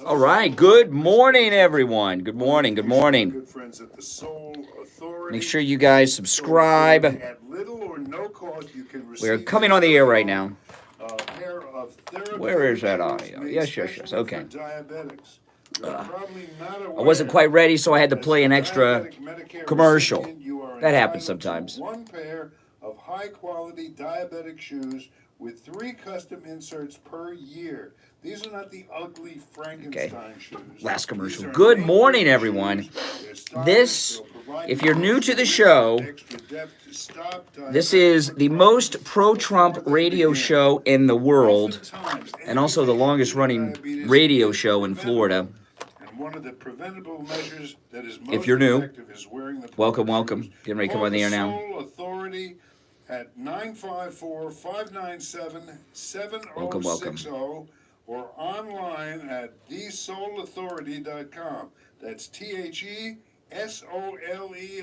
All right. Good morning, everyone. Good morning. Good morning. Make sure you guys subscribe. We're coming on the air right now. Where is that audio? Yes. Okay. I wasn't quite ready, so I had to play an extra commercial. That happens sometimes. One pair of high-quality diabetic shoes with 3 custom inserts per year. These are not the ugly Frankenstein shoes. Last commercial. Good morning, everyone. This, if you're new to the show, this is the most pro-Trump radio show in the world, and also the longest-running radio show in Florida. One of the preventable measures that is most if you're new, effective is wearing the welcome. Getting ready to come on the air now. Soul Authority at 954-597-7060 welcome. Or online at thesoulauthority.com. That's TheSole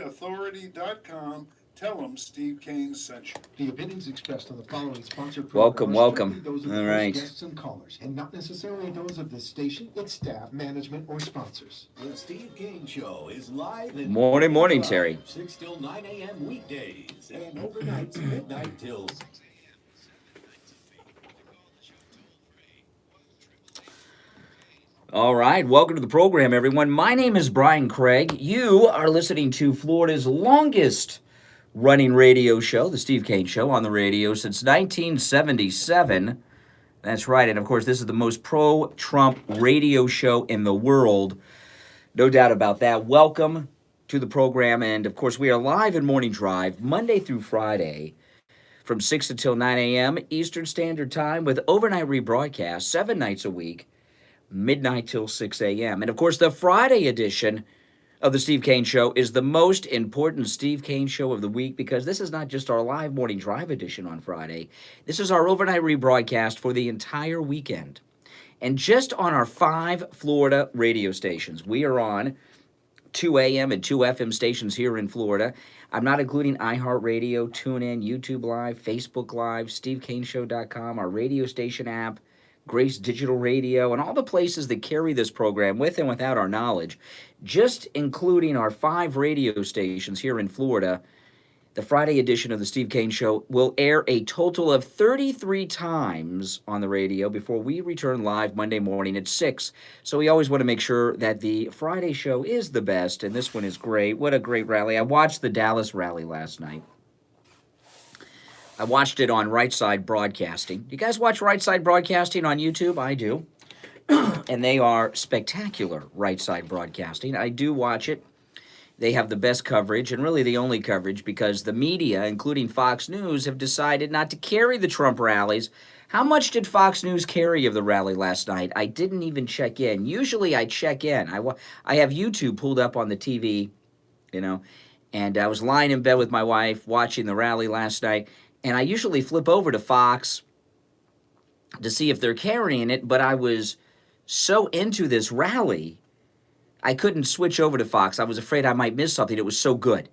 authority.com. Tell them Steve Kane sent you. The opinions expressed on the following sponsored program welcome. Those of all right. Guests and callers, and not necessarily those of the station, its staff, management, or sponsors. The Steve Kane Show is live. Morning, Terry. 6 till 9 a.m. weekdays and overnights midnight till 6 a.m. All right, welcome to the program, everyone. My name is Brian Craig. You are listening to Florida's longest running radio show, the Steve Kane Show, on the radio since 1977. That's right, and of course, this is the most pro-Trump radio show in the world. No doubt about that. Welcome to the program, and of course, we are live in Morning Drive, Monday through Friday, from 6 until 9 a.m. Eastern Standard Time, with overnight rebroadcast 7 nights a week, midnight till 6 a.m. And of course, the Friday edition of the Steve Kane Show is the most important Steve Kane Show of the week, because this is not just our live Morning Drive edition on Friday. This is our overnight rebroadcast for the entire weekend. And just on our 5 Florida radio stations, we are on 2 a.m. and 2 FM stations here in Florida. I'm not including iHeartRadio, TuneIn, YouTube Live, Facebook Live, SteveKaneShow.com, our radio station app, Grace Digital Radio, and all the places that carry this program with and without our knowledge. Just including our 5 radio stations here in Florida, the Friday edition of the Steve Kane Show will air a total of 33 times on the radio before we return live Monday morning at 6. So we always want to make sure that the Friday show is the best, and this one is great. What a great rally. I watched the Dallas rally last night. I watched it on Right Side Broadcasting. You guys watch Right Side Broadcasting on YouTube? I do. And they are spectacular, Right Side Broadcasting. I do watch it. They have the best coverage, and really the only coverage, because the media, including Fox News, have decided not to carry the Trump rallies. How much did Fox News carry of the rally last night? I didn't even check in. Usually I check in. I have YouTube pulled up on the TV, and I was lying in bed with my wife watching the rally last night. And I usually flip over to Fox to see if they're carrying it, but I was so into this rally, I couldn't switch over to Fox. I was afraid I might miss something. It was so good.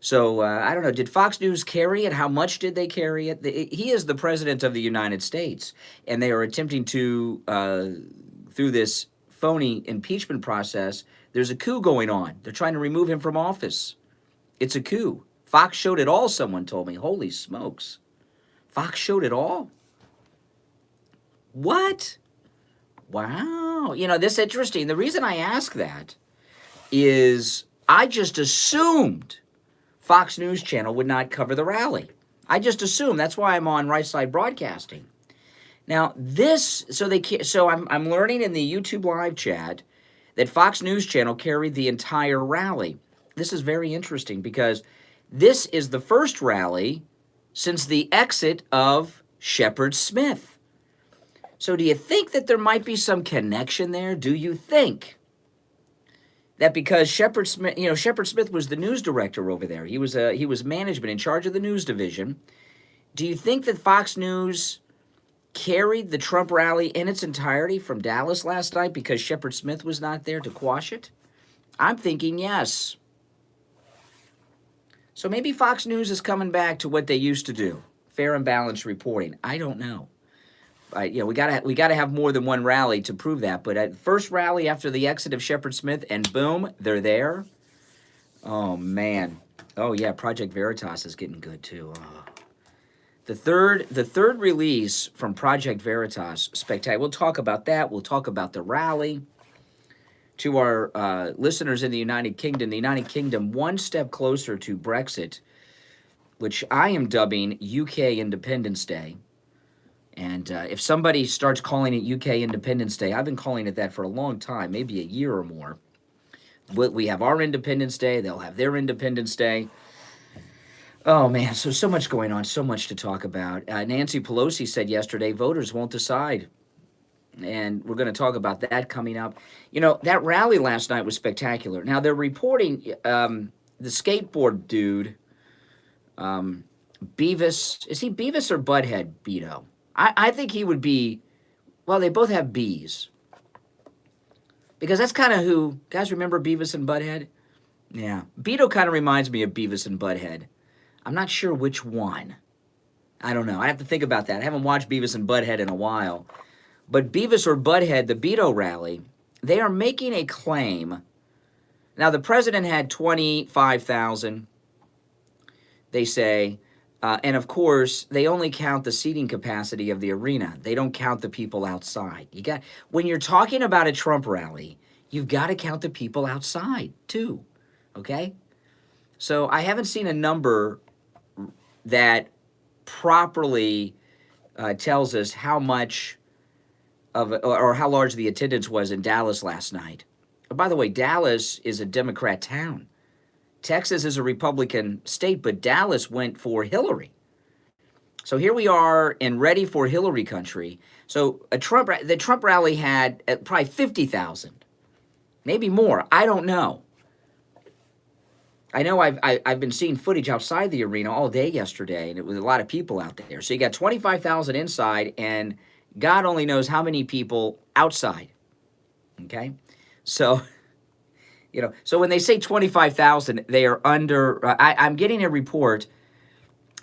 So, I don't know. Did Fox News carry it? How much did they carry it? He is the president of the United States, and they are attempting to, through this phony impeachment process, there's a coup going on. They're trying to remove him from office. It's a coup. Fox showed it all, someone told me. Holy smokes. Fox showed it all? What? Wow. This is interesting. The reason I ask that is I just assumed Fox News Channel would not cover the rally. I just assumed. That's why I'm on Right Side Broadcasting. Now, I'm learning in the YouTube live chat that Fox News Channel carried the entire rally. This is very interesting, because this is the first rally since the exit of Shepard Smith. So do you think that there might be some connection there? Do you think that because Shepard Smith was the news director over there, he was management in charge of the news division. Do you think that Fox News carried the Trump rally in its entirety from Dallas last night because Shepard Smith was not there to quash it? I'm thinking yes. So maybe Fox News is coming back to what they used to do, fair and balanced reporting. I don't know. we gotta have more than one rally to prove that. But at first rally after the exit of Shepard Smith, and boom, they're there. Oh man. Oh yeah, Project Veritas is getting good too. The third release from Project Veritas, spectacular. We'll talk about that. We'll talk about the rally. To our listeners in the United Kingdom, one step closer to Brexit, which I am dubbing UK Independence Day. And if somebody starts calling it UK Independence Day, I've been calling it that for a long time, maybe a year or more. We have our Independence Day. They'll have their Independence Day. Oh, man, so much going on, so much to talk about. Nancy Pelosi said yesterday, voters won't decide. And we're going to talk about that coming up. You know, that rally last night was spectacular. Now, they're reporting the skateboard dude, Beavis. Is he Beavis or Butthead, Beto? I think he would be, well, they both have B's. Because that's kind of who, guys remember Beavis and Butthead? Yeah. Beto kind of reminds me of Beavis and Butthead. I'm not sure which one. I don't know. I have to think about that. I haven't watched Beavis and Butthead in a while. But Beavis or Butthead, the Beto rally, they are making a claim. Now, the president had 25,000, they say. And, of course, they only count the seating capacity of the arena. They don't count the people outside. When you're talking about a Trump rally, you've got to count the people outside, too. Okay? So I haven't seen a number that properly tells us how much or how large the attendance was in Dallas last night. By the way, Dallas is a Democrat town. Texas is a Republican state, but Dallas went for Hillary. So here we are in ready for Hillary country. So the Trump rally had probably 50,000, maybe more. I don't know. I know I've been seeing footage outside the arena all day yesterday, and it was a lot of people out there. So you got 25,000 inside, and God only knows how many people outside, okay? So, so when they say 25,000, they are under, I'm getting a report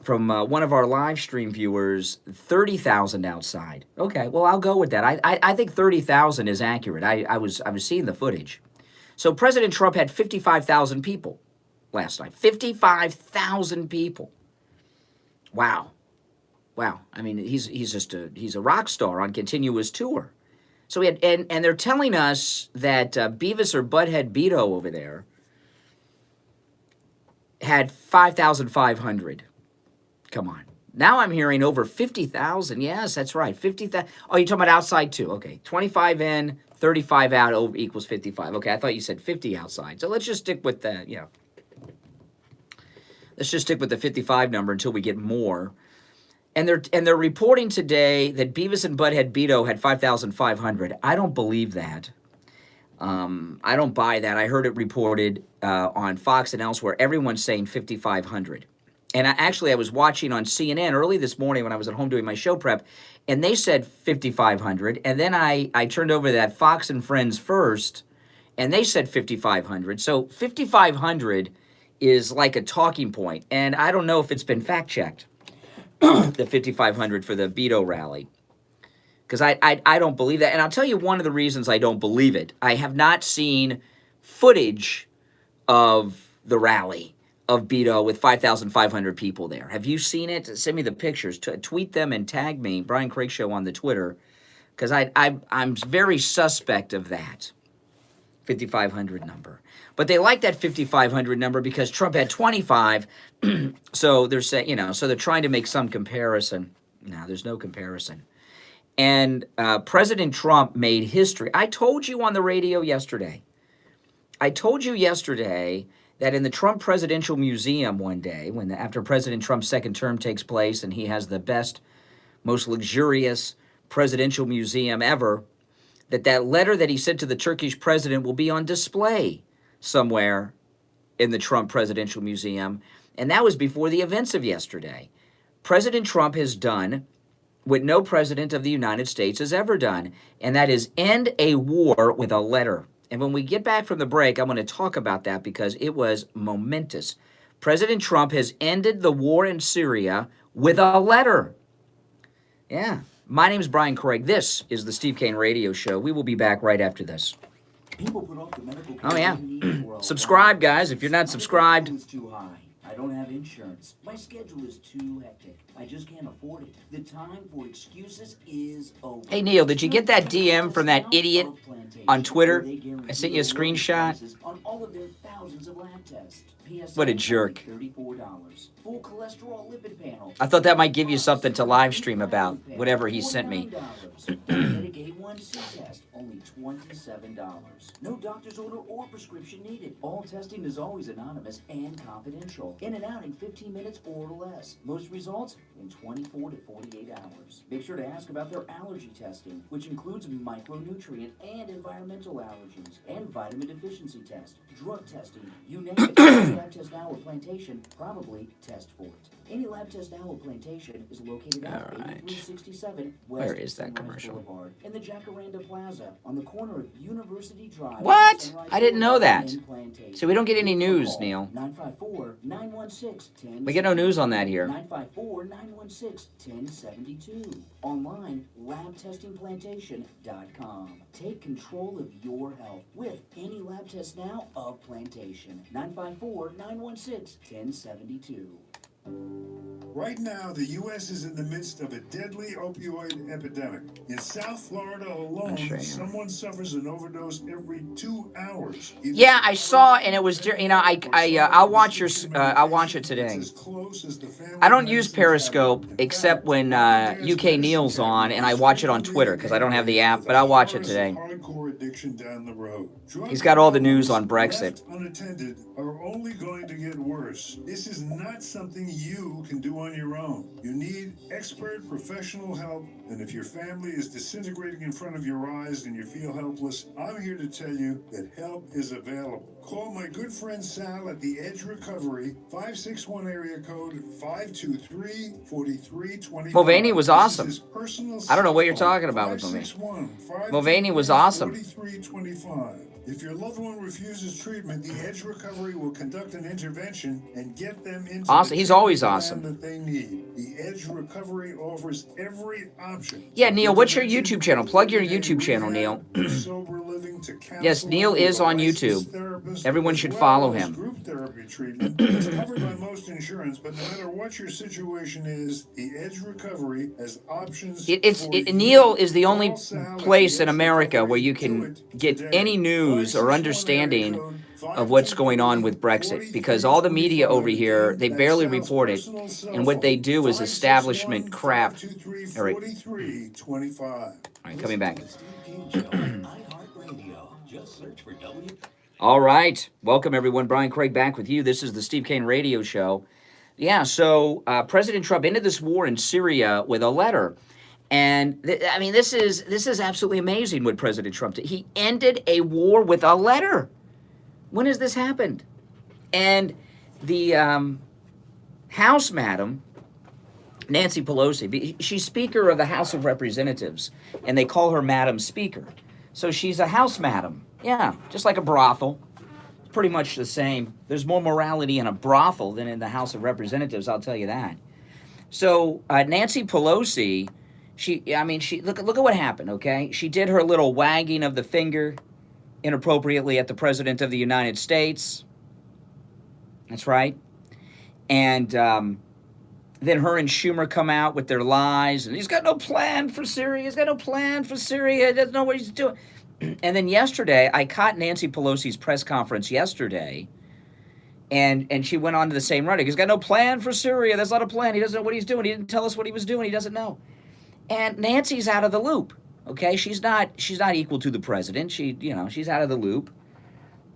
from one of our live stream viewers, 30,000 outside. Okay, well, I'll go with that. I think 30,000 is accurate. I was seeing the footage. So President Trump had 55,000 people last night. 55,000 people. Wow. I mean, he's a rock star on continuous tour. So we had, and they're telling us that Beavis or Butthead Beto over there had 5,500. Come on. Now I'm hearing over 50,000. Yes, that's right. 50,000. Oh, you're talking about outside too. Okay. 25 in, 35 out over equals 55. Okay, I thought you said 50 outside. So let's just stick with that, Let's just stick with the 55 number until we get more. And they're reporting today that Beavis and Butthead Beto had 5,500. I don't believe that. I don't buy that. I heard it reported on Fox and elsewhere. Everyone's saying 5,500. And I was watching on CNN early this morning when I was at home doing my show prep, and they said 5,500. And then I turned over to that Fox and Friends first, and they said 5,500. So 5,500 is like a talking point. And I don't know if it's been fact-checked. The 5,500 for the Beto rally, because I don't believe that. And I'll tell you one of the reasons I don't believe it. I have not seen footage of the rally of Beto with 5,500 people there. Have you seen it? Send me the pictures. Tweet them and tag me, Brian Craig Show on the Twitter, because I'm very suspect of that 5,500 number. But they like that 5,500 number because Trump had 25. So they're saying, so they're trying to make some comparison. No, there's no comparison. And President Trump made history. I told you on the radio yesterday. That in the Trump Presidential Museum one day, after President Trump's second term takes place and he has the best, most luxurious presidential museum ever, that letter that he sent to the Turkish president will be on display somewhere in the Trump Presidential Museum. And that was before the events of yesterday. President Trump has done what no president of the United States has ever done, and that is end a war with a letter. And when we get back from the break, I'm going to talk about that because it was momentous. President Trump has ended the war in Syria with a letter. Yeah, My name is Brian Craig. This is the Steve Kane Radio Show. We will be back right after this. People put off the medical care Oh, yeah. they need for a Subscribe, while. guys, if you're not My subscribed. deductible is too high. I don't have insurance. My schedule is too hectic. I just can't afford it. The time for excuses is over. Hey, Neil, did you get that DM from that idiot on Twitter? I sent you a screenshot. On all of their thousands of lab tests. What a jerk. $34. Full cholesterol lipid panel. I thought that might give you something to live stream about, whatever he sent me. Diabetic A1C test, only $27. No doctor's order or prescription needed. All testing is always anonymous and confidential. In and out in 15 minutes or less. Most results in 24 to 48 hours. Make sure to ask about their allergy testing, which includes micronutrient and environmental allergies, and vitamin deficiency test, drug testing, you name it. Any lab test now or plantation, probably test for it. Any lab test now or plantation is located at All right. 8367 Where West is that Sunrise commercial? Boulevard in the Jacaranda Plaza on the corner of University Drive. What? Sunrise I didn't know Boulevard that. in Plantation. So we don't get any news, Neil. 954-916-1072. We get no news on that here. 954-916-1072. Online, labtestingplantation.com. Take control of your health with any lab test now of Plantation. 954-916-1072. Right now, the U.S. is in the midst of a deadly opioid epidemic. In South Florida alone, sure you are. someone suffers an overdose every 2 hours. Yeah, I saw, and it was, I'll watch I'll watch it today. I don't use Periscope except when UK Neil's on, and I watch it on Twitter because I don't have the app, but I'll watch it today. Hardcore addiction down the road. He's got all the news on Brexit. Left unattended are only going to get worse. This is not something you can do on your own. You need expert professional help, and if your family is disintegrating in front of your eyes and you feel helpless, I'm here to tell you that help is available. Call my good friend Sal at the Edge Recovery, 561 area code 523-4325. Mulvaney was awesome. This is his personal I don't know what you're cell phone, talking about with Mulvaney. 561-523-4325. Mulvaney was awesome. If your loved one refuses treatment, the Edge Recovery will conduct an intervention and get them into Awesome. the He's always treatment awesome. plan that they need. The Edge Recovery offers every option. Yeah, Neil, what's your Intervention, YouTube channel? Plug your everyday YouTube channel, Neil. rehab, sober living to Yes, Neil is on licensed YouTube. therapist, Everyone as should well follow as him. Group therapy treatment is covered by most insurance, but no matter what your situation is, the Edge Recovery has options. Neil is the only place in America where you can get any news or understanding of what's going on with Brexit, because all the media over here, they barely report it, and what they do is establishment crap. All right, coming back. All right, welcome everyone. Brian Craig back with you. This is the Steve Kane Radio Show. Yeah, so President Trump ended this war in Syria with a letter. And this is absolutely amazing what President Trump did. He ended a war with a letter. When has this happened? And the House Madam, Nancy Pelosi, she's Speaker of the House of Representatives, and they call her Madam Speaker. So she's a House Madam. Yeah, just like a brothel. Pretty much the same. There's more morality in a brothel than in the House of Representatives, I'll tell you that. So Nancy Pelosi... She look at what happened, okay? She did her little wagging of the finger inappropriately at the President of the United States. That's right. And then her and Schumer come out with their lies, and he's got no plan for Syria. He's got no plan for Syria. He doesn't know what he's doing. And then yesterday, I caught Nancy Pelosi's press conference yesterday, and she went on to the same rhetoric. He's got no plan for Syria. There's not a plan. He doesn't know what he's doing. He didn't tell us what he was doing. He doesn't know. And Nancy's out of the loop, okay? She's not equal to the president. She's out of the loop.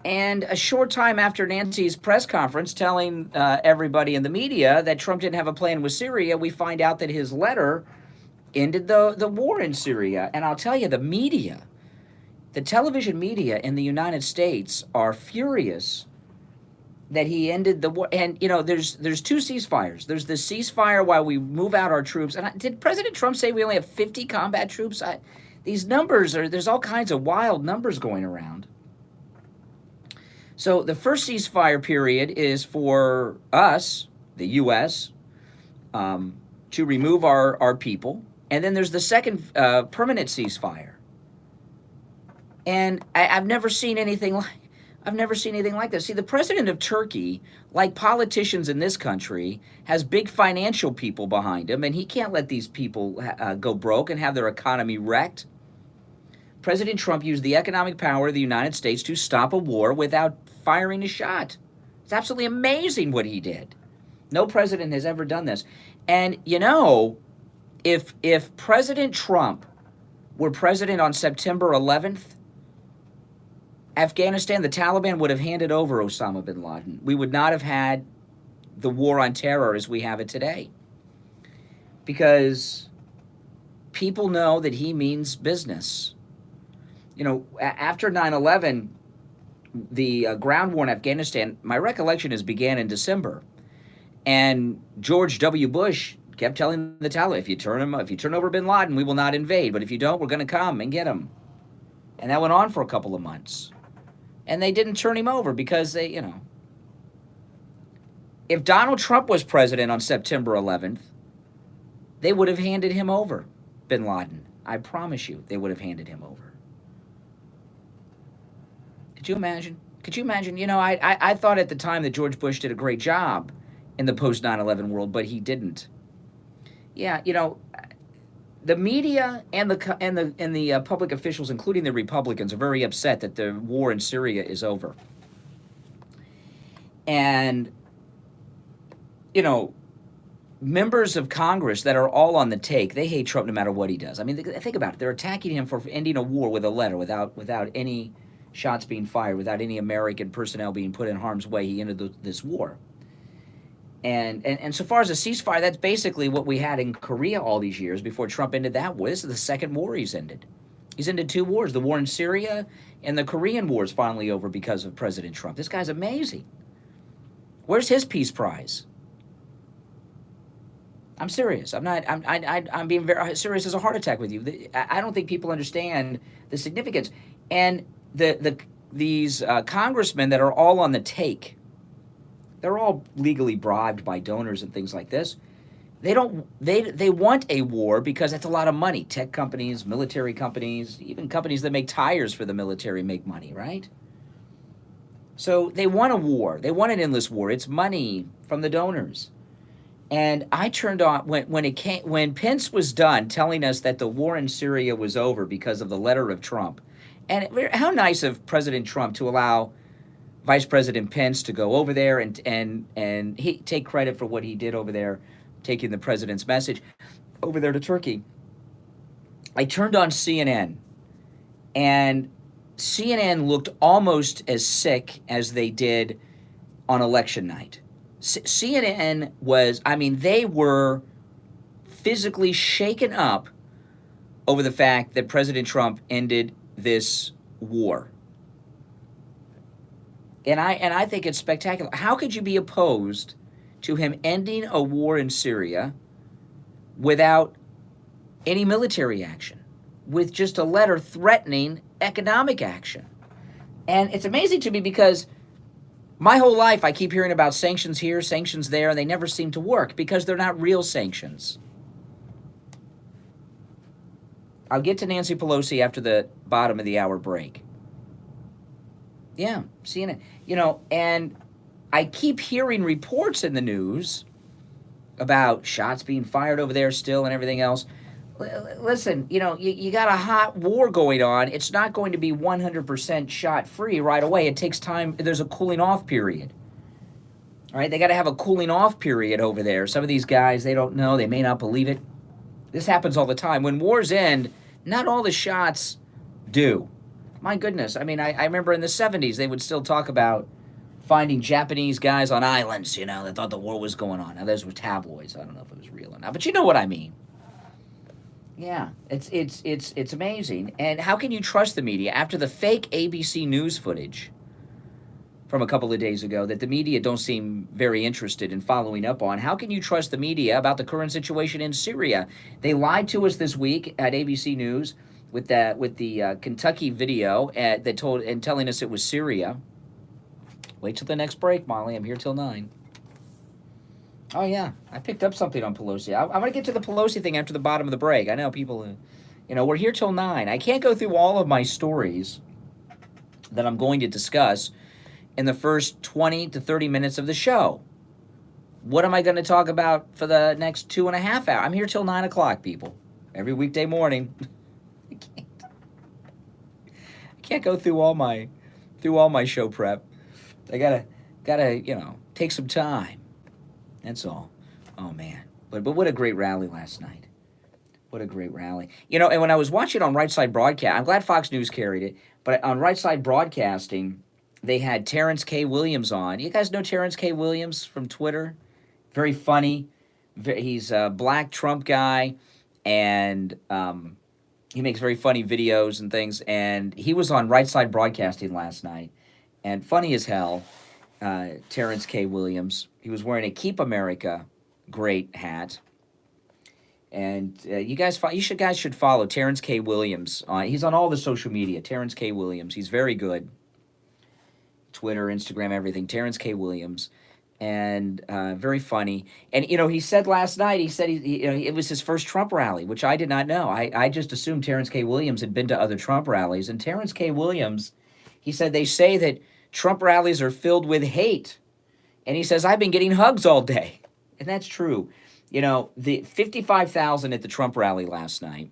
And a short time after Nancy's press conference telling everybody in the media that Trump didn't have a plan with Syria, we find out that his letter ended the war in Syria. And I'll tell you, the media, the television media in the United States are furious that he ended the war. And, there's two ceasefires. There's the ceasefire while we move out our troops. And did President Trump say we only have 50 combat troops? These numbers there's all kinds of wild numbers going around. So the first ceasefire period is for us, the U.S., to remove our people And then there's the second permanent ceasefire. And I've never seen anything like this. See, the president of Turkey, like politicians in this country, has big financial people behind him, and he can't let these people go broke and have their economy wrecked. President Trump used the economic power of the United States to stop a war without firing a shot. It's absolutely amazing what he did. No president has ever done this. And, you know, if President Trump were president on September 11th, Afghanistan, the Taliban would have handed over Osama bin Laden. We would not have had the war on terror as we have it today. Because people know that he means business. You know, after 9/11, the ground war in Afghanistan, my recollection is began in December. And George W. Bush kept telling the Taliban, if you turn over bin Laden, we will not invade. But if you don't, we're going to come and get him. And that went on for a couple of months. And they didn't turn him over because they, you know. If Donald Trump was president on September 11th, they would have handed him over, bin Laden. I promise you, they would have handed him over. Could you imagine? Could you imagine? You know, I thought at the time that George Bush did a great job in the post 9/11 world, but he didn't. Yeah, you know, the media and the public officials, including the Republicans, are very upset that the war in Syria is over. And, you know, members of Congress that are all on the take, they hate Trump no matter what he does. I mean, think about it. They're attacking him for ending a war with a letter without any shots being fired, without any American personnel being put in harm's way. He ended this war. And so far as a ceasefire, that's basically what we had in Korea all these years before Trump ended that war. This is the second war he's ended. He's ended two wars, the war in Syria and the Korean War is finally over because of President Trump. This guy's amazing. Where's his Peace Prize? I'm serious. I'm being very serious as a heart attack with you. I don't think people understand the significance. And these congressmen that are all on the take, they're all legally bribed by donors and things like this. They want a war because that's a lot of money. Tech companies, military companies, even companies that make tires for the military make money, right? So they want a war. They want an endless war. It's money from the donors. And I turned on when Pence was done telling us that the war in Syria was over because of the letter of Trump. And how nice of President Trump to allow Vice President Pence to go over there and he take credit for what he did over there, taking the president's message over there to Turkey. I turned on CNN, and CNN looked almost as sick as they did on election night. CNN was, I mean, they were physically shaken up over the fact that President Trump ended this war. And I think it's spectacular. How could you be opposed to him ending a war in Syria without any military action, with just a letter threatening economic action? And it's amazing to me because my whole life I keep hearing about sanctions here, sanctions there, and they never seem to work because they're not real sanctions. I'll get to Nancy Pelosi after the bottom of the hour break. Yeah, CNN. You know, and I keep hearing reports in the news about shots being fired over there still and everything else. Listen, you know, you got a hot war going on. It's not going to be 100% shot-free right away. It takes time. There's a cooling-off period. All right, they got to have a cooling-off period over there. Some of these guys, they don't know. They may not believe it. This happens all the time. When wars end, not all the shots do. My goodness. I mean, I remember in the 70s, they would still talk about finding Japanese guys on islands, you know, that thought the war was going on. Now, those were tabloids. I don't know if it was real or not, but you know what I mean. Yeah, it's amazing. And how can you trust the media after the fake ABC News footage from a couple of days ago that the media don't seem very interested in following up on? How can you trust the media about the current situation in Syria? They lied to us this week at ABC News with the Kentucky video that told and telling us it was Syria. Wait till the next break, Molly. I'm here till 9. Oh, yeah. I picked up something on Pelosi. I'm going to get to the Pelosi thing after the bottom of the break. I know people, we're here till 9. I can't go through all of my stories that I'm going to discuss in the first 20 to 30 minutes of the show. What am I going to talk about for the next 2.5 hours? I'm here till 9 o'clock, people. Every weekday morning. I can't go through all my show prep. I gotta take some time. That's all. Oh man. But what a great rally last night. What a great rally. And when I was watching on Right Side Broadcast, I'm glad Fox News carried it, but on Right Side Broadcasting, they had Terrence K. Williams on. You guys know Terrence K. Williams from Twitter? Very funny. He's a black Trump guy, and he makes very funny videos and things. And he was on Right Side Broadcasting last night, and funny as hell. Terrence K. Williams. He was wearing a Keep America Great hat. And you guys should follow Terrence K. Williams. He's on all the social media. Terrence K. Williams. He's very good. Twitter, Instagram, everything. Terrence K. Williams. And very funny. And, he said last night, it was his first Trump rally, which I did not know. I just assumed Terrence K. Williams had been to other Trump rallies. And Terrence K. Williams, he said, they say that Trump rallies are filled with hate. And he says, I've been getting hugs all day. And that's true. The 55,000 at the Trump rally last night.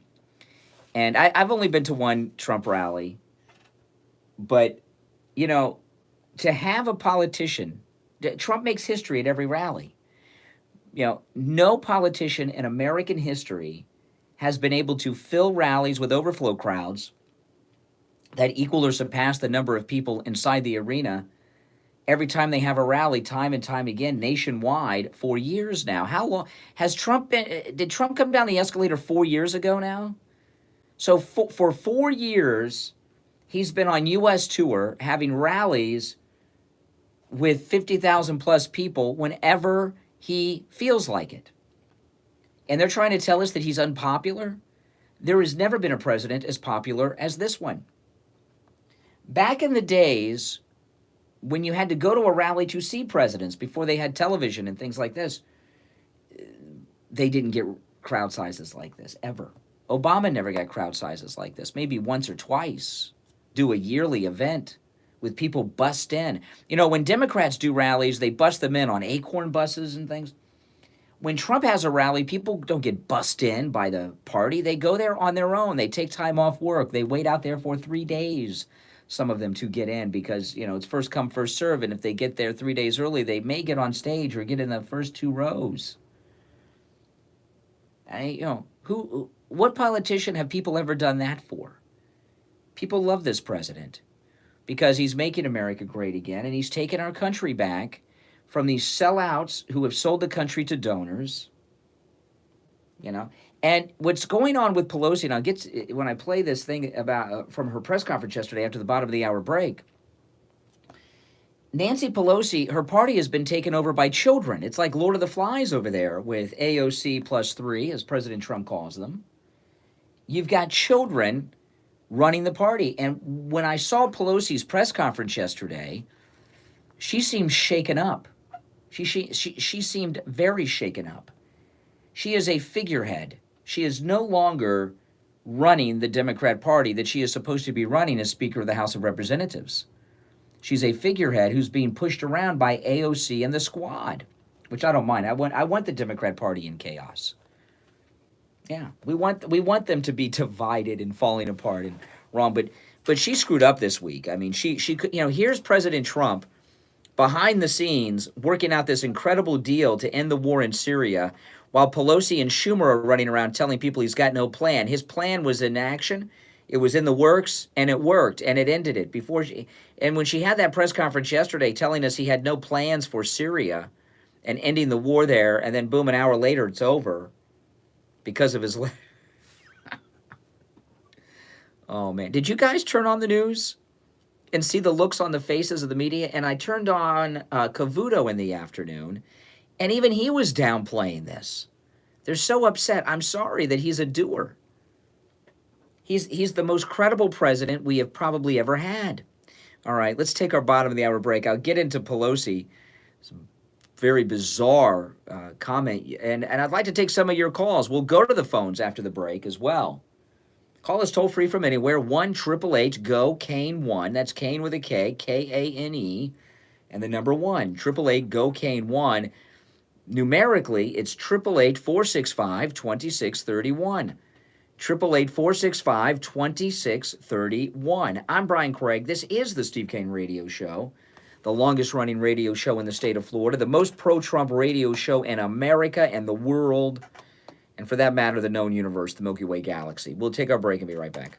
And I've only been to one Trump rally. But, to have a politician, Trump makes history at every rally. No politician in American history has been able to fill rallies with overflow crowds that equal or surpass the number of people inside the arena every time they have a rally, time and time again, nationwide, for years now. How long has Trump been? Did Trump come down the escalator 4 years ago now? So for 4 years, he's been on U.S. tour having rallies with 50,000 plus people whenever he feels like it. And they're trying to tell us that he's unpopular? There has never been a president as popular as this one. Back in the days when you had to go to a rally to see presidents before they had television and things like this, they didn't get crowd sizes like this, ever. Obama never got crowd sizes like this, maybe once or twice. Do a yearly event with people bust in. When Democrats do rallies, they bust them in on Acorn buses and things. When Trump has a rally, people don't get bussed in by the party. They go there on their own. They take time off work. They wait out there for 3 days, some of them, to get in because, it's first come, first serve. And if they get there 3 days early, they may get on stage or get in the first 2 rows. What politician have people ever done that for? People love this president because he's making America great again, and he's taken our country back from these sellouts who have sold the country to donors. And what's going on with Pelosi, and when I play this thing about from her press conference yesterday after the bottom of the hour break, Nancy Pelosi, her party has been taken over by children. It's like Lord of the Flies over there with AOC plus 3, as President Trump calls them. You've got children running the party. And when I saw Pelosi's press conference yesterday, she seemed shaken up. She seemed very shaken up. She is a figurehead. She is no longer running the Democrat Party that she is supposed to be running as Speaker of the House of Representatives. She's a figurehead who's being pushed around by AOC and the squad, which I don't mind. I want the Democrat Party in chaos. Yeah, we want them to be divided and falling apart and wrong. But she screwed up this week. I mean, she could. Here's President Trump behind the scenes working out this incredible deal to end the war in Syria, while Pelosi and Schumer are running around telling people he's got no plan. His plan was in action. It was in the works, and it worked, and it ended it before she. And when she had that press conference yesterday telling us he had no plans for Syria and ending the war there, and then boom, an hour later it's over because of his. Oh man, did you guys turn on the news and see the looks on the faces of the media? And I turned on Cavuto in the afternoon, and even he was downplaying this. They're so upset. I'm sorry that he's a doer. He's the most credible president we have probably ever had. All right, let's take our bottom of the hour break. I'll get into Pelosi. very bizarre comment. And I'd like to take some of your calls. We'll go to the phones after the break as well. Call us toll free from anywhere, 1-888-GO-KANE-1. That's Kane with a K, K-A-N-E, and the number 1, 888-GO-KANE-1. Numerically, it's 888-465-2631. 888-465-2631. I'm Brian Craig. This is the Steve Kane Radio Show, the longest-running radio show in the state of Florida, the most pro-Trump radio show in America and the world, and for that matter, the known universe, the Milky Way galaxy. We'll take our break and be right back.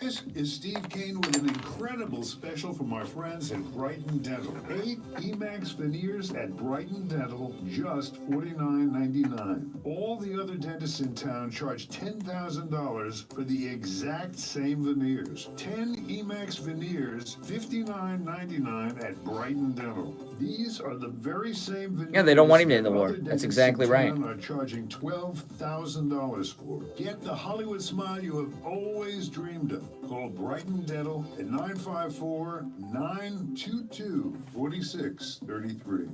This is Steve Kane with an incredible special from our friends at Brighton Dental. 8 EMAX veneers at Brighton Dental, just $49.99. All the other dentists in town charge $10,000 for the exact same veneers. 10 EMAX veneers, $59.99 at Brighton Dental. These are the very same veneers. Yeah, they don't want him in the war. other That's dentists exactly in right. town are charging $12,000 for. Get the Hollywood smile you have always dreamed of. Call Brighton Dental at 954-922-4633.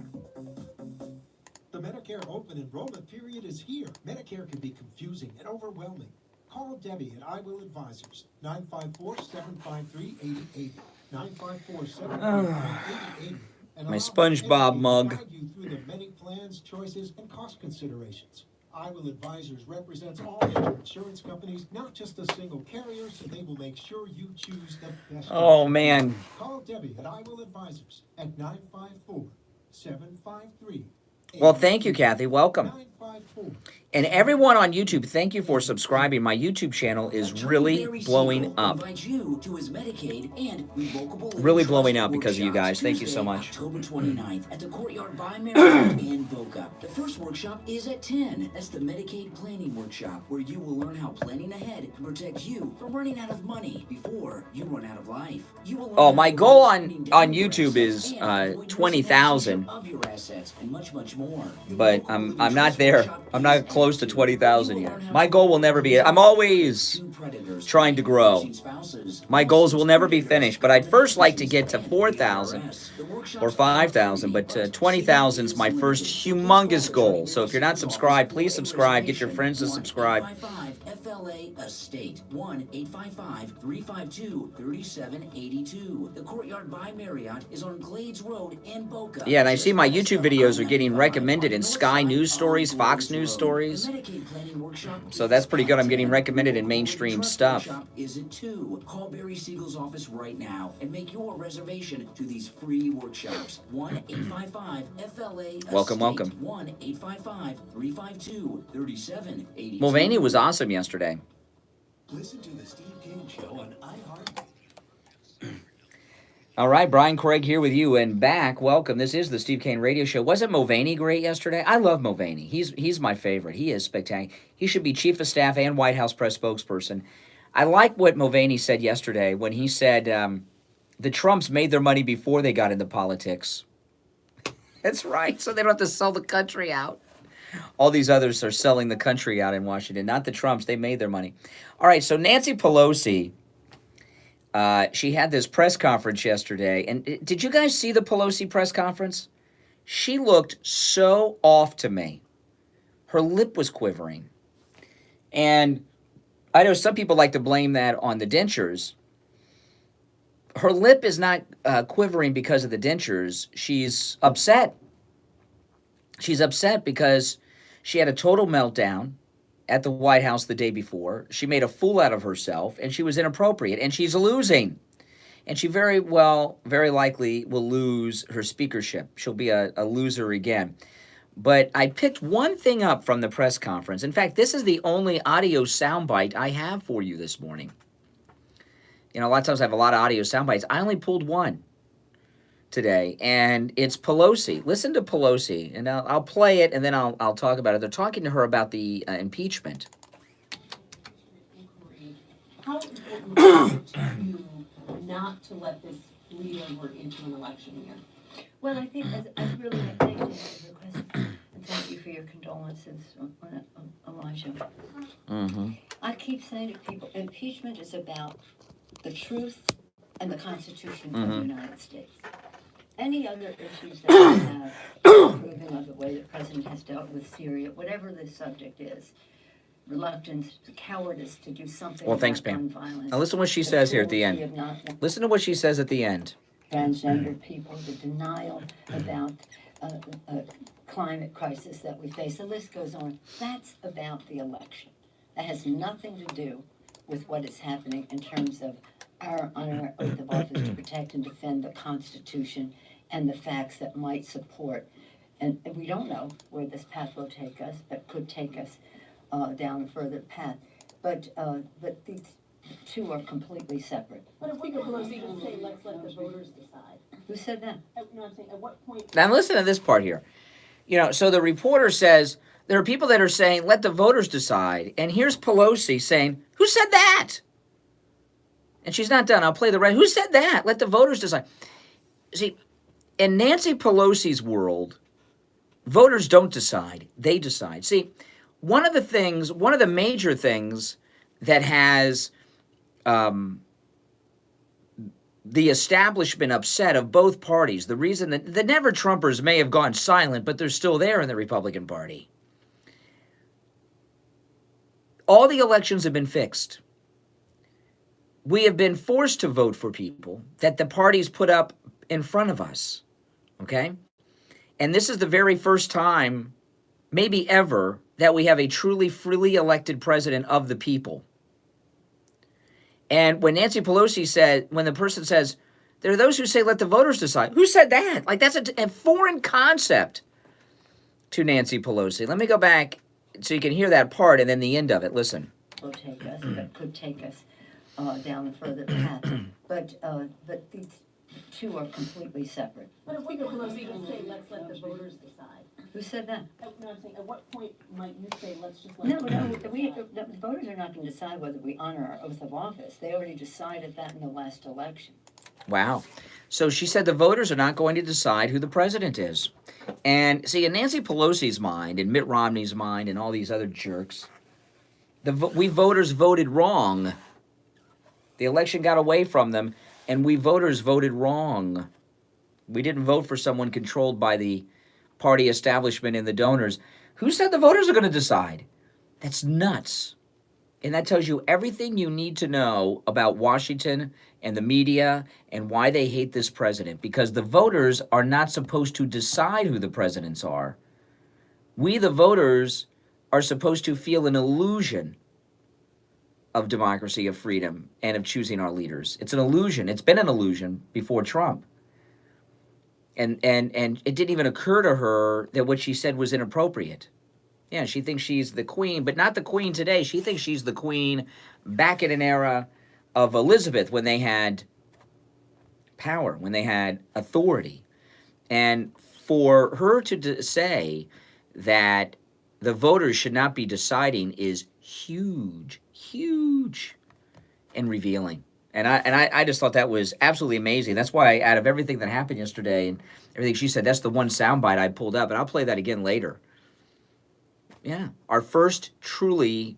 The Medicare open enrollment period is here. Medicare can be confusing and overwhelming. Call Debbie at I Will Advisors, 954-753-8080, 954-753-8080. My SpongeBob mug. Guide you through the many plans, choices, and cost considerations. I Will Advisors represents all major insurance companies, not just a single carrier, so they will make sure you choose the best. Oh, man. Call Debbie at I Will Advisors at 954-753. Well, thank you, Kathy. Welcome. 954. And everyone on YouTube, thank you for subscribing. My YouTube channel is really blowing up. Really blowing up because of you guys. Thank you so much. October 29th at the Courtyard by Marriott in Boca. The first workshop is at 10. That's the Medicaid Planning Workshop, where you will learn how planning ahead can protect you from running out of money before you run out of life. You will learn Oh, how my to goal avoid on spending down your YouTube is assets and avoid 20,000. of your assets and much more. But I'm not there. I'm not close to 20,000 yet. My goal will never be. I'm always trying to grow. My goals will never be finished, but I'd first like to get to 4,000 or 5,000, but 20,000 is my first humongous goal. So if you're not subscribed, please subscribe. Get your friends to subscribe. FLA Estate 1-855-352-3782. The Courtyard by Marriott is on Glades Road in Boca. Yeah, and I see my YouTube videos are getting recommended in Sky News Stories, Fox News Stories. So that's pretty good. I'm getting recommended in mainstream stuff. Is it 2? Call Barry Siegel's office right now and make your reservation to these free workshops. 1-855-FLA Welcome, welcome. 1-855-352-3782. Mulvaney was awesome yesterday. Listen to the Steve Kane Show on iHeart. All right, Brian Craig here with you and back. Welcome. This is the Steve Kane Radio Show. Wasn't Mulvaney great yesterday? I love Mulvaney. He's my favorite. He is spectacular. He should be Chief of Staff and White House press spokesperson. I like what Mulvaney said yesterday when he said the Trumps made their money before they got into politics. That's right, so they don't have to sell the country out. All these others are selling the country out in Washington, not the Trumps. They made their money. All right, so Nancy Pelosi, she had this press conference yesterday. And did you guys see the Pelosi press conference? She looked so off to me. Her lip was quivering. And I know some people like to blame that on the dentures. Her lip is not quivering because of the dentures. She's upset. She's upset because she had a total meltdown at the White House the day before. She made a fool out of herself, and she was inappropriate, and she's losing. And she very likely will lose her speakership. She'll be a loser again. But I picked one thing up from the press conference. In fact, this is the only audio soundbite I have for you this morning. You know, a lot of times I have a lot of audio soundbites. I only pulled one today, and it's Pelosi. Listen to Pelosi, and I'll play it, and then I'll talk about it. They're talking to her about the impeachment. How important is it to you not to let this bleed over into an election year? Well, I think as really I thank you for your question, and thank you for your condolences on Elijah. Mm-hmm. I keep saying to people, impeachment is about the truth and the Constitution of the United States. any other issues that we have, improving of the way the president has dealt with Syria, whatever the subject is, reluctance, cowardice to do something Well, thanks, about gun Pam. violence. Now listen to what she the says here at the cruelty end. of not Listen to what she says at the end. transgender people, the denial about climate crisis that we face. The list goes on. That's about the election. That has nothing to do with what is happening in terms of our honor oath of office to protect and defend the Constitution and the facts that might support. And we don't know where this path will take us, but could take us down a further path. But these two are completely separate. But if Speaker Pelosi can say, let's let the voters decide. Who said that? No, I'm saying, at what point? Now listen to this part here. You know, so the reporter says, there are people that are saying, let the voters decide. And here's Pelosi saying, who said that? And she's not done. I'll play the rest. Who said that? Let the voters decide. See, in Nancy Pelosi's world, voters don't decide. They decide. See, one of the major things that has the establishment upset of both parties, the reason that the never-Trumpers may have gone silent, but they're still there in the Republican Party. All the elections have been fixed. We have been forced to vote for people that the parties put up in front of us, okay? And this is the very first time, maybe ever, that we have a truly freely elected president of the people. And when Nancy Pelosi said, when the person says, there are those who say, let the voters decide. Who said that? Like, that's a foreign concept to Nancy Pelosi. Let me go back so you can hear that part and then the end of it. Listen. Will take us, but could take us down a further path. But these two are completely separate. But if Speaker Pelosi can say, let's let the voters decide. Who said that? No, I'm saying, at what point might you say, let's just let No, the no, voters decide? the voters are not going to decide whether we honor our oath of office. They already decided that in the last election. Wow. So she said the voters are not going to decide who the president is. And see, in Nancy Pelosi's mind, in Mitt Romney's mind, and all these other jerks, we voters voted wrong. The election got away from them, and we voters voted wrong. We didn't vote for someone controlled by the party establishment and the donors. Who said the voters are going to decide? That's nuts. And that tells you everything you need to know about Washington and the media and why they hate this president. Because the voters are not supposed to decide who the presidents are. We, the voters, are supposed to feel an illusion of democracy, of freedom, and of choosing our leaders. It's an illusion. It's been an illusion before Trump. And it didn't even occur to her that what she said was inappropriate. Yeah, she thinks she's the queen, but not the queen today. She thinks she's the queen back in an era of Elizabeth when they had power, when they had authority. And for her to say that the voters should not be deciding is huge, huge, and revealing. And I just thought that was absolutely amazing. That's why out of everything that happened yesterday and everything she said, that's the one soundbite I pulled up, and I'll play that again later. Yeah, our first truly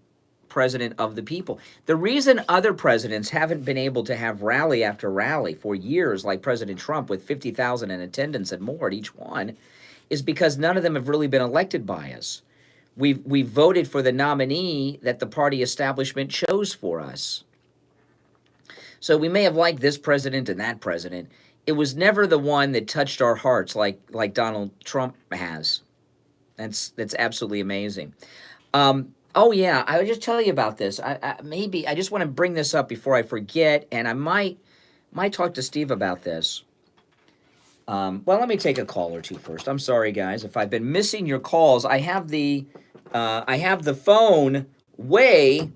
president of the people. The reason other presidents haven't been able to have rally after rally for years, like President Trump with 50,000 in attendance and more at each one, is because none of them have really been elected by us. We've voted for the nominee that the party establishment chose for us. So we may have liked this president and that president. It was never the one that touched our hearts like Donald Trump has. That's absolutely amazing. Oh yeah, I would just tell you about this. I just want to bring this up before I forget, and I might talk to Steve about this. Well, let me take a call or two first. I'm sorry, guys, if I've been missing your calls. I have the phone way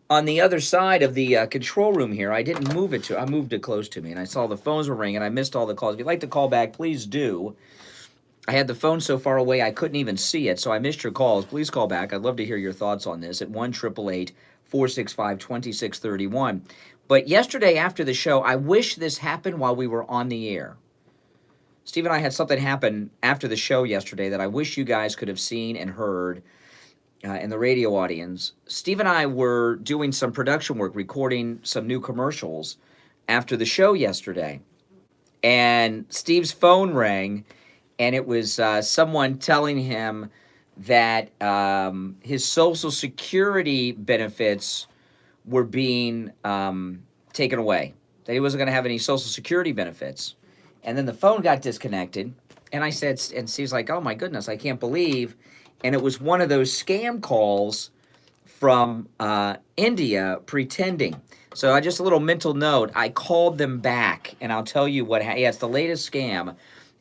on the other side of the control room here. I didn't move it I moved it close to me, and I saw the phones were ringing. I missed all the calls. If you'd like to call back, please do. I had the phone so far away I couldn't even see it, so I missed your calls. Please call back. I'd love to hear your thoughts on this at 1-888-465-2631. But yesterday after the show, I wish this happened while we were on the air. Steve and I had something happen after the show yesterday that I wish you guys could have seen and heard in the radio audience. Steve and I were doing some production work, recording some new commercials after the show yesterday. and Steve's phone rang, and it was someone telling him that his Social Security benefits were being taken away, that he wasn't going to have any Social Security benefits. And then the phone got disconnected, and I said, and Steve's like, oh my goodness, I can't believe. And it was one of those scam calls from India pretending. So just a little mental note, I called them back, and I'll tell you what, yeah, it's the latest scam.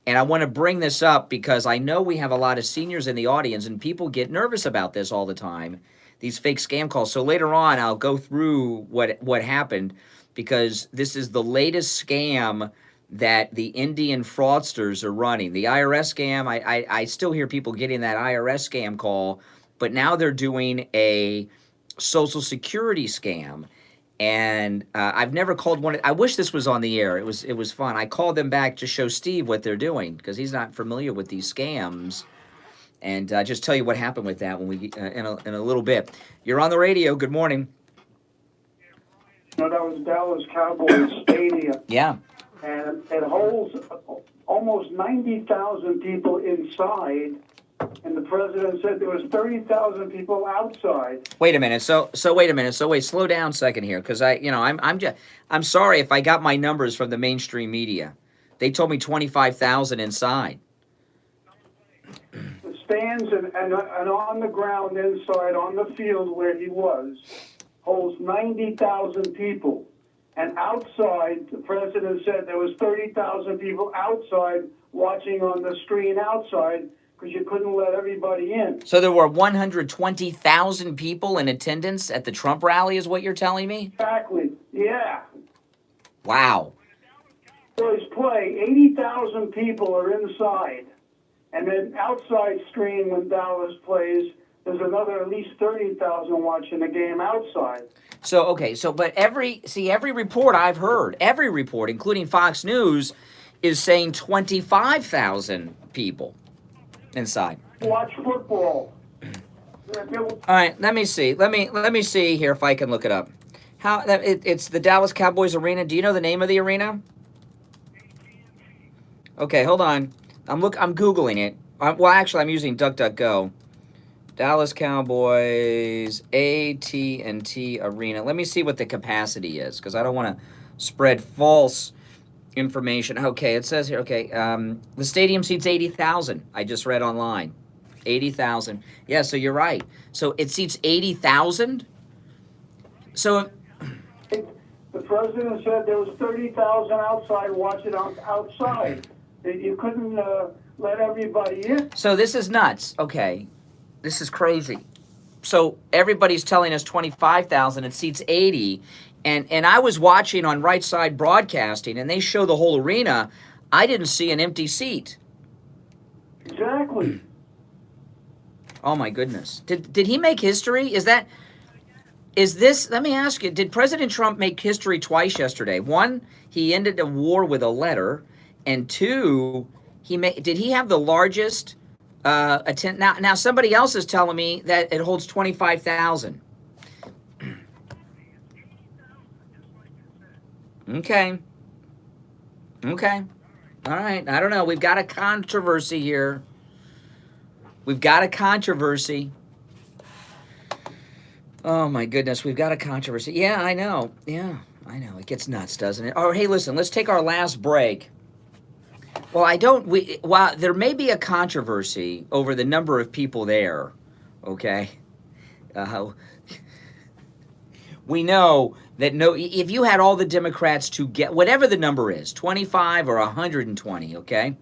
And I want to bring this up because I know we have a lot of seniors in the audience, and people get nervous about this all the time, these fake scam calls. So later on, I'll go through what happened, because this is the latest scam that the Indian fraudsters are running. The IRS scam, I still hear people getting that IRS scam call, but now they're doing a Social Security scam. And I've never called one. I wish this was on the air. It was fun. I called them back to show Steve what they're doing, because he's not familiar with these scams. And just tell you what happened with that when we in a little bit. You're on the radio. Good morning. No, that was Dallas Cowboys Stadium, Yeah. and it holds almost 90,000 people inside, and the president said there was 30,000 people outside. Wait a minute. So wait a minute. So wait, slow down a second here, because I'm sorry if I got my numbers from the mainstream media. They told me 25,000 inside. The stands and on the ground inside on the field where he was holds 90,000 people. And outside, the president said there was 30,000 people outside watching on the screen outside, because you couldn't let everybody in. So there were 120,000 people in attendance at the Trump rally, is what you're telling me? Exactly, yeah. Wow. Boys play, 80,000 people are inside. And then outside screen when Dallas plays, there's another at least 30,000 watching the game outside. So, okay, but every report I've heard, every report, including Fox News, is saying 25,000 people inside. Watch football. All right, let me see. Let me see here if I can look it up. It's the Dallas Cowboys Arena. Do you know the name of the arena? Okay, hold on. I'm Googling it. Well, actually, I'm using DuckDuckGo. Dallas Cowboys AT&T Arena. Let me see what the capacity is, because I don't want to spread false information. Okay, it says here. Okay, the stadium seats 80,000. I just read online, 80,000. Yeah, so you're right. So it seats 80,000. So The president said there was 30,000 outside watching outside. You couldn't let everybody in. So this is nuts. Okay. This is crazy. So everybody's telling us 25,000, it seats 80. And I was watching on Right Side Broadcasting, and they show the whole arena. I didn't see an empty seat. Exactly. Oh my goodness. Did he make history? Is this, let me ask you, did President Trump make history twice yesterday? One, he ended a war with a letter, and two, did he have the largest now somebody else is telling me that it holds 25,000. Okay. All right. I don't know. We've got a controversy here. Oh my goodness, we've got a controversy. Yeah, I know. It gets nuts, doesn't it? Oh, hey, listen, let's take our last break. Well, there may be a controversy over the number of people there, okay? We know that if you had all the Democrats to get, whatever the number is, 25 or 120, okay?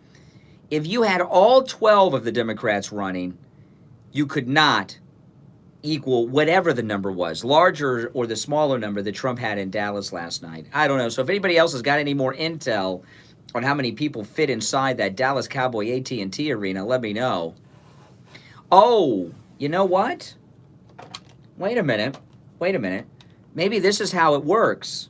If you had all 12 of the Democrats running, you could not equal whatever the number was, larger or the smaller number that Trump had in Dallas last night. I don't know. So if anybody else has got any more intel on how many people fit inside that Dallas Cowboy AT&T arena, let me know. Oh, you know what? Wait a minute. Maybe this is how it works.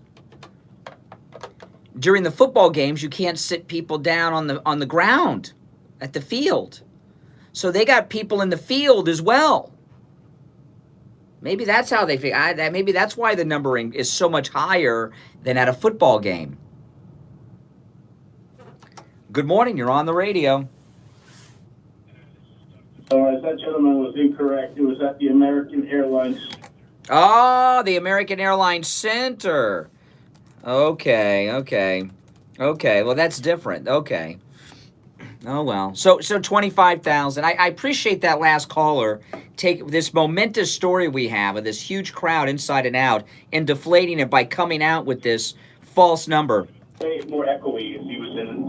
During the football games, you can't sit people down on the ground at the field. So they got people in the field as well. Maybe that's how they figure. Maybe that's why the numbering is so much higher than at a football game. Good morning. You're on the radio. That gentleman was incorrect. It was at the American Airlines. Oh, the American Airlines Center. Okay. Well, that's different. Okay. Oh well. So 25,000. I appreciate that last caller take this momentous story we have of this huge crowd inside and out and deflating it by coming out with this false number. More echoey if he was in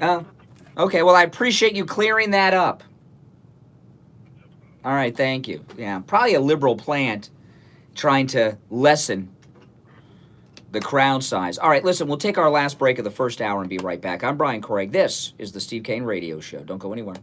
Oh. Okay. Well, I appreciate you clearing that up. All right. Thank you. Yeah. Probably a liberal plant trying to lessen the crowd size. All right, listen, we'll take our last break of the first hour and be right back. I'm Brian Craig. This is the Steve Kane Radio Show. Don't go anywhere.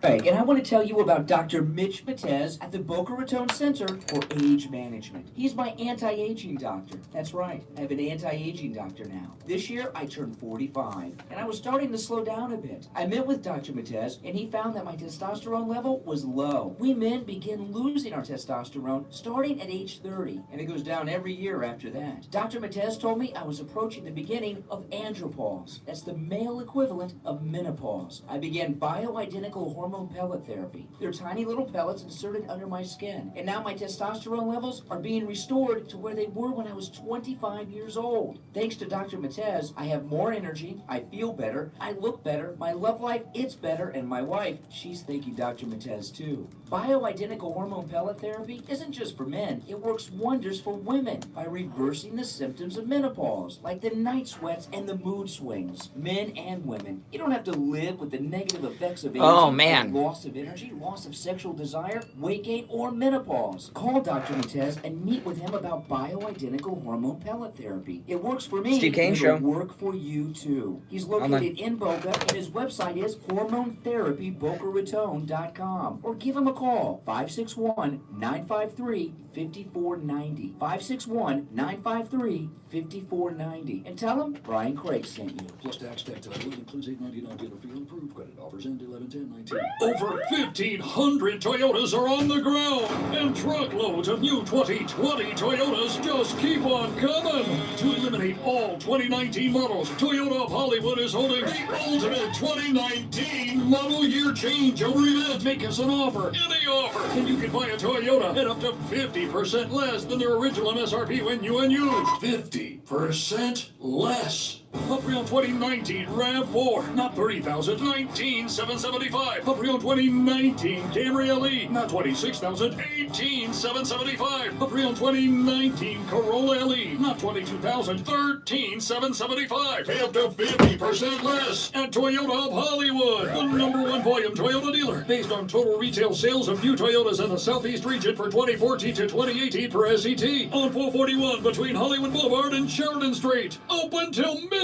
Right, and I want to tell you about Dr. Mitch Matez at the Boca Raton Center for Age Management. He's my anti-aging doctor. That's right, I have an anti-aging doctor now. This year, I turned 45, and I was starting to slow down a bit. I met with Dr. Matez, and he found that my testosterone level was low. We men begin losing our testosterone starting at age 30, and it goes down every year after that. Dr. Matez told me I was approaching the beginning of andropause. That's the male equivalent of menopause. I began bioidentical hormone pellet therapy. They're tiny little pellets inserted under my skin. And now my testosterone levels are being restored to where they were when I was 25 years old. Thanks to Dr. Matez, I have more energy, I feel better, I look better, my love life, it's better, and my wife, she's thanking Dr. Matez too. Bioidentical hormone pellet therapy isn't just for men, it works wonders for women by reversing the symptoms of menopause, like the night sweats and the mood swings. Men and women, you don't have to live with the negative effects of aging. Oh, man. Loss of energy, loss of sexual desire, weight gain, or menopause. Call Dr. Matez and meet with him about bioidentical hormone pellet therapy. It works for me. Steve Kane It'll Show. work for you too. He's located in Boca, and his website is hormonetherapybocaraton.com. Or give him a call, 561-953-5490. 561-953-5490. And tell him Brian Craig sent you. Plus tax title includes $8.99 dealer fee on approved credit offers end 11/10/19. Over 1,500 Toyotas are on the ground, and truckloads of new 2020 Toyotas just keep on coming. To eliminate all 2019 models, Toyota of Hollywood is holding the ultimate 2019 model year changeover event. Make us an offer, any offer, and you can buy a Toyota at up to 50% less than their original MSRP when you and use. 50% less. A pre-owned 2019 RAV4, not $30,000, $19,775. A pre-owned 2019 Camry LE, not $26,000, $18,775. A pre-owned 2019 Corolla LE, not $22,000, $13,775. Pay up to 50% less at Toyota of Hollywood, the #1 volume Toyota dealer, based on total retail sales of new Toyotas in the Southeast region for 2014 to 2018 per SET, on 441 between Hollywood Boulevard and Sheridan Street. Open till midnight.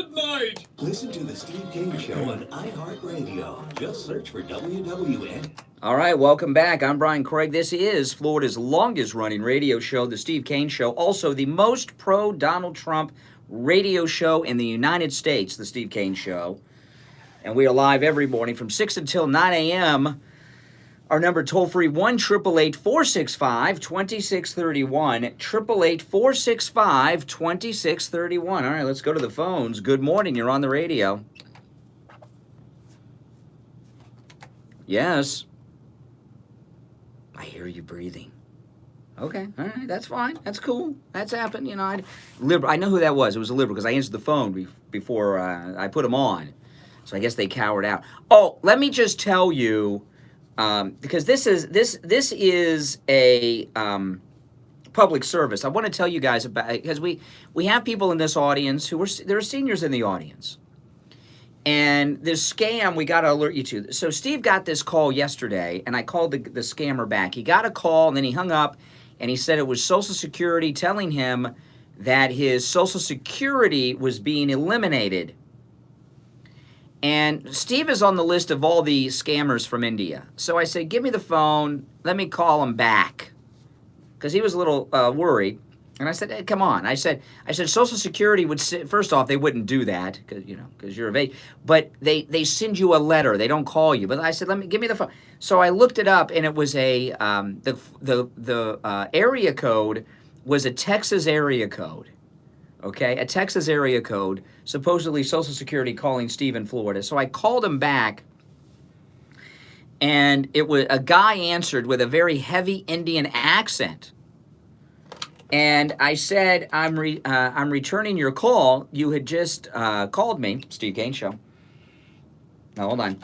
Listen to the Steve Kane Show on iHeartRadio. Just search for WWN. All right, welcome back. I'm Brian Craig. This is Florida's longest running radio show, The Steve Kane Show. Also, the most pro-Donald Trump radio show in the United States, The Steve Kane Show. And we are live every morning from 6 until 9 a.m. Our number toll-free, 1-888-465-2631, 888-465-2631. All right, let's go to the phones. Good morning, you're on the radio. Yes. I hear you breathing. Okay, all right, that's fine. That's cool. That's happened. You know, I know who that was. It was a liberal because I answered the phone before I put them on. So I guess they cowered out. Oh, let me just tell you, because this is a public service. I want to tell you guys about, because we have people in this audience there are seniors in the audience. And this scam, we got to alert you to. So Steve got this call yesterday, and I called the scammer back. He got a call, and then he hung up, and he said it was Social Security telling him that his Social Security was being eliminated. And Steve is on the list of all the scammers from India. So I said, give me the phone. Let me call him back. Because he was a little worried. And I said, hey, come on. I said, Social Security would, first off, they wouldn't do that because you're evading. But they send you a letter. They don't call you. But I said, give me the phone. So I looked it up, and it was the area code was a Texas area code. okay, a Texas area code, supposedly Social Security calling Steve in Florida. So I called him back, and it was a guy answered with a very heavy Indian accent. And I said, I'm returning your call. You had just called me, Steve Kane Show. Now, hold on.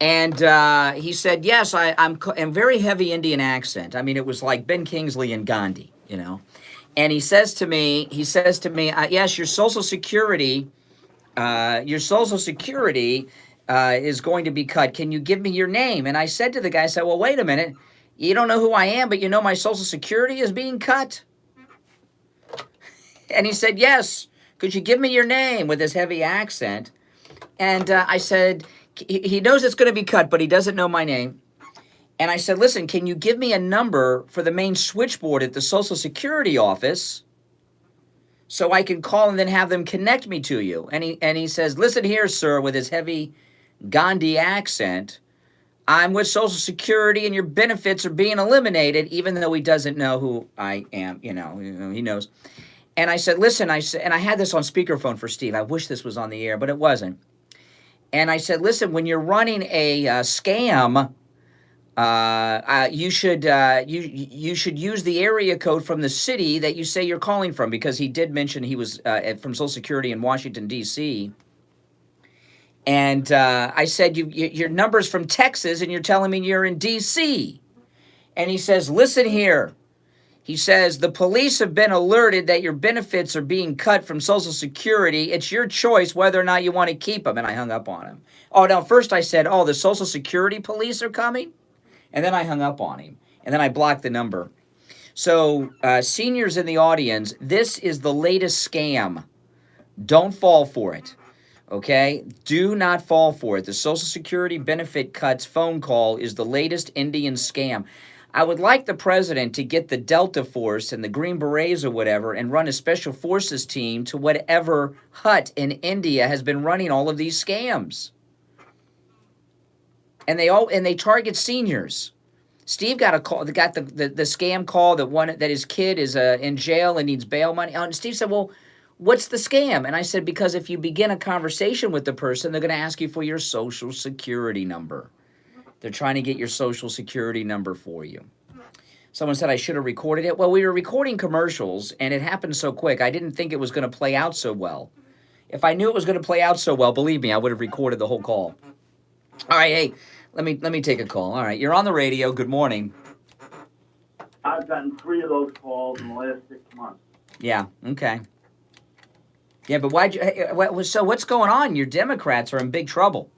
And he said, yes, I'm very heavy Indian accent. I mean, it was like Ben Kingsley and Gandhi, you know. And he says to me, yes, your Social Security is going to be cut. Can you give me your name? And I said to the guy, I said, well, wait a minute. You don't know who I am, but you know my Social Security is being cut? And he said, yes. Could you give me your name, with his heavy accent? And I said, he knows it's going to be cut, but he doesn't know my name. And I said, listen, can you give me a number for the main switchboard at the Social Security office so I can call and then have them connect me to you? And he says, listen here, sir, with his heavy Gandhi accent, I'm with Social Security and your benefits are being eliminated, even though he doesn't know who I am. You know, he knows. And I said, listen, and I had this on speakerphone for Steve. I wish this was on the air, but it wasn't. And I said, listen, when you're running a scam, you should use the area code from the city that you say you're calling from, because he did mention he was from Social Security in Washington, D.C. And I said, your number's from Texas, and you're telling me you're in D.C. And he says, listen here. He says, the police have been alerted that your benefits are being cut from Social Security. It's your choice whether or not you want to keep them. And I hung up on him. Oh, no, first I said, the Social Security police are coming? And then I hung up on him. And then I blocked the number. So, seniors in the audience, this is the latest scam. Don't fall for it. Okay? Do not fall for it. The Social Security benefit cuts phone call is the latest Indian scam. I would like the president to get the Delta Force and the Green Berets or whatever and run a special forces team to whatever hut in India has been running all of these scams. And they target seniors. Steve got a call, the scam call that his kid is in jail and needs bail money. And Steve said, well, what's the scam? And I said, because if you begin a conversation with the person, they're going to ask you for your Social Security number. They're trying to get your Social Security number for you. Someone said I should have recorded it. Well, we were recording commercials, and it happened so quick. I didn't think it was going to play out so well. If I knew it was going to play out so well, believe me, I would have recorded the whole call. All right, hey, let me take a call. All right, you're on the radio. Good morning. I've gotten 3 of those calls in the last 6 months. Yeah, okay. Yeah, but so what's going on? Your Democrats are in big trouble.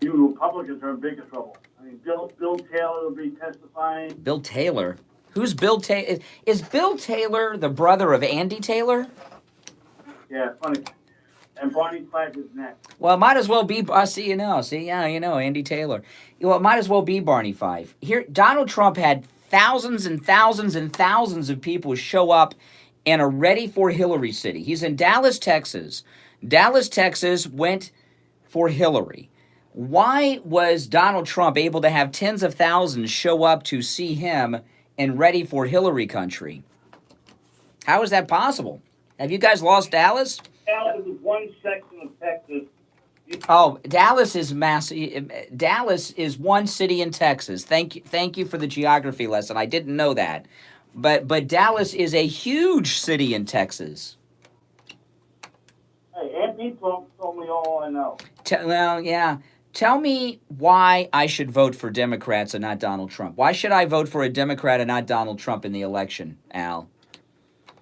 You Republicans are in bigger trouble. I mean, Bill Taylor will be testifying. Bill Taylor? Who's Bill Taylor? Is Bill Taylor the brother of Andy Taylor? Yeah, funny. And Barney Fife is next. Well, it might as well be, Andy Taylor. Well, it might as well be Barney Fife. Here, Donald Trump had thousands and thousands and thousands of people show up in a ready for Hillary city. He's in Dallas, Texas. Dallas, Texas went for Hillary. Why was Donald Trump able to have tens of thousands show up to see him in ready for Hillary country? How is that possible? Have you guys lost Dallas? Dallas is one section of Texas. Oh, Dallas is massive. Dallas is one city in Texas. Thank you for the geography lesson. I didn't know that. But Dallas is a huge city in Texas. Hey, Anthony told me all I know. Well, yeah. Tell me why I should vote for Democrats and not Donald Trump. Why should I vote for a Democrat and not Donald Trump in the election, Al?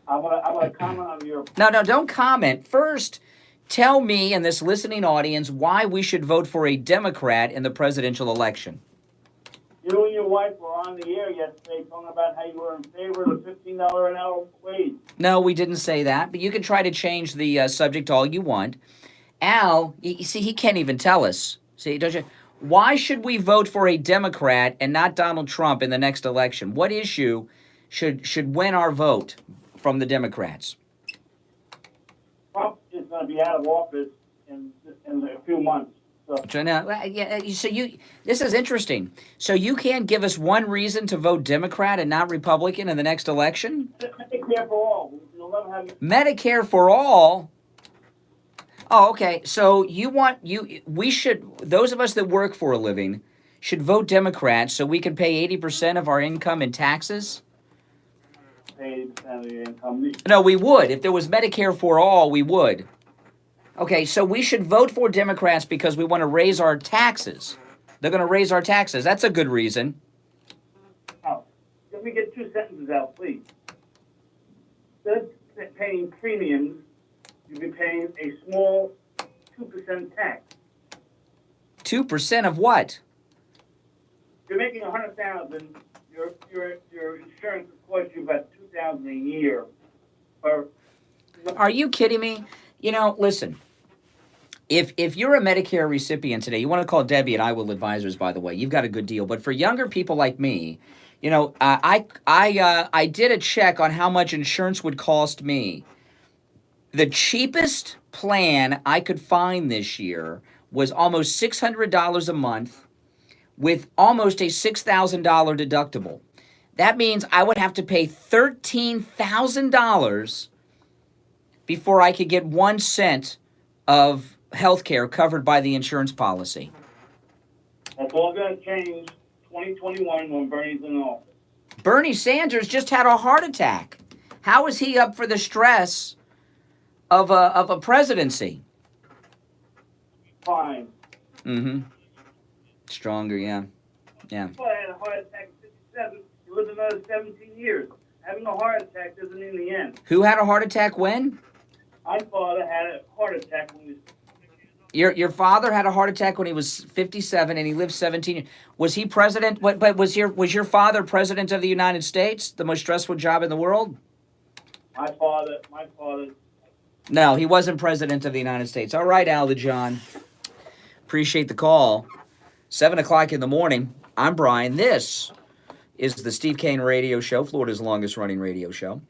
I want to comment on your... No, don't comment. First, tell me and this listening audience why we should vote for a Democrat in the presidential election. You and your wife were on the air yesterday talking about how you were in favor of the $15 an hour wage. No, we didn't say that, but you can try to change the subject all you want. Al, you see, he can't even tell us. See, don't you? Why should we vote for a Democrat and not Donald Trump in the next election? What issue should win our vote from the Democrats? Trump is going to be out of office in a few months. So now, this is interesting. So you can't give us one reason to vote Democrat and not Republican in the next election? Medicare for all. love having. Medicare for all. Oh, okay. So we should, those of us that work for a living should vote Democrat so we can pay 80% of our income in taxes? Pay 80% of your income. No, we would. If there was Medicare for all, we would. Okay, so we should vote for Democrats because we want to raise our taxes. They're going to raise our taxes. That's a good reason. Oh, let me get 2 sentences out, please. Instead of paying premiums, you'll be paying a small 2% tax. 2% of what? You're making $100,000. Your insurance will cost you about $2,000 a year. Are you kidding me? You know, listen. If you're a Medicare recipient today, you want to call Debbie at I Will Advisors, by the way. You've got a good deal. But for younger people like me, you know, I did a check on how much insurance would cost me. The cheapest plan I could find this year was almost $600 a month with almost a $6,000 deductible. That means I would have to pay $13,000 before I could get 1 cent of health care covered by the insurance policy. That's all going to change 2021 when Bernie's in office. Bernie Sanders just had a heart attack. How is he up for the stress of a presidency? Fine. Mm-hmm. Stronger, yeah. Yeah. Well, I had a heart attack at 57. You live another 17 years. Having a heart attack doesn't mean the end. Who had a heart attack when? My father had a heart attack when he was. Your father had a heart attack when he was 57 and he lived 17 years. Was he president? But was your father president of the United States? The most stressful job in the world? My father. No, he wasn't president of the United States. All right, Al John. Appreciate the call. 7 o'clock in the morning. I'm Brian. This is the Steve Kane Radio Show, Florida's longest running radio show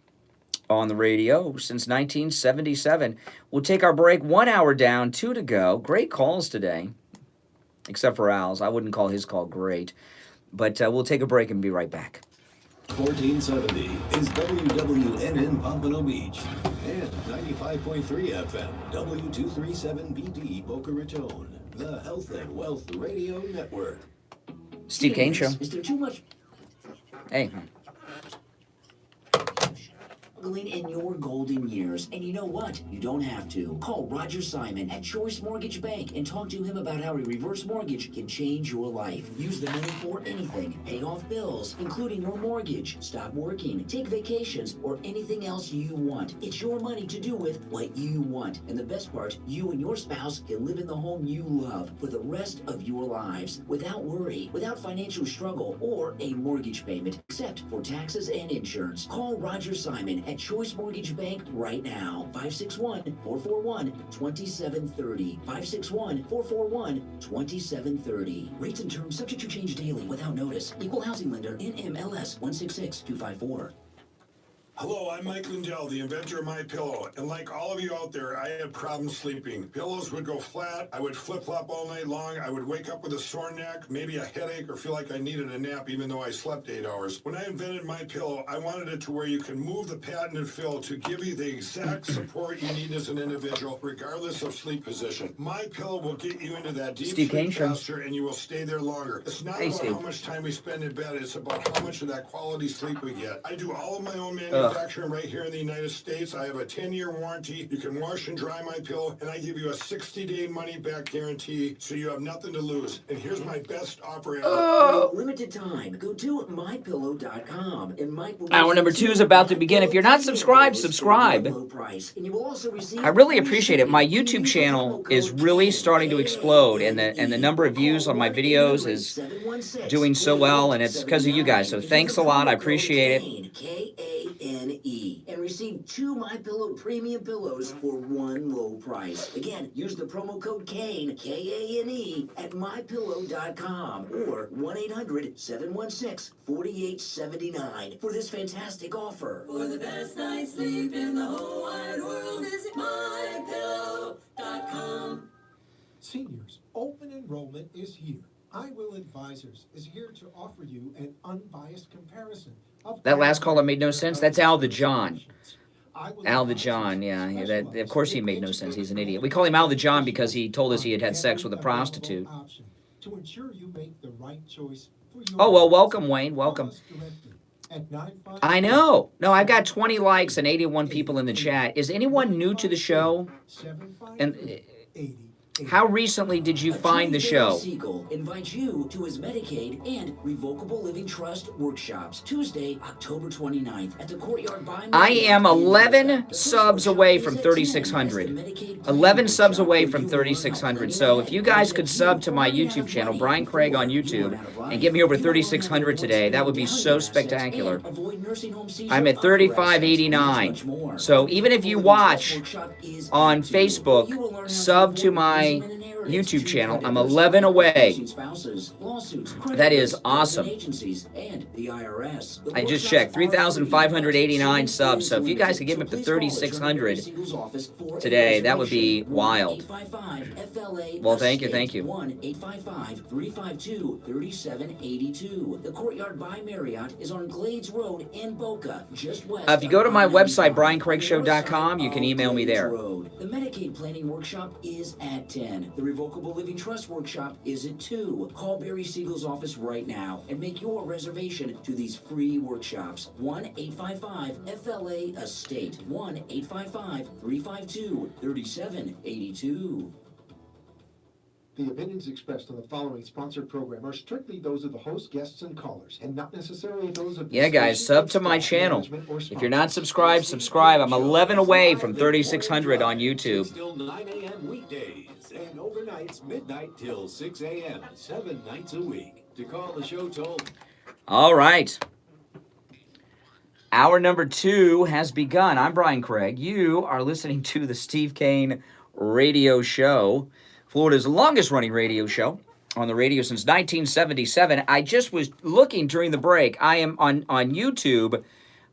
on the radio since 1977. We'll take our break. 1 hour down, 2 to go. Great calls today, except for Al's. I wouldn't call his call great. But we'll take a break and be right back. 1470 is WWN in Pompano Beach and 95.3 FM W237BD Boca Raton, the Health and Wealth Radio Network. Steve Kane Show. Is there too much Hey. struggling in your golden years? And you know what? You don't have to. Call Roger Simon at Choice Mortgage Bank and talk to him about how a reverse mortgage can change your life. Use the money for anything. Pay off bills, including your mortgage. Stop working. Take vacations or anything else you want. It's your money to do with what you want. And the best part, you and your spouse can live in the home you love for the rest of your lives without worry, without financial struggle or a mortgage payment, except for taxes and insurance. Call Roger Simon at Choice Mortgage Bank right now. 561-441-2730. 561-441-2730. Rates and terms subject to change daily without notice. Equal housing lender, NMLS 166254. Hello, I'm Mike Lindell, the inventor of MyPillow, and like all of you out there, I had problems sleeping. Pillows would go flat, I would flip-flop all night long, I would wake up with a sore neck, maybe a headache, or feel like I needed a nap even though I slept 8 hours. When I invented MyPillow, I wanted it to where you can move the patented fill to give you the exact support you need as an individual, regardless of sleep position. MyPillow will get you into that deep Steve Kane sleep Show. faster, and you will stay there longer. It's not Hey, about Steve. how much time we spend in bed, it's about how much of that quality sleep we get. I do all of my own manufacturing right here in the United States. I have a 10-year warranty. You can wash and dry my pillow, and I give you a 60-day money-back guarantee, so you have nothing to lose. And here's my best offer ever. For a limited time, go to mypillow.com and Mike will Hour number 2 is about to begin. If you're not subscribed, subscribe. low price, and you will also receive I really appreciate it. My YouTube channel is really starting to explode, and the number of views on my videos is doing so well, and it's because of you guys. So thanks a lot. I appreciate it. Kane, and receive 2 MyPillow premium pillows for one low price. Again, use the promo code KANE, Kane, at mypillow.com or 1-800-716-4879 for this fantastic offer. For the best night's sleep in the whole wide world, visit mypillow.com. Seniors, open enrollment is here. I Will Advisors is here to offer you an unbiased comparison of That last caller made no sense. That's Al the John. Al the John, yeah, that of course he made no sense. He's an idiot. We call him Al the John because he told us he had sex with a prostitute. To ensure you make the right choice for your Oh, well, welcome, Wayne. Welcome. At 955 I know. No, I've got 20 likes and 81 people in the chat. Is anyone new to the show? And how recently did you find the show? Siegel invites you to his Medicaid and Revocable Living Trust workshops Tuesday, October 29th at the Courtyard by Marriott. I am in 11 Boca. The first subs workshop away is from at 10 3,600. as the Medicaid planning 11 subs workshop away where from you will learn how 3,600. planning So ahead if you will guys get could sub to my running out YouTube of channel, money Brian Craig on before you YouTube, run out of life. and get me over You will learn how to 3,600 avoid today, that would be spending so down your assets spectacular. and avoid nursing home seizure I'm at of your assets, and 35.89. much more. So even if you watch on Facebook, You will learn how to sub to avoid my losing an inheritance YouTube to channel. I'm creditors, 11 away. divorcing spouses, lawsuits, That is creditors, awesome. government agencies, and the IRS. The I just workshops checked, are free, 3,589 but subs. So if you showing guys could get me up to so please call us 3,600 from Mary office for a today, that would be reservation. wild. 1-855-FLA Well, thank you, estate. thank you. 1-855-352-3782. The Courtyard by Marriott is on Glades Road in Boca, just west If you go to my of website, I-95, briancraigshow.com, you can email me there. Road. The Medicaid planning workshop is at 10. The Revocable Living Trust workshop is at 2. Call Barry Siegel's office right now and make your reservation to these free workshops. 1-855-FLA estate. 1-855-352-3782. The opinions expressed on the following sponsored program are strictly those of the host, guests, and callers, and not necessarily those of the Yeah, guys, station, sub to my staff, channel. management, or If you're not sponsors. subscribed, subscribe. I'm 11 away from 3,600 on 6 YouTube. till 9 a.m. weekdays and overnights midnight till 6 a.m. 7 nights a week. To call the show toll. All right. Hour number 2 has begun. I'm Brian Craig. You are listening to the Steve Kane Radio Show, Florida's longest running radio show on the radio since 1977. I just was looking during the break. I am on YouTube.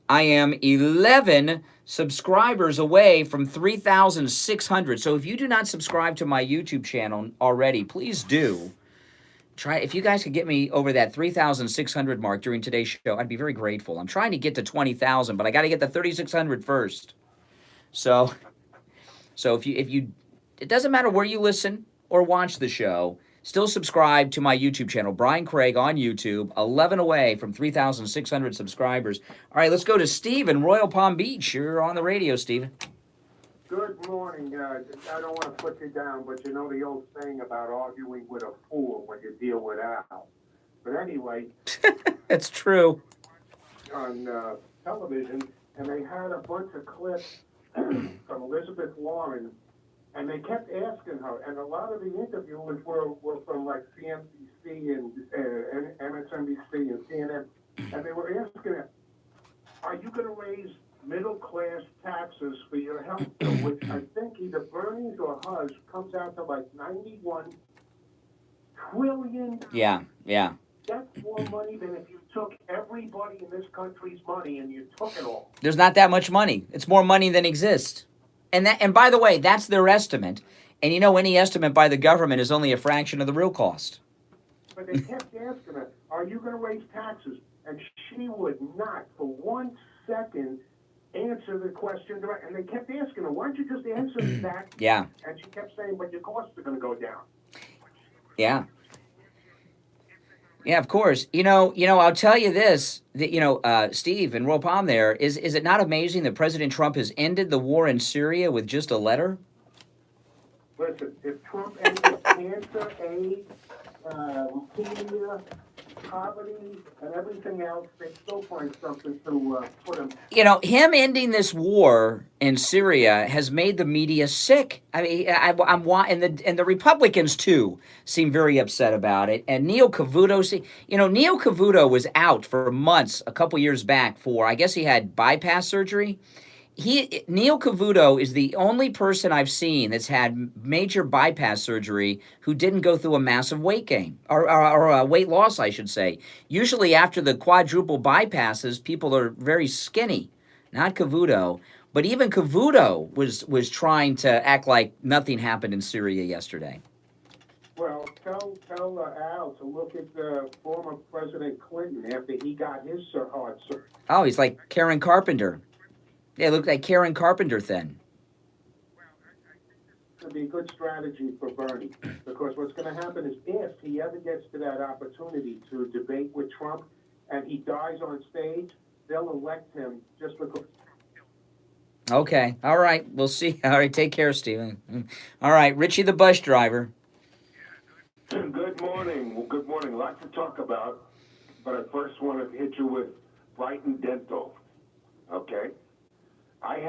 I am 11 subscribers away from 3,600. So if you do not subscribe to my YouTube channel already, please do. Try, if you guys could get me over that 3,600 mark during today's show, I'd be very grateful. I'm trying to get to 20,000, but I got to get the 3,600 first. So if you, it doesn't matter where you listen or watch the show, still subscribe to my YouTube channel, Brian Craig on YouTube, 11 away from 3,600 subscribers. All right, let's go to Steve in Royal Palm Beach. You're on the radio, Steve. Good morning. I don't want to put you down, but you know the old saying about arguing with a fool when you deal with Al. But anyway, It's true. on television, and they had a bunch of clips from Elizabeth Warren, and they kept asking her, and a lot of the interviewers were from like CNBC and MSNBC and CNN, and they were asking her, are you going to raise middle-class taxes for your health bill, which I think either Bernie's or Huz comes out to like $91 trillion. Yeah. That's more money than if you took everybody in this country's money and you took it all. There's not that much money. It's more money than exists. And by the way, that's their estimate. And you know, any estimate by the government is only a fraction of the real cost. But they kept asking her, are you going to raise taxes? And she would not for 1 second answer the question direct. And they kept asking her, why don't you just answer that? Yeah. And she kept saying, but your costs are going to go down. Yeah. Yeah, of course. You know, I'll tell you this, that, Steve in Royal Palm there, is it not amazing that President Trump has ended the war in Syria with just a letter? Listen, if Trump ended cancer, AIDS, leukemia, poverty, and everything else, they still find something to put him. Him ending this war in Syria has made the media sick. I mean, and the Republicans too seem very upset about it. And Neil Cavuto, Neil Cavuto was out for months a couple years back for, I guess he had bypass surgery. Neil Cavuto is the only person I've seen that's had major bypass surgery who didn't go through a massive weight gain or weight loss, I should say. Usually after the quadruple bypasses, people are very skinny, not Cavuto. But even Cavuto was trying to act like nothing happened in Syria yesterday. Well, tell Al to look at former President Clinton after he got his heart surgery. Oh, he's like Karen Carpenter. They look like Karen Carpenter thin. To be a good strategy for Bernie, because what's going to happen is if he ever gets to that opportunity to debate with Trump and he dies on stage, they'll elect him just because. Okay. All right. We'll see. All right. Take care, Stephen. All right. Richie the bus driver. Good morning. Well, good morning. Lots to talk about, but I first want to hit you with Brighton Dental. Okay. I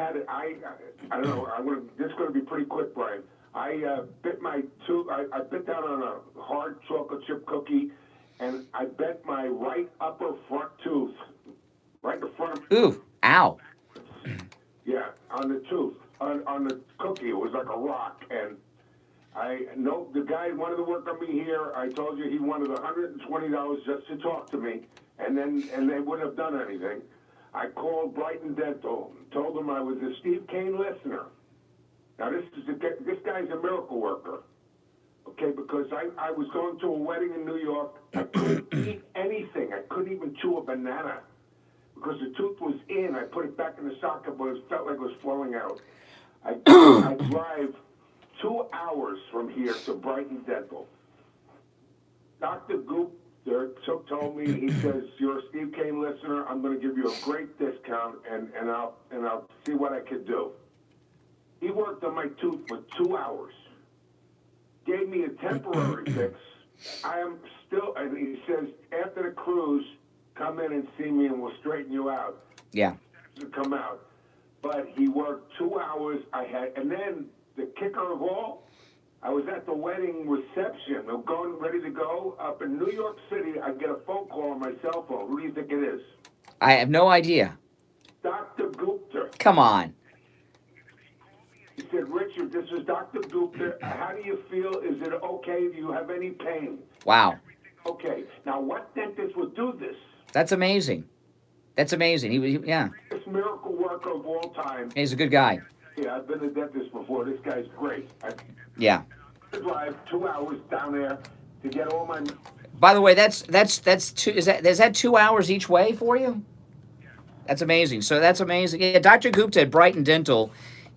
don't know. This is going to be pretty quick, Brian. I bit my tooth. I bit down on a hard chocolate chip cookie, and I bent my right upper front tooth, right in the front. Ooh! Ow! Yeah, on the tooth, on the cookie. It was like a rock, and I know the guy wanted to work on me here. I told you he wanted $120 just to talk to me, and they wouldn't have done anything. I called Brighton Dental, told them I was a Steve Kane listener. Now this guy's a miracle worker, okay? Because I was going to a wedding in New York. I couldn't eat anything. I couldn't even chew a banana because the tooth was in. I put it back in the socket, but it felt like it was flowing out. I drive 2 hours from here to Brighton Dental. Dr. Goop told me, he says, you're a Steve Kane listener, I'm going to give you a great discount, and I'll see what I can do. He worked on my tooth for 2 hours, gave me a temporary fix. I am still, and he says, after the cruise, come in and see me and we'll straighten you out. Yeah. To come out. But he worked 2 hours, and then the kicker of all, I was at the wedding reception. I'm ready to go. Up in New York City, I get a phone call on my cell phone. Who do you think it is? I have no idea. Dr. Gupta. Come on. He said, Richard, this is Dr. Gupta. How do you feel? Is it okay? Do you have any pain? Wow. Okay. Now, what dentist would do this? That's amazing. That's amazing. Yeah. This miracle worker of all time. He's a good guy. Yeah, I've been a dentist before. This guy's great. Yeah. I drive 2 hours down there to get all my. By the way, that's two. Is that 2 hours each way for you? That's amazing. So that's amazing. Yeah, Dr. Gupta at Brighton Dental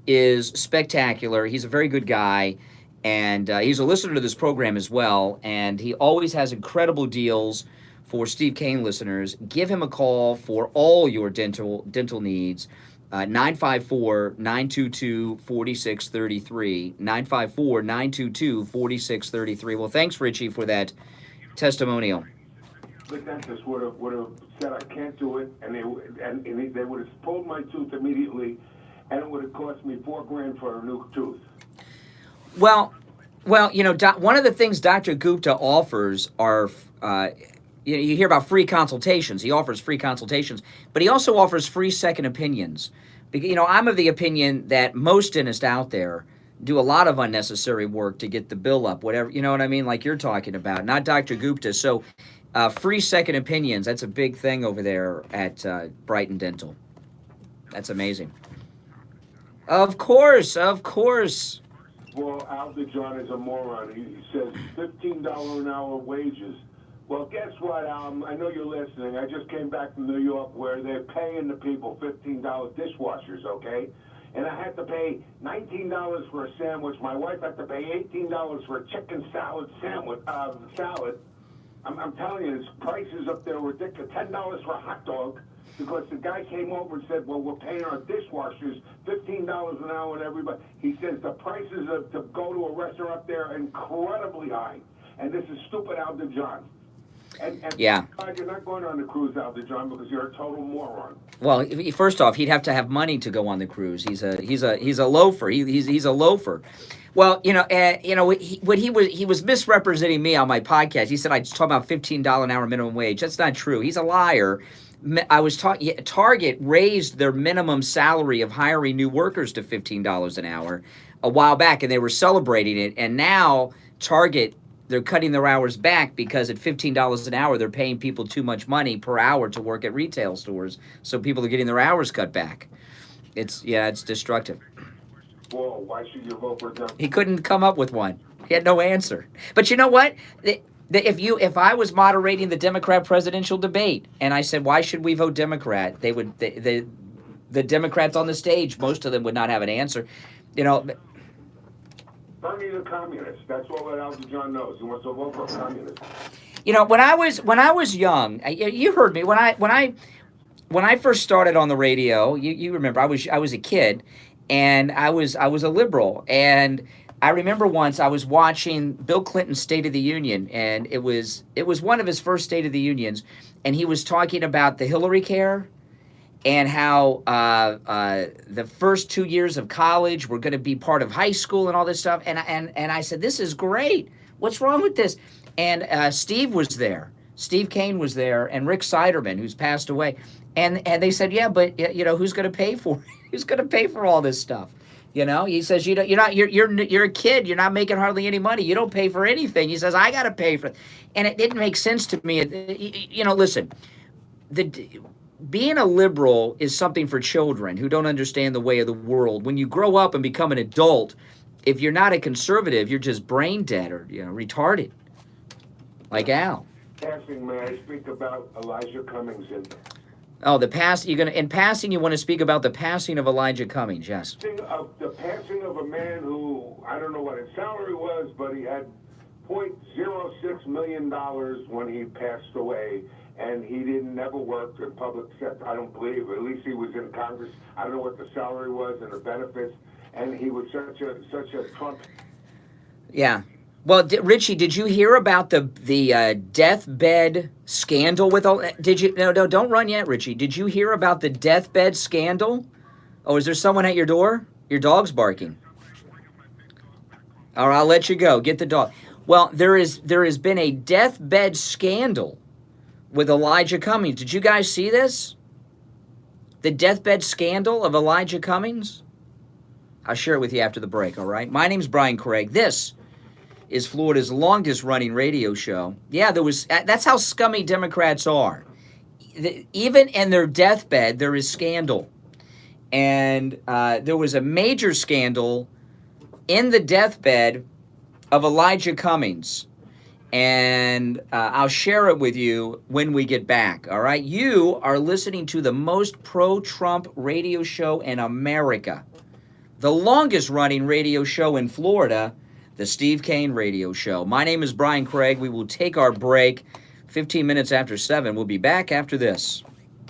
is spectacular. He's a very good guy, and he's a listener to this program as well. And he always has incredible deals for Steve Kane listeners. Give him a call for all your dental needs. 954-922-4633. 954-922-4633. Well, thanks, Richie, for that testimonial. The dentist would have said I can't do it, and they would have pulled my tooth immediately, and it would have cost me $4,000 for a new tooth. Well, you know, one of the things Dr. Gupta offers are. You hear about free consultations. He offers free consultations, but he also offers free second opinions. Because, you know, I'm of the opinion that most dentists out there do a lot of unnecessary work to get the bill up, whatever, you know what I mean? Like you're talking about, not Dr. Gupta. So free second opinions, that's a big thing over there at Brighton Dental. That's amazing. Of course. Well, Aldejon is a moron. He says $15 an hour wages. Well, guess what, I know you're listening. I just came back from New York where they're paying the people $15 dishwashers, okay? And I had to pay $19 for a sandwich. My wife had to pay $18 for a chicken salad sandwich. I'm telling you, his prices up there were ridiculous. $10 for a hot dog because the guy came over and said, well, we're paying our dishwashers $15 an hour and everybody. He says the prices to go to a restaurant up there are incredibly high. And this is stupid Aldejon. And yeah. You're not going on the cruise, Aldejon, because you're a total moron. Well, first off, he'd have to have money to go on the cruise. He's a loafer. He's a loafer. Well, he was misrepresenting me on my podcast. He said I was talking about $15 an hour minimum wage. That's not true. He's a liar. I was talking. Target raised their minimum salary of hiring new workers to $15 an hour a while back, and they were celebrating it. And now Target, they're cutting their hours back because at $15 an hour, they're paying people too much money per hour to work at retail stores. So people are getting their hours cut back. It's destructive. Well, why should you vote for them? He couldn't come up with one. He had no answer. But you know what? If I was moderating the Democrat presidential debate and I said, why should we vote Democrat? the Democrats on the stage, most of them would not have an answer. You know, Bernie's a communist. That's all that Elton John knows. He wants to vote for a communist. you know, when I was young, you heard me when I first started on the radio. You remember I was a kid, and I was a liberal, and I remember once I was watching Bill Clinton's State of the Union, and it was one of his first State of the Unions, and he was talking about the Hillary care and how the first 2 years of college were going to be part of high school and all this stuff. And I said, this is great. What's wrong with this? And Steve was there. Steve Kane was there, and Rick Siderman, who's passed away. And they said, yeah, but you know, who's going to pay for it? Who's going to pay for all this stuff? You know, he says, you're a kid. You're not making hardly any money. You don't pay for anything. He says, I got to pay for it. And it didn't make sense to me. You know, listen, being a liberal is something for children who don't understand the way of the world. When you grow up and become an adult, if you're not a conservative, you're just brain dead or, you know, retarded. Like Al. Passing, may I speak about Elijah Cummings? Oh, in passing, you want to speak about the passing of Elijah Cummings, yes. The passing of a man who, I don't know what his salary was, but he had $0.06 million when he passed away, and he never worked in public sector, I don't believe. At least he was in Congress. I don't know what the salary was and the benefits, and he was such a Trump. Yeah. Well, Richie, did you hear about the deathbed scandal with all? Did you? No, don't run yet, Richie. Did you hear about the deathbed scandal? Oh, is there someone at your door? Your dog's barking. All right, I'll let you go. Get the dog. Well, there has been a deathbed scandal with Elijah Cummings. Did you guys see this? The deathbed scandal of Elijah Cummings? I'll share it with you after the break, all right? My name's Brian Craig. This is Florida's longest running radio show. Yeah, that's how scummy Democrats are. Even in their deathbed, there is scandal. And there was a major scandal in the deathbed of Elijah Cummings. And I'll share it with you when we get back, all right? You are listening to the most pro-Trump radio show in America. The longest running radio show in Florida, the Steve Kane Radio Show. My name is Brian Craig. We will take our break 15 minutes after 7. We'll be back after this.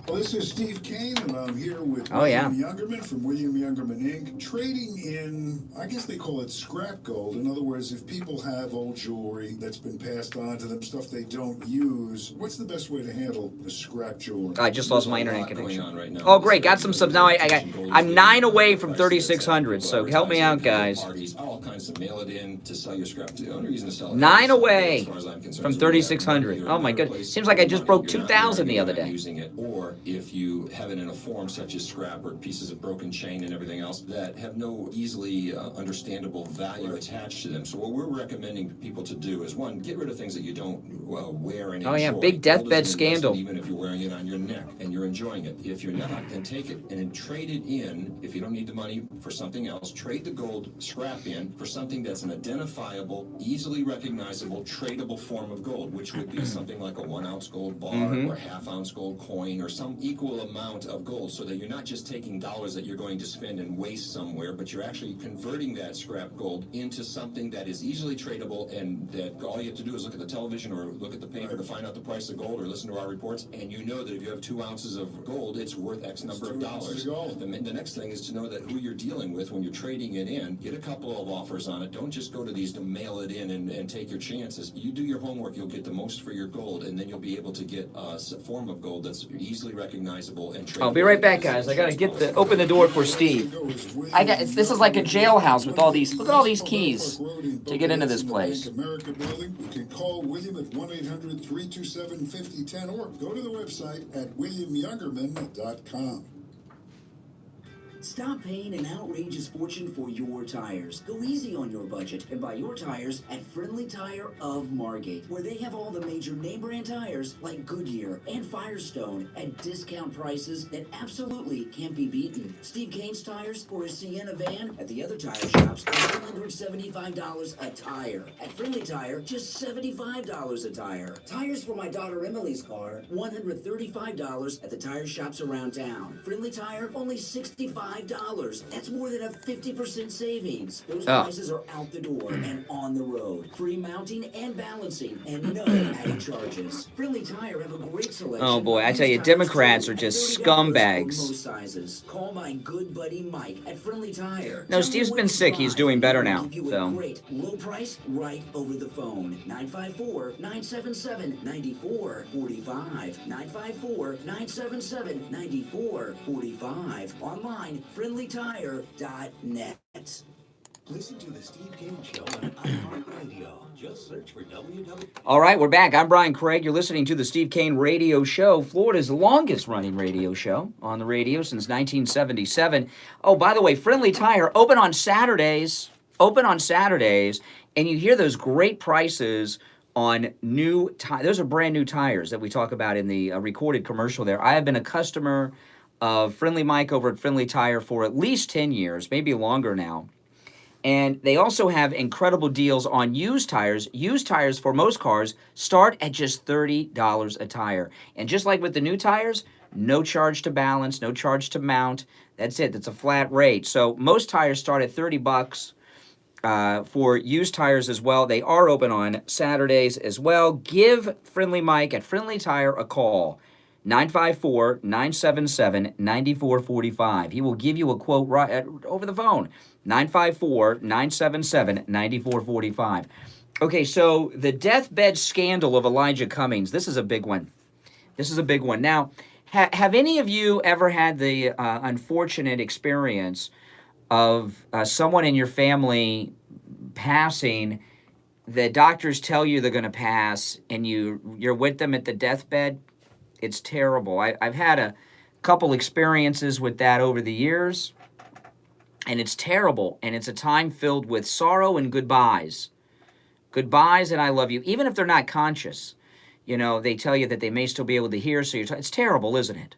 Well, this is Steve Kane, and I'm here with William Youngerman from William Youngerman Inc., trading in, I guess they call it scrap gold. In other words, if people have old jewelry that's been passed on to them, stuff they don't use, what's the best way to handle the scrap jewelry? I just lost my internet connection. Right oh, great. Got some subs. Now I'm 9 away from 3,600, so help me out, guys. All kinds of mail it in to sell your scrap. The only reason to sell it 9 away from 3,600. Oh, my goodness. Seems like I just broke 2,000 the other day. Using it, or if you have it in a form such as scrap or pieces of broken chain and everything else that have no easily understandable value attached to them. So what we're recommending people to do is, one, get rid of things that you don't wear and enjoy. Oh yeah, big deathbed scandal. Even if you're wearing it on your neck and you're enjoying it. If you're not, then take it and then trade it in. If you don't need the money for something else, trade the gold scrap in for something that's an identifiable, easily recognizable, tradable form of gold, which would be something like a 1 ounce gold bar or half ounce gold coin or some equal amount of gold, so that you're not just taking dollars that you're going to spend and waste somewhere, but you're actually converting that scrap gold into something that is easily tradable, and that all you have to do is look at the television or look at the paper to find out the price of gold or listen to our reports, and you know that if you have 2 ounces of gold, it's worth X number of dollars. The next thing is to know that who you're dealing with when you're trading it in. Get a couple of offers on it. Don't just go to these to mail it in and take your chances. You do your homework, you'll get the most for your gold, and then you'll be able to get a form of gold that's easily recognizable and tradable. I'll be right back, guys. I gotta open the door for Steve. This is like a jailhouse with all these. Look at all these keys to get into this place. America building. You can call William at 1-800-327-5010 or go to the website at williamyoungerman.com. Stop paying an outrageous fortune for your tires. Go easy on your budget and buy your tires at Friendly Tire of Margate, where they have all the major name brand tires like Goodyear and Firestone at discount prices that absolutely can't be beaten. Steve Kane's tires for his Sienna van at the other tire shops at $75 a tire. At Friendly Tire, just $75 a tire. Tires for my daughter Emily's car, $135 at the tire shops around town. Friendly Tire, only $65. That's more than a 50% savings. Those prices are out the door and on the road. Free mounting and balancing and no added charges. Friendly Tire have a great selection. Oh boy, I tell you, Democrats are just scumbags. Most sizes. Call my good buddy Mike at Friendly Tire. No, Steve's been sick. He's doing better now. So. Great low price right over the phone. 954-977-9445. 954-977-9445. Online, friendlytire.net. Listen to the Steve Kane Show on iHeartRadio. Just search for WW. All right, we're back. I'm Brian Craig. You're listening to the Steve Kane Radio Show, Florida's longest-running radio show on the radio since 1977. Oh, by the way, Friendly Tire, open on Saturdays, and you hear those great prices on new tires. Those are brand new tires that we talk about in the recorded commercial there. I have been a customer of Friendly Mike over at Friendly Tire for at least 10 years, maybe longer now. And they also have incredible deals on used tires. Used tires for most cars start at just $30 a tire. And just like with the new tires, no charge to balance, no charge to mount. That's it. That's a flat rate. So most tires start at $30 for used tires as well. They are open on Saturdays as well. Give Friendly Mike at Friendly Tire a call. 954-977-9445. He will give you a quote right over the phone. 954-977-9445. Okay, so the deathbed scandal of Elijah Cummings. This is a big one. Now, have any of you ever had the unfortunate experience of someone in your family passing? The doctors tell you they're going to pass, and you're with them at the deathbed? It's terrible. I've had a couple experiences with that over the years, and it's terrible, and it's a time filled with sorrow and goodbyes. Goodbyes and I love you, even if they're not conscious. You know, they tell you that they may still be able to hear, so it's terrible, isn't it?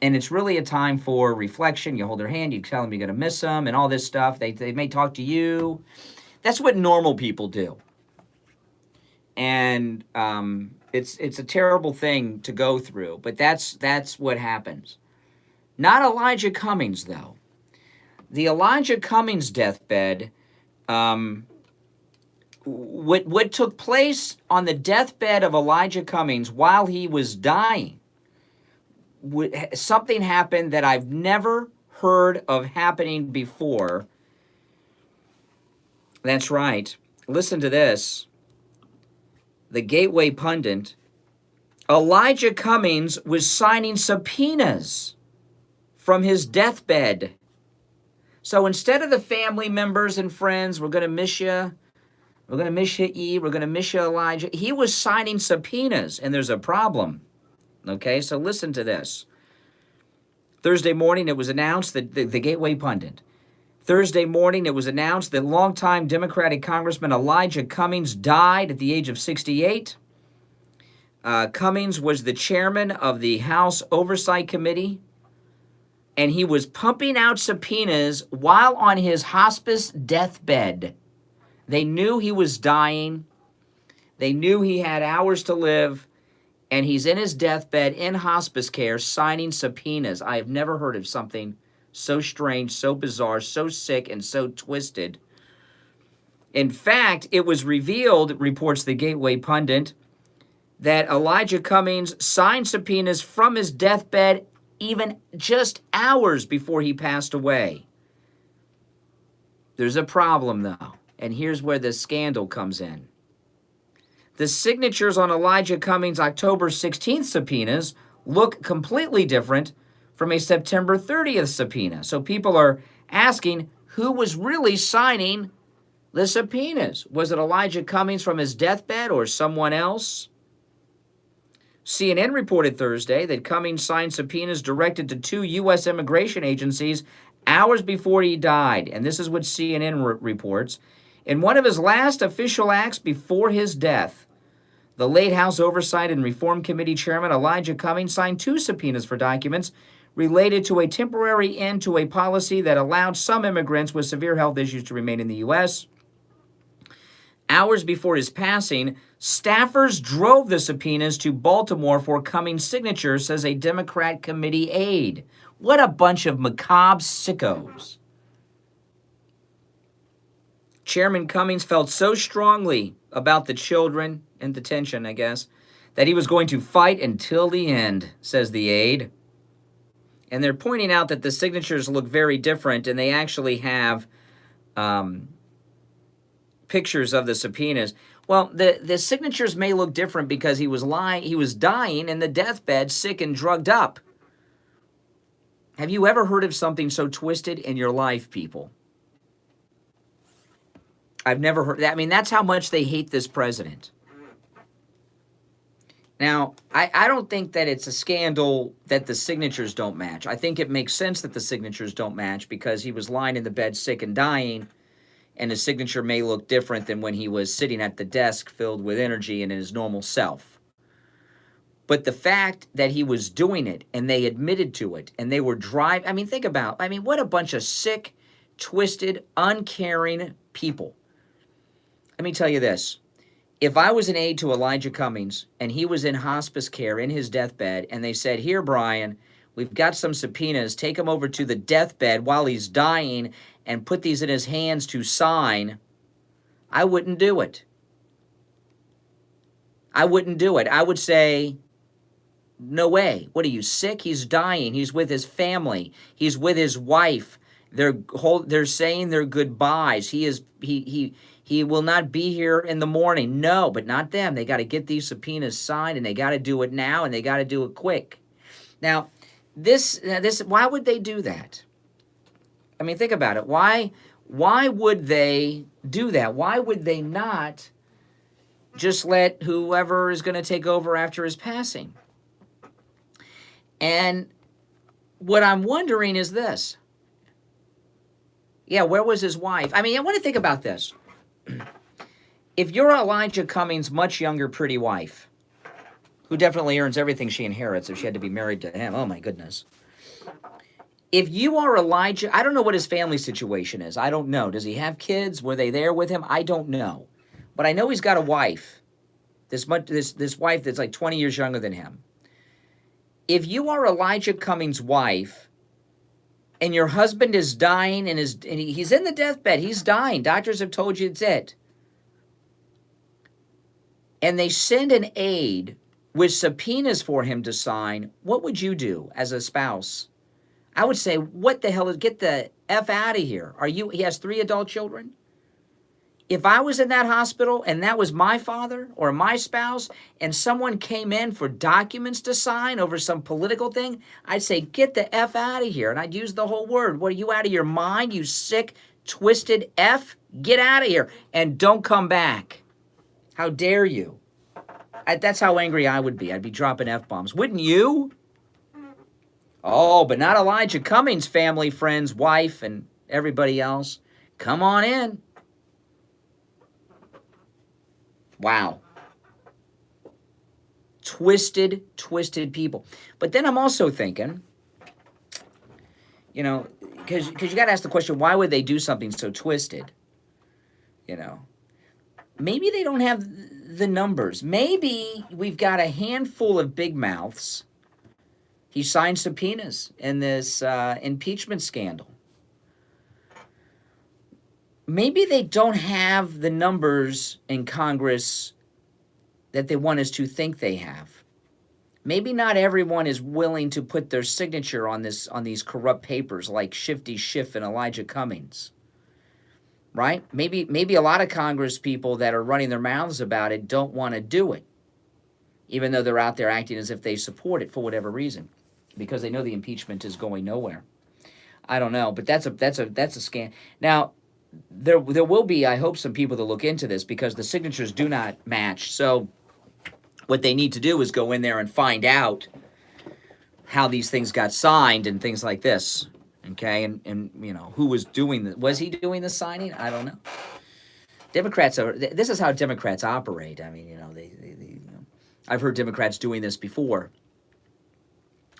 And it's really a time for reflection. You hold their hand, you tell them you're going to miss them, and all this stuff. They may talk to you. That's what normal people do. And it's a terrible thing to go through, but that's what happens. Not Elijah Cummings, though. The Elijah Cummings deathbed, what took place on the deathbed of Elijah Cummings while he was dying, something happened that I've never heard of happening before. That's right. Listen to this. The Gateway pundit, Elijah Cummings was signing subpoenas from his deathbed. So instead of the family members and friends, we're going to miss you. We're going to miss you, E. We're going to miss you, Elijah. He was signing subpoenas, and there's a problem. Okay, so listen to this. Thursday morning, it was announced that the Gateway pundit. Thursday morning, it was announced that longtime Democratic Congressman Elijah Cummings died at the age of 68. Cummings was the chairman of the House Oversight Committee, and he was pumping out subpoenas while on his hospice deathbed. They knew he was dying. They knew he had hours to live, and he's in his deathbed in hospice care signing subpoenas. I have never heard of something so strange, so bizarre, so sick, and so twisted. In fact, it was revealed, reports the Gateway pundit, that Elijah Cummings signed subpoenas from his deathbed even just hours before he passed away. There's a problem, though, and here's where the scandal comes in. The signatures on Elijah Cummings' October 16th subpoenas look completely different from a September 30th subpoena. So people are asking who was really signing the subpoenas. Was it Elijah Cummings from his deathbed or someone else? CNN reported Thursday that Cummings signed subpoenas directed to 2 U.S. immigration agencies hours before he died. And this is what CNN reports. In one of his last official acts before his death, the late House Oversight and Reform Committee Chairman Elijah Cummings signed 2 subpoenas for documents related to a temporary end to a policy that allowed some immigrants with severe health issues to remain in the U.S. Hours before his passing, staffers drove the subpoenas to Baltimore for Cummings' signature, says a Democrat committee aide. What a bunch of macabre sickos. Chairman Cummings felt so strongly about the children in detention, I guess, that he was going to fight until the end, says the aide. And they're pointing out that the signatures look very different, and they actually have pictures of the subpoenas. Well, the signatures may look different because he was dying in the deathbed, sick and drugged up. Have you ever heard of something so twisted in your life, people? I've never heard that. I mean, that's how much they hate this president. Now, I don't think that it's a scandal that the signatures don't match. I think it makes sense that the signatures don't match because he was lying in the bed sick and dying, and his signature may look different than when he was sitting at the desk filled with energy and in his normal self. But the fact that he was doing it and they admitted to it and they were driving, I mean, think about, what a bunch of sick, twisted, uncaring people. Let me tell you this. If I was an aide to Elijah Cummings and he was in hospice care in his deathbed and they said, here, Brian, we've got some subpoenas, take him over to the deathbed while he's dying and put these in his hands to sign, I wouldn't do it. I wouldn't do it. I would say, no way. What are you, sick? He's dying. He's with his family. He's with his wife. They're saying their goodbyes. He will not be here in the morning. No, but not them. They got to get these subpoenas signed, and they got to do it now, and they got to do it quick. Now, why would they do that? I mean, think about it. Why would they do that? Why would they not just let whoever is going to take over after his passing? And what I'm wondering is this. Yeah, where was his wife? I mean, I want to think about this. If you're Elijah Cummings' much younger, pretty wife, who definitely earns everything she inherits if she had to be married to him, oh my goodness. If you are Elijah, I don't know what his family situation is. I don't know. Does he have kids? Were they there with him? I don't know. But I know he's got a wife. This wife that's like 20 years younger than him. If you are Elijah Cummings' wife and your husband is dying and he's in the deathbed, he's dying, doctors have told you it's it, and they send an aide with subpoenas for him to sign, what would you do as a spouse? I would say, what the hell, get the F out of here. He has 3 adult children? If I was in that hospital and that was my father or my spouse and someone came in for documents to sign over some political thing, I'd say, get the F out of here. And I'd use the whole word. What, are you out of your mind, you sick, twisted F? Get out of here and don't come back. How dare you? That's how angry I would be. I'd be dropping F-bombs. Wouldn't you? Oh, but not Elijah Cummings' family, friends, wife, and everybody else. Come on in. Wow. Twisted people. But then I'm also thinking, because you got to ask the question, why would they do something so twisted? Maybe they don't have the numbers. Maybe we've got a handful of big mouths. He signed subpoenas in this impeachment scandal. Maybe they don't have the numbers in Congress that they want us to think they have. Maybe not everyone is willing to put their signature on these corrupt papers like Shifty Schiff and Elijah Cummings. Right? Maybe a lot of Congress people that are running their mouths about it don't want to do it, even though they're out there acting as if they support it for whatever reason, because they know the impeachment is going nowhere. I don't know, but that's a scam. Now, there will be, I hope, some people that look into this because the signatures do not match. So what they need to do is go in there and find out how these things got signed and things like this. Okay, and who was doing was he doing the signing? I don't know. This is how Democrats operate. I mean, I've heard Democrats doing this before,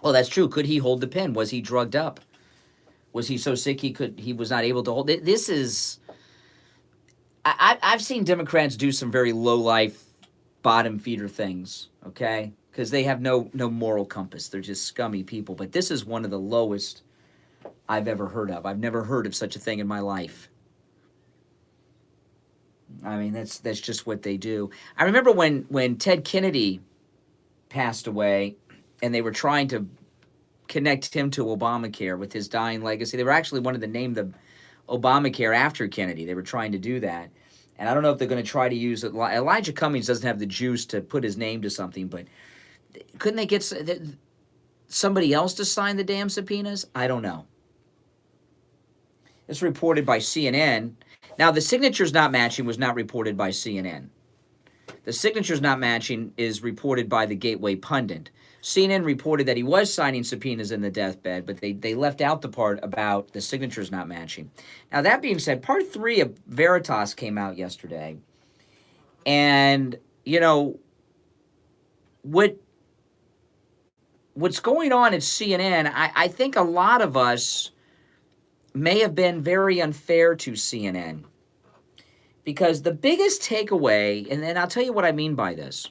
Well, that's true. Could he hold the pen? Was he drugged up? Was he so sick he was not able to hold it? This is I've seen Democrats do some very low life, bottom feeder things. Okay, because they have no moral compass. They're just scummy people. But this is one of the lowest I've ever heard of. I've never heard of such a thing in my life. I mean, that's just what they do. I remember when Ted Kennedy passed away, and they were trying to connect him to Obamacare with his dying legacy. They were actually wanted to name the Obamacare after Kennedy. They were trying to do that. And I don't know if they're going to try to use it. Elijah Cummings doesn't have the juice to put his name to something, but couldn't they get somebody else to sign the damn subpoenas? I don't know. It's reported by CNN. Now, the signatures not matching was not reported by CNN. The signatures not matching is reported by the Gateway Pundit. CNN reported that he was signing subpoenas in the deathbed, but they left out the part about the signatures not matching. Now, that being said, part 3 of Veritas came out yesterday. And, you know, what's going on at CNN, I think a lot of us may have been very unfair to CNN. Because the biggest takeaway, and I'll tell you what I mean by this.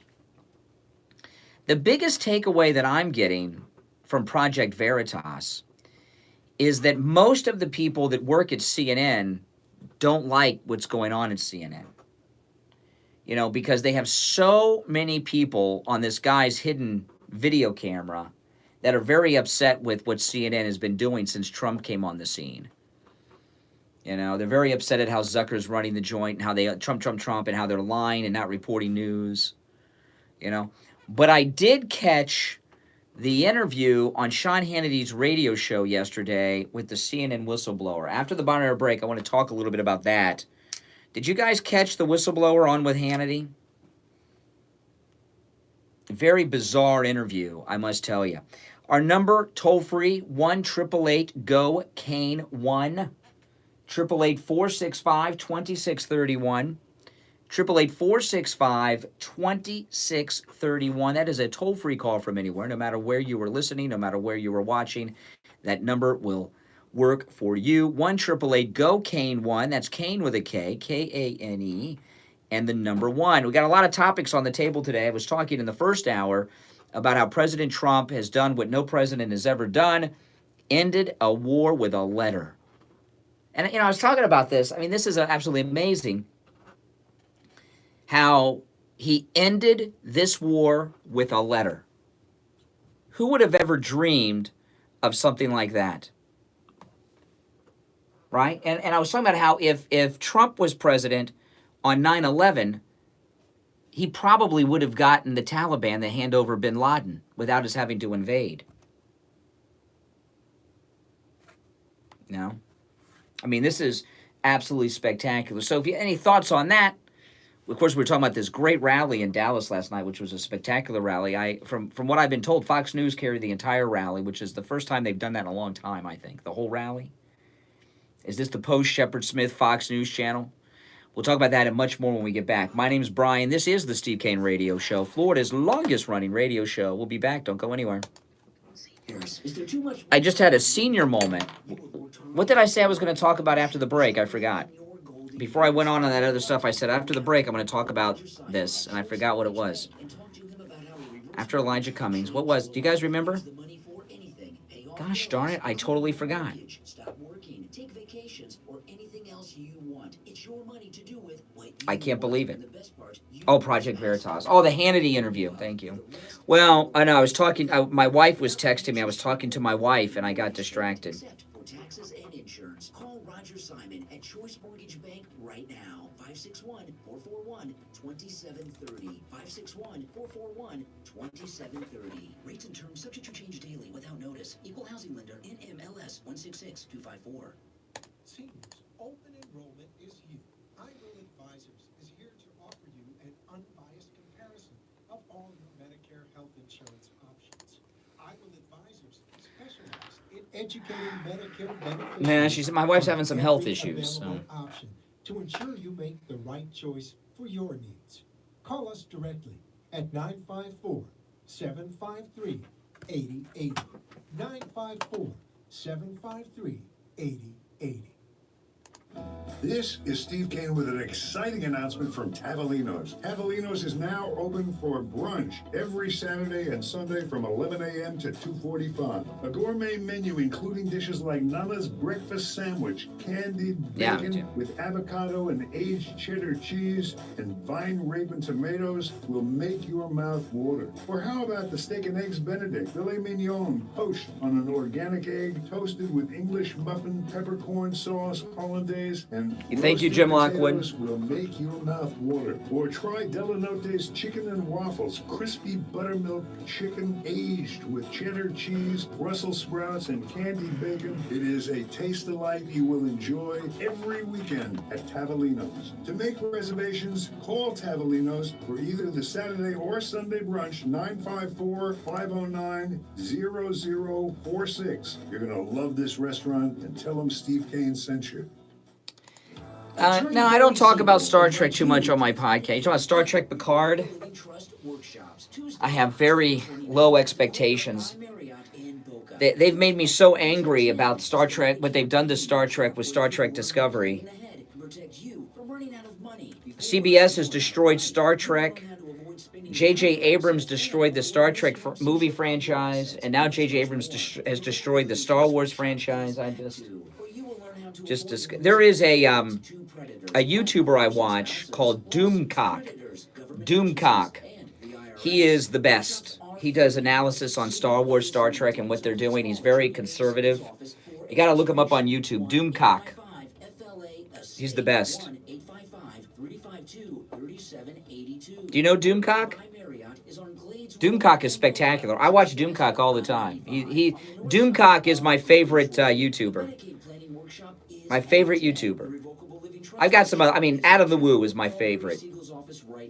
The biggest takeaway that I'm getting from Project Veritas is that most of the people that work at CNN don't like what's going on at CNN. You know, because they have so many people on this guy's hidden video camera that are very upset with what CNN has been doing since Trump came on the scene. You know, they're very upset at how Zucker's running the joint and how they Trump, and how they're lying and not reporting news. You know, but I did catch the interview on Sean Hannity's radio show yesterday with the CNN whistleblower. After the bottom of our break, I want to talk a little bit about that. Did you guys catch the whistleblower on with Hannity? Very bizarre interview, I must tell you. Our number, toll-free, 1-888-GO-CANE-1. 888-465-2631. 888-465-2631. That is a toll-free call from anywhere, no matter where you were listening, no matter where you were watching. That number will work for you. 1-888-GO-CANE-1. That's Kane with a K, K-A-N-E, and the number 1. We got a lot of topics on the table today. I was talking in the first hour about how President Trump has done what no president has ever done, ended a war with a letter. And, you know, I was talking about this. I mean, this is absolutely amazing how he ended this war with a letter. Who would have ever dreamed of something like that? Right? And I was talking about how if Trump was president on 9/11, he probably would have gotten the Taliban to hand over bin Laden without us having to invade. No? I mean, this is absolutely spectacular. So if you have any thoughts on that, of course, we were talking about this great rally in Dallas last night, which was a spectacular rally. From what I've been told, Fox News carried the entire rally, which is the first time they've done that in a long time, I think. The whole rally. Is this the post-Shepard Smith Fox News channel? We'll talk about that and much more when we get back. My name is Brian. This is the Steve Kane Radio Show, Florida's longest-running radio show. We'll be back. Don't go anywhere. I just had a senior moment. What did I say I was going to talk about after the break? I forgot. Before I went on that other stuff, I said after the break I'm going to talk about this, and I forgot what it was. After Elijah Cummings. What was? Do you guys remember? Gosh darn it, I totally forgot. I can't believe it. Oh, Project Veritas. Oh, the Hannity interview. Thank you. Well, I know, I was talking, my wife was texting me. I was talking to my wife, and I got distracted. Call Roger Simon at Choice Mortgage Bank right now. 561-441-2730. 561-441-2730. Rates and terms subject to change daily without notice. Equal housing lender NMLS 166254. Seniors, open enrollment is you. Will Advisors is here to offer you an unbiased comparison of all your Medicare health insurance options. Will Advisors specialize in educating Medicare beneficiaries. Nah, she said my wife's having some health issues. So. Option to ensure you make the right choice for your needs. Call us directly at 954-753-5787. 8080. 954-753-8080. This is Steve Kane with an exciting announcement from Tavolino's. Tavolino's is now open for brunch every Saturday and Sunday from 11 a.m. to 2:45. A gourmet menu including dishes like Nana's breakfast sandwich, candied bacon with avocado and aged cheddar cheese, and vine rape and tomatoes will make your mouth water. Or how about the steak and eggs Benedict, filet mignon poached on an organic egg, toasted with English muffin, peppercorn sauce, hollandaise, and Thank you, Jim Lockwood. will make your mouth water. Or try Delanote's chicken and waffles, crispy buttermilk chicken aged with cheddar cheese, Brussels sprouts, and candied bacon. It is a taste delight you will enjoy every weekend at Tavolino's. To make reservations, call Tavolino's for either the Saturday or Sunday brunch, 954-509-0046. You're going to love this restaurant, and tell them Steve Kane sent you. Now, I don't talk about Star Trek too much on my podcast. You talk about Star Trek Picard? I have very low expectations. They've made me so angry about Star Trek, what they've done to Star Trek with Star Trek Discovery. CBS has destroyed Star Trek. J.J. Abrams destroyed the Star Trek movie franchise, and now J.J. Abrams has destroyed the Star Wars franchise. There is a YouTuber I watch called Doomcock. He is the best. He does analysis on Star Wars, Star Trek, and what they're doing. He's very conservative. You got to look him up on YouTube. Doomcock. He's the best. Do you know Doomcock? Doomcock is spectacular. I watch Doomcock all the time. Doomcock is my favorite YouTuber. My favorite YouTuber. I've got some other, Adam the Woo is my favorite,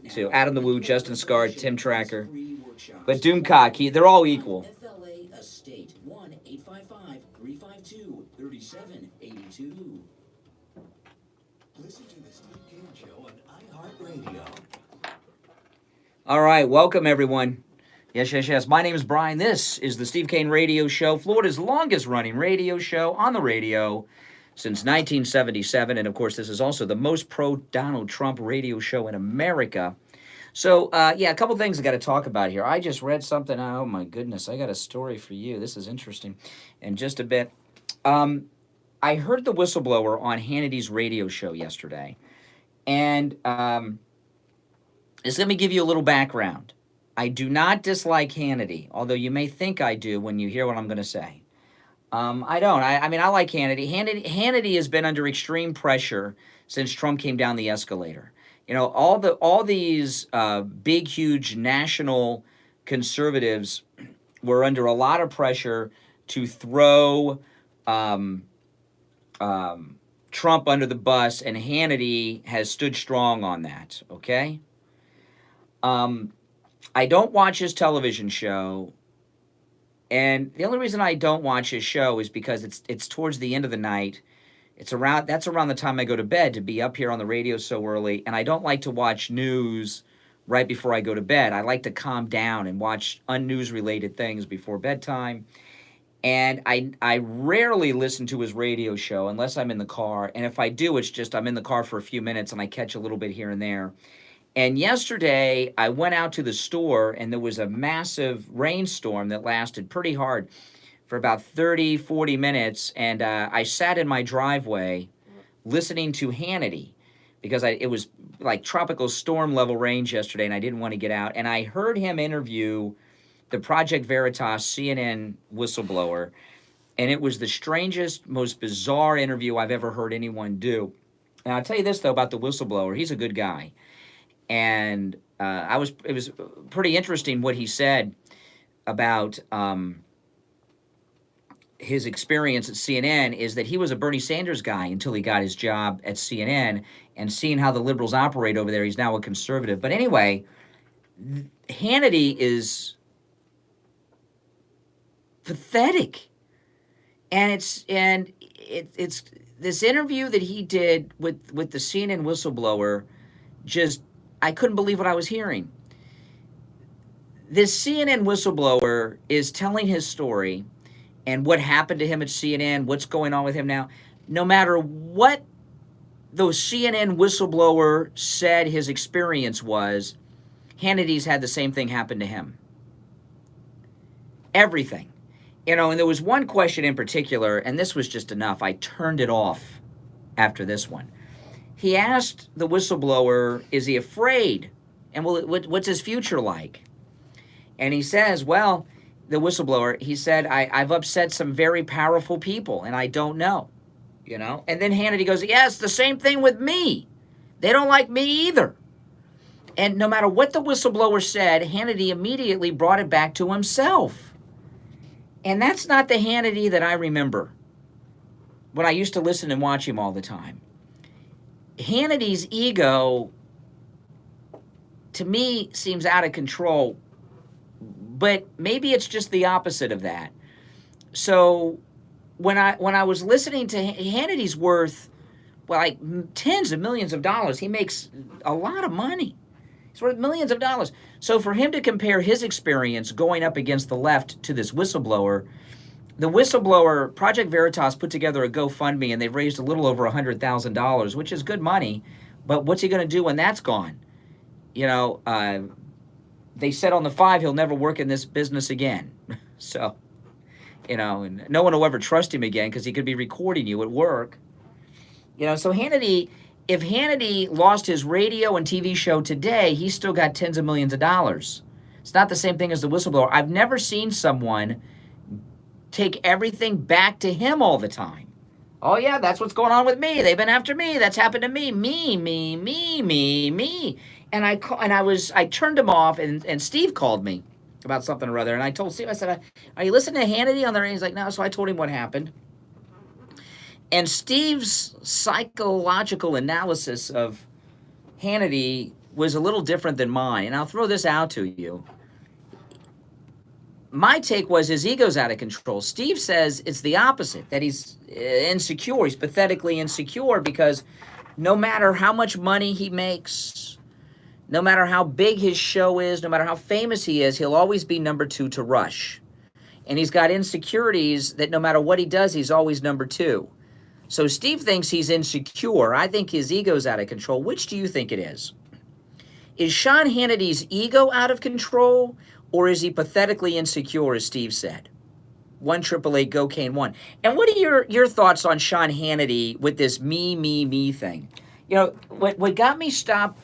too. Adam the Woo, Justin Scar, Tim Tracker. But Doomcock, they're all equal. Listen to the Steve Kane Show on iHeartRadio. All right, welcome, everyone. Yes. My name is Brian. This is the Steve Kane Radio Show, Florida's longest-running radio show on the radio since 1977. And, of course, this is also the most pro-Donald Trump radio show in America. So, a couple things I got to talk about here. I just read something. Oh, my goodness. I got a story for you. This is interesting. In just a bit. I heard the whistleblower on Hannity's radio show yesterday. And just let me give you a little background. I do not dislike Hannity, although you may think I do when you hear what I'm going to say. I don't. I like Hannity. Hannity has been under extreme pressure since Trump came down the escalator. You know, all these big, huge national conservatives were under a lot of pressure to throw Trump under the bus, and Hannity has stood strong on that, okay? I don't watch his television show. And the only reason I don't watch his show is because it's towards the end of the night. That's around the time I go to bed, to be up here on the radio so early, and I don't like to watch news right before I go to bed. I like to calm down and watch unnews-related things before bedtime. And I rarely listen to his radio show unless I'm in the car, and if I do, it's just I'm in the car for a few minutes and I catch a little bit here and there. And yesterday, I went out to the store, and there was a massive rainstorm that lasted pretty hard for about 30, 40 minutes, and I sat in my driveway listening to Hannity because it was like tropical storm level range yesterday, and I didn't want to get out. And I heard him interview the Project Veritas CNN whistleblower, and it was the strangest, most bizarre interview I've ever heard anyone do. And I'll tell you this, though, about the whistleblower. He's a good guy. And it was pretty interesting what he said about his experience at CNN is that he was a Bernie Sanders guy until he got his job at CNN, and seeing how the liberals operate over there, he's now a conservative. But anyway, Hannity is pathetic. And it's this interview that he did with the CNN whistleblower, just I couldn't believe what I was hearing. this CNN whistleblower is telling his story and what happened to him at CNN, what's going on with him now. No matter what the CNN whistleblower said his experience was, Hannity's had the same thing happen to him. Everything. You know, and there was one question in particular, and this was just enough. I turned it off after this one. He asked the whistleblower, is he afraid? And what's his future like? And he says, well, the whistleblower, he said, I've upset some very powerful people, and I don't know. You know? And then Hannity goes, yes, the same thing with me. They don't like me either. And no matter what the whistleblower said, Hannity immediately brought it back to himself. And that's not the Hannity that I remember when I used to listen and watch him all the time. Hannity's ego, to me, seems out of control. But maybe it's just the opposite of that. So when I was listening to Hannity's worth, well, like tens of millions of dollars. He makes a lot of money. He's worth millions of dollars. So for him to compare his experience going up against the left to this whistleblower, the whistleblower, Project Veritas, put together a GoFundMe, and they've raised a little over $100,000, which is good money. But what's he going to do when that's gone? You know, they said on the 5 he'll never work in this business again. So, you know, and no one will ever trust him again because he could be recording you at work. You know, so Hannity, if Hannity lost his radio and TV show today, he's still got tens of millions of dollars. It's not the same thing as the whistleblower. I've never seen someone take everything back to him all the time. Oh, yeah, that's what's going on with me. They've been after me. That's happened to me. Me. And I turned him off, and Steve called me about something or other. And I told Steve, I said, are you listening to Hannity on the radio? He's like, no. So I told him what happened. And Steve's psychological analysis of Hannity was a little different than mine. And I'll throw this out to you. My take was his ego's out of control. Steve says it's the opposite, that he's insecure. He's pathetically insecure because no matter how much money he makes, no matter how big his show is, no matter how famous he is, he'll always be number 2 to Rush. And he's got insecurities that no matter what he does, he's always number 2. So Steve thinks he's insecure. I think his ego's out of control. Which do you think it is? Is Sean Hannity's ego out of control, or is he pathetically insecure, as Steve said? 1-888-GO-CANE-1. And what are your thoughts on Sean Hannity with this me thing? You know, what got me stop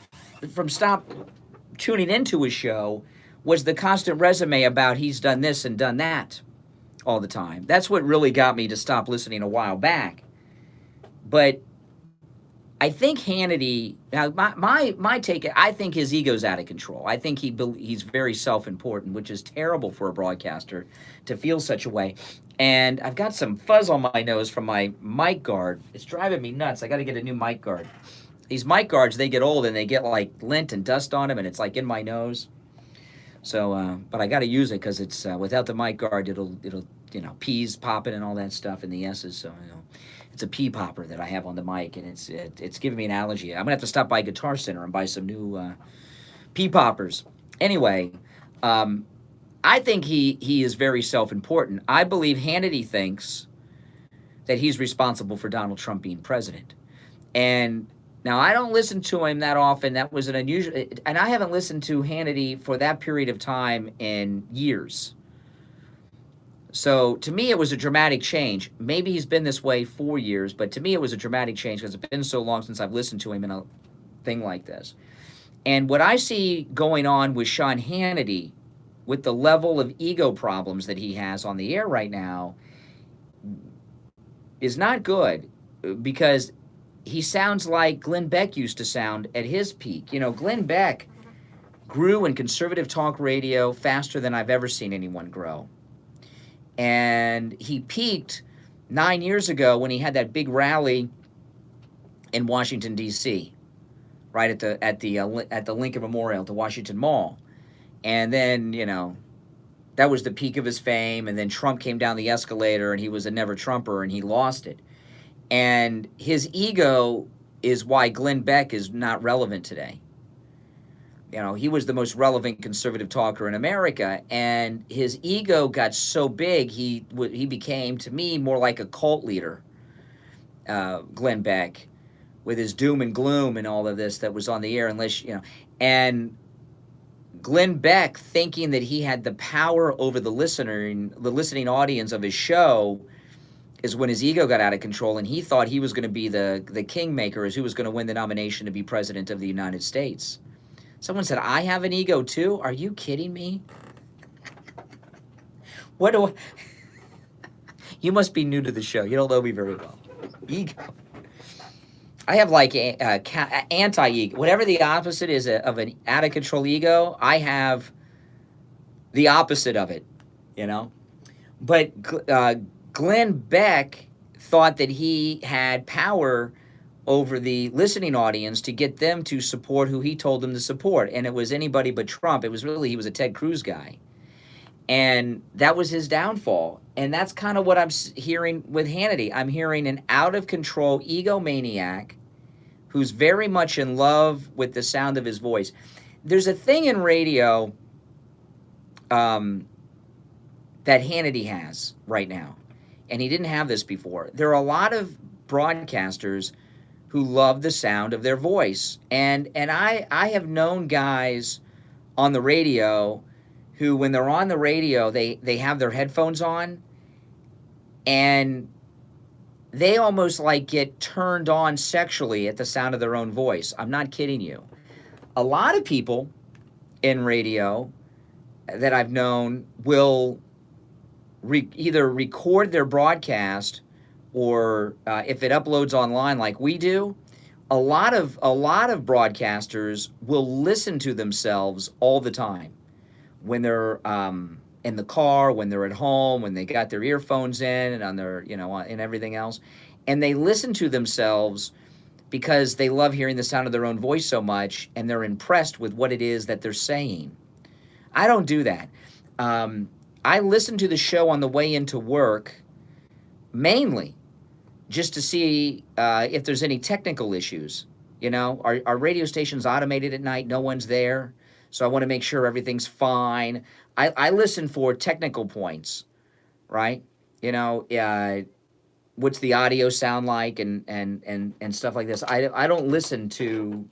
tuning into his show was the constant resume about he's done this and done that all the time. That's what really got me to stop listening a while back. But I think Hannity, now my take, I think his ego's out of control. I think he's very self-important, which is terrible for a broadcaster to feel such a way. And I've got some fuzz on my nose from my mic guard. It's driving me nuts. I got to get a new mic guard. These mic guards, they get old and they get like lint and dust on them, and it's like in my nose. So, but I got to use it because it's without the mic guard, it'll peas popping and all that stuff in the S's. So it's a pea popper that I have on the mic, and it's giving me an allergy. I'm gonna have to stop by Guitar Center and buy some new pea poppers. Anyway, I think he is very self-important. I believe Hannity thinks that he's responsible for Donald Trump being president, and now, I don't listen to him that often. That was an unusual, and I haven't listened to Hannity for that period of time in years. So, to me, it was a dramatic change. Maybe he's been this way for years, but to me, it was a dramatic change because it's been so long since I've listened to him in a thing like this. And what I see going on with Sean Hannity, with the level of ego problems that he has on the air right now, is not good because he sounds like Glenn Beck used to sound at his peak. You know, Glenn Beck grew in conservative talk radio faster than I've ever seen anyone grow. And he peaked 9 years ago when he had that big rally in Washington, D.C., right at the Lincoln Memorial, the Washington Mall. And then, you know, that was the peak of his fame. And then Trump came down the escalator, and he was a never-Trumper, and he lost it. And his ego is why Glenn Beck is not relevant today. he was the most relevant conservative talker in America, and his ego got so big he became, to me, more like a cult leader. Glenn Beck, with his doom and gloom and all of this that was on the air, and Glenn Beck thinking that he had the power over the listening audience of his show is when his ego got out of control, and he thought he was going to be the kingmaker, as who was going to win the nomination to be president of the United States. Someone said, I have an ego too? Are you kidding me? What do I... You must be new to the show. You don't know me very well. Ego. I have like anti-ego. Whatever the opposite is of an out-of-control ego, I have the opposite of it, But Glenn Beck thought that he had power over the listening audience to get them to support who he told them to support. And it was anybody but Trump. He was a Ted Cruz guy. And that was his downfall. And that's kind of what I'm hearing with Hannity. I'm hearing an out-of-control egomaniac who's very much in love with the sound of his voice. There's a thing in radio that Hannity has right now, and he didn't have this before. There are a lot of broadcasters who love the sound of their voice. And I have known guys on the radio who, when they're on the radio, they have their headphones on, and they almost like get turned on sexually at the sound of their own voice. I'm not kidding you. A lot of people in radio that I've known will either record their broadcast, or if it uploads online like we do, a lot of broadcasters will listen to themselves all the time when they're in the car, when they're at home, when they got their earphones in and on their, and everything else. And they listen to themselves because they love hearing the sound of their own voice so much, and they're impressed with what it is that they're saying. I don't do that. I listen to the show on the way into work, mainly just to see if there's any technical issues. Our radio station's automated at night. No one's there. So I want to make sure everything's fine. I listen for technical points, right? What's the audio sound like and stuff like this. I don't listen to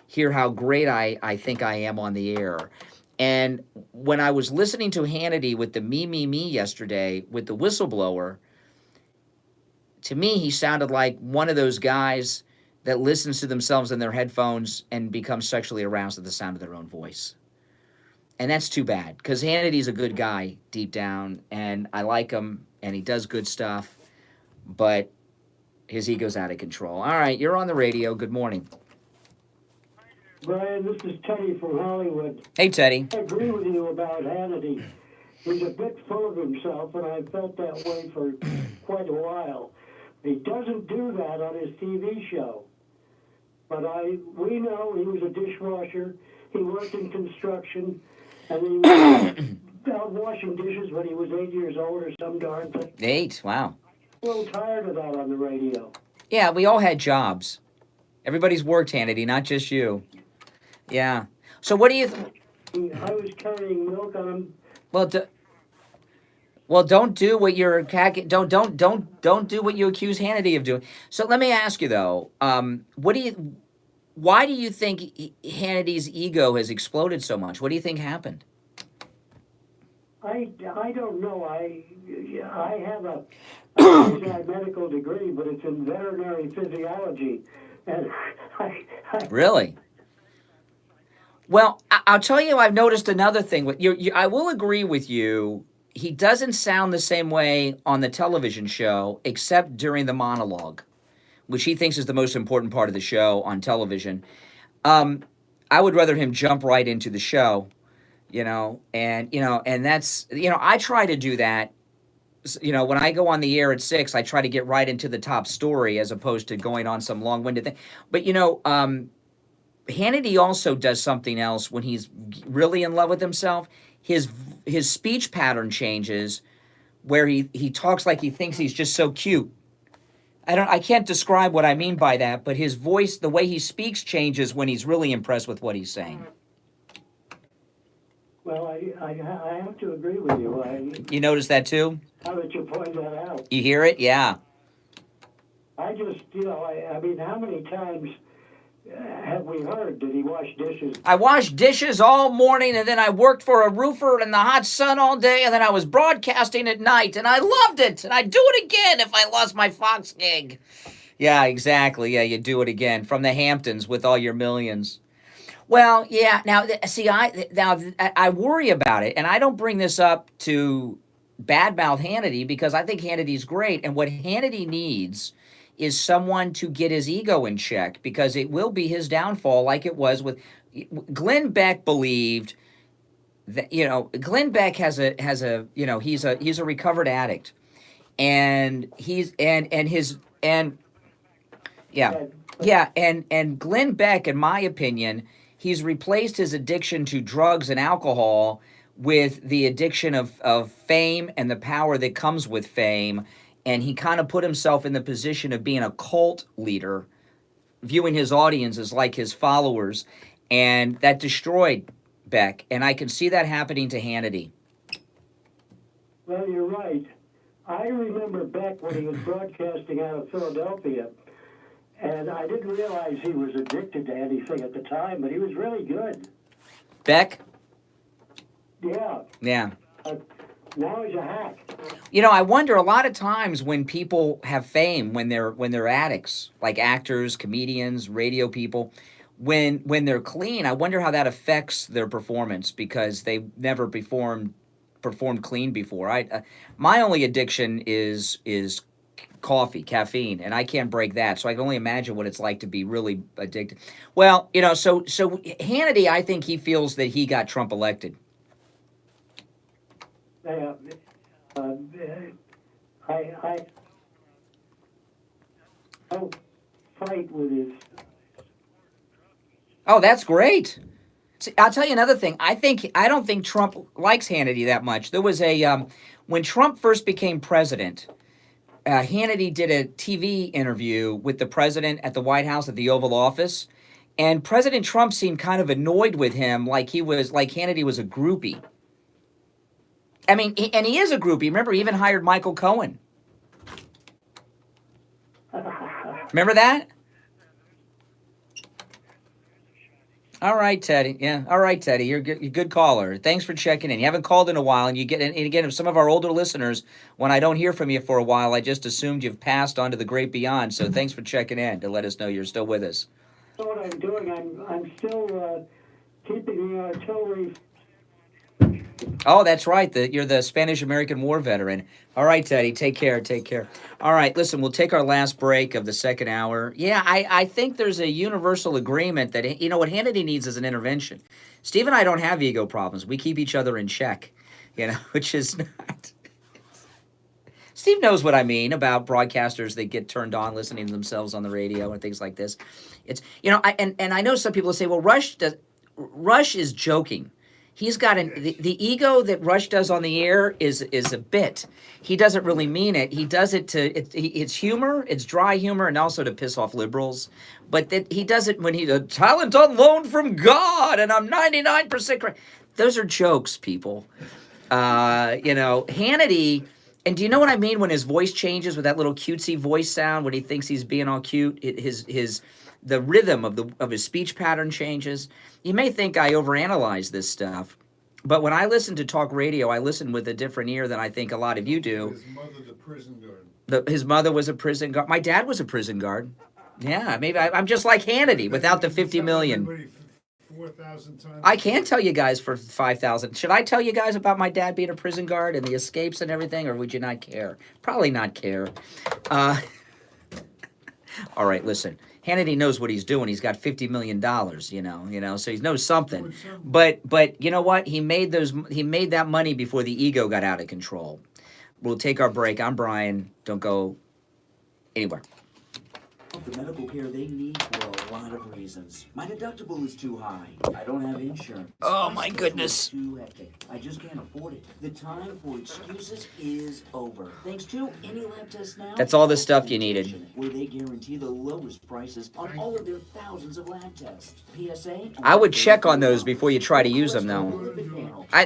hear how great I think I am on the air. And when I was listening to Hannity with the me yesterday with the whistleblower, to me, he sounded like one of those guys that listens to themselves in their headphones and becomes sexually aroused at the sound of their own voice. And that's too bad, because Hannity's a good guy deep down, and I like him, and he does good stuff, but his ego's out of control. All right, you're on the radio. Good morning. Brian, this is Teddy from Hollywood. Hey, Teddy. I agree with you about Hannity. He's a bit full of himself, and I felt that way for quite a while. He doesn't do that on his TV show. But we know he was a dishwasher. He worked in construction, and he was out washing dishes when he was 8 years old or some darn thing. 8, wow. I'm a little tired of that on the radio. Yeah, we all had jobs. Everybody's worked, Hannity, not just you. Yeah. So what do you... I was carrying milk on him. Well, don't do what you're don't do what you accuse Hannity of doing. So let me ask you though, why do you think Hannity's ego has exploded so much? What do you think happened? I don't know. I have a medical degree, but it's in veterinary physiology, and Really? Well, I'll tell you, I've noticed another thing. I will agree with you. He doesn't sound the same way on the television show, except during the monologue, which he thinks is the most important part of the show on television. I would rather him jump right into the show, and that's, I try to do that. When I go on the air at 6, I try to get right into the top story as opposed to going on some long-winded thing. But, Hannity also does something else when he's really in love with himself. His speech pattern changes, where he talks like he thinks he's just so cute. I can't describe what I mean by that, but his voice, the way he speaks, changes when he's really impressed with what he's saying. Well, I have to agree with you. You notice that too? How did you point that out? You hear it? Yeah. I just, I mean, how many times have we heard, did he wash dishes? I washed dishes all morning, and then I worked for a roofer in the hot sun all day, and then I was broadcasting at night, and I loved it, and I'd do it again if I lost my Fox gig. Yeah, exactly. Yeah, you do it again from the Hamptons with all your millions. Well, yeah. Now, see, I worry about it, and I don't bring this up to badmouth Hannity because I think Hannity's great, and what Hannity needs is someone to get his ego in check because it will be his downfall, like it was with Glenn Beck. Believed that Glenn Beck has a he's a recovered addict, and and Glenn Beck, in my opinion, he's replaced his addiction to drugs and alcohol with the addiction of fame and the power that comes with fame. And he kind of put himself in the position of being a cult leader, viewing his audience as like his followers. And that destroyed Beck. And I can see that happening to Hannity. Well, you're right. I remember Beck when he was broadcasting out of Philadelphia. And I didn't realize he was addicted to anything at the time, but he was really good. Beck? Yeah. Yeah. Now he's a hack. I wonder a lot of times when people have fame, when they're addicts, like actors, comedians, radio people, when they're clean, I wonder how that affects their performance because they've never performed clean before. My only addiction is coffee, caffeine, and I can't break that. So I can only imagine what it's like to be really addicted. Well, so Hannity, I think he feels that he got Trump elected. I don't fight with his. Oh, that's great. See, I'll tell you another thing. I don't think Trump likes Hannity that much. There was when Trump first became president, Hannity did a TV interview with the president at the White House at the Oval Office, and President Trump seemed kind of annoyed with him, like Hannity was a groupie. I mean, and he is a groupie. Remember, he even hired Michael Cohen. Remember that? All right, Teddy. Yeah. All right, Teddy. You're a good caller. Thanks for checking in. You haven't called in a while, and again, some of our older listeners, when I don't hear from you for a while, I just assumed you've passed on to the great beyond. So thanks for checking in to let us know you're still with us. So what I'm doing, I'm still keeping the artillery. Oh, that's right. You're the Spanish-American War veteran. All right, Teddy. Take care. Take care. All right, listen, we'll take our last break of the second hour. Yeah, I think there's a universal agreement that, what Hannity needs is an intervention. Steve and I don't have ego problems. We keep each other in check, which is not... Steve knows what I mean about broadcasters that get turned on listening to themselves on the radio and things like this. It's, and I know some people say, well, Rush is joking. He's got the ego that Rush does on the air is a bit. He doesn't really mean it. He does it it's humor, it's dry humor, and also to piss off liberals. But that he does it when he's a talent on loan from God, and I'm 99% correct. Those are jokes, people. Hannity, and do you know what I mean when his voice changes with that little cutesy voice sound when he thinks he's being all cute? The rhythm of his speech pattern changes. You may think I overanalyze this stuff, but when I listen to talk radio, I listen with a different ear than I think a lot of you do. His mother, the prison guard. His mother was a prison guard. My dad was a prison guard. Yeah, maybe I'm just like Hannity without the 50 million. 4,000 times. I can tell you guys for 5,000. Should I tell you guys about my dad being a prison guard and the escapes and everything, or would you not care? Probably not care. All right, listen. Hannity knows what he's doing. He's got $50 million, so he knows something. But you know what? He made that money before the ego got out of control. We'll take our break. I'm Brian. Don't go anywhere. have the medical care they need for a lot of reasons. My deductible is too high. I don't have insurance. Oh, my schedule goodness. is too hectic. I just can't afford it. The time for excuses is over. Thanks to Any Lab Test Now. That's all the stuff you needed. Where they guarantee the lowest prices on all of their thousands of lab tests. PSA. I would check on those before you try to use them, though.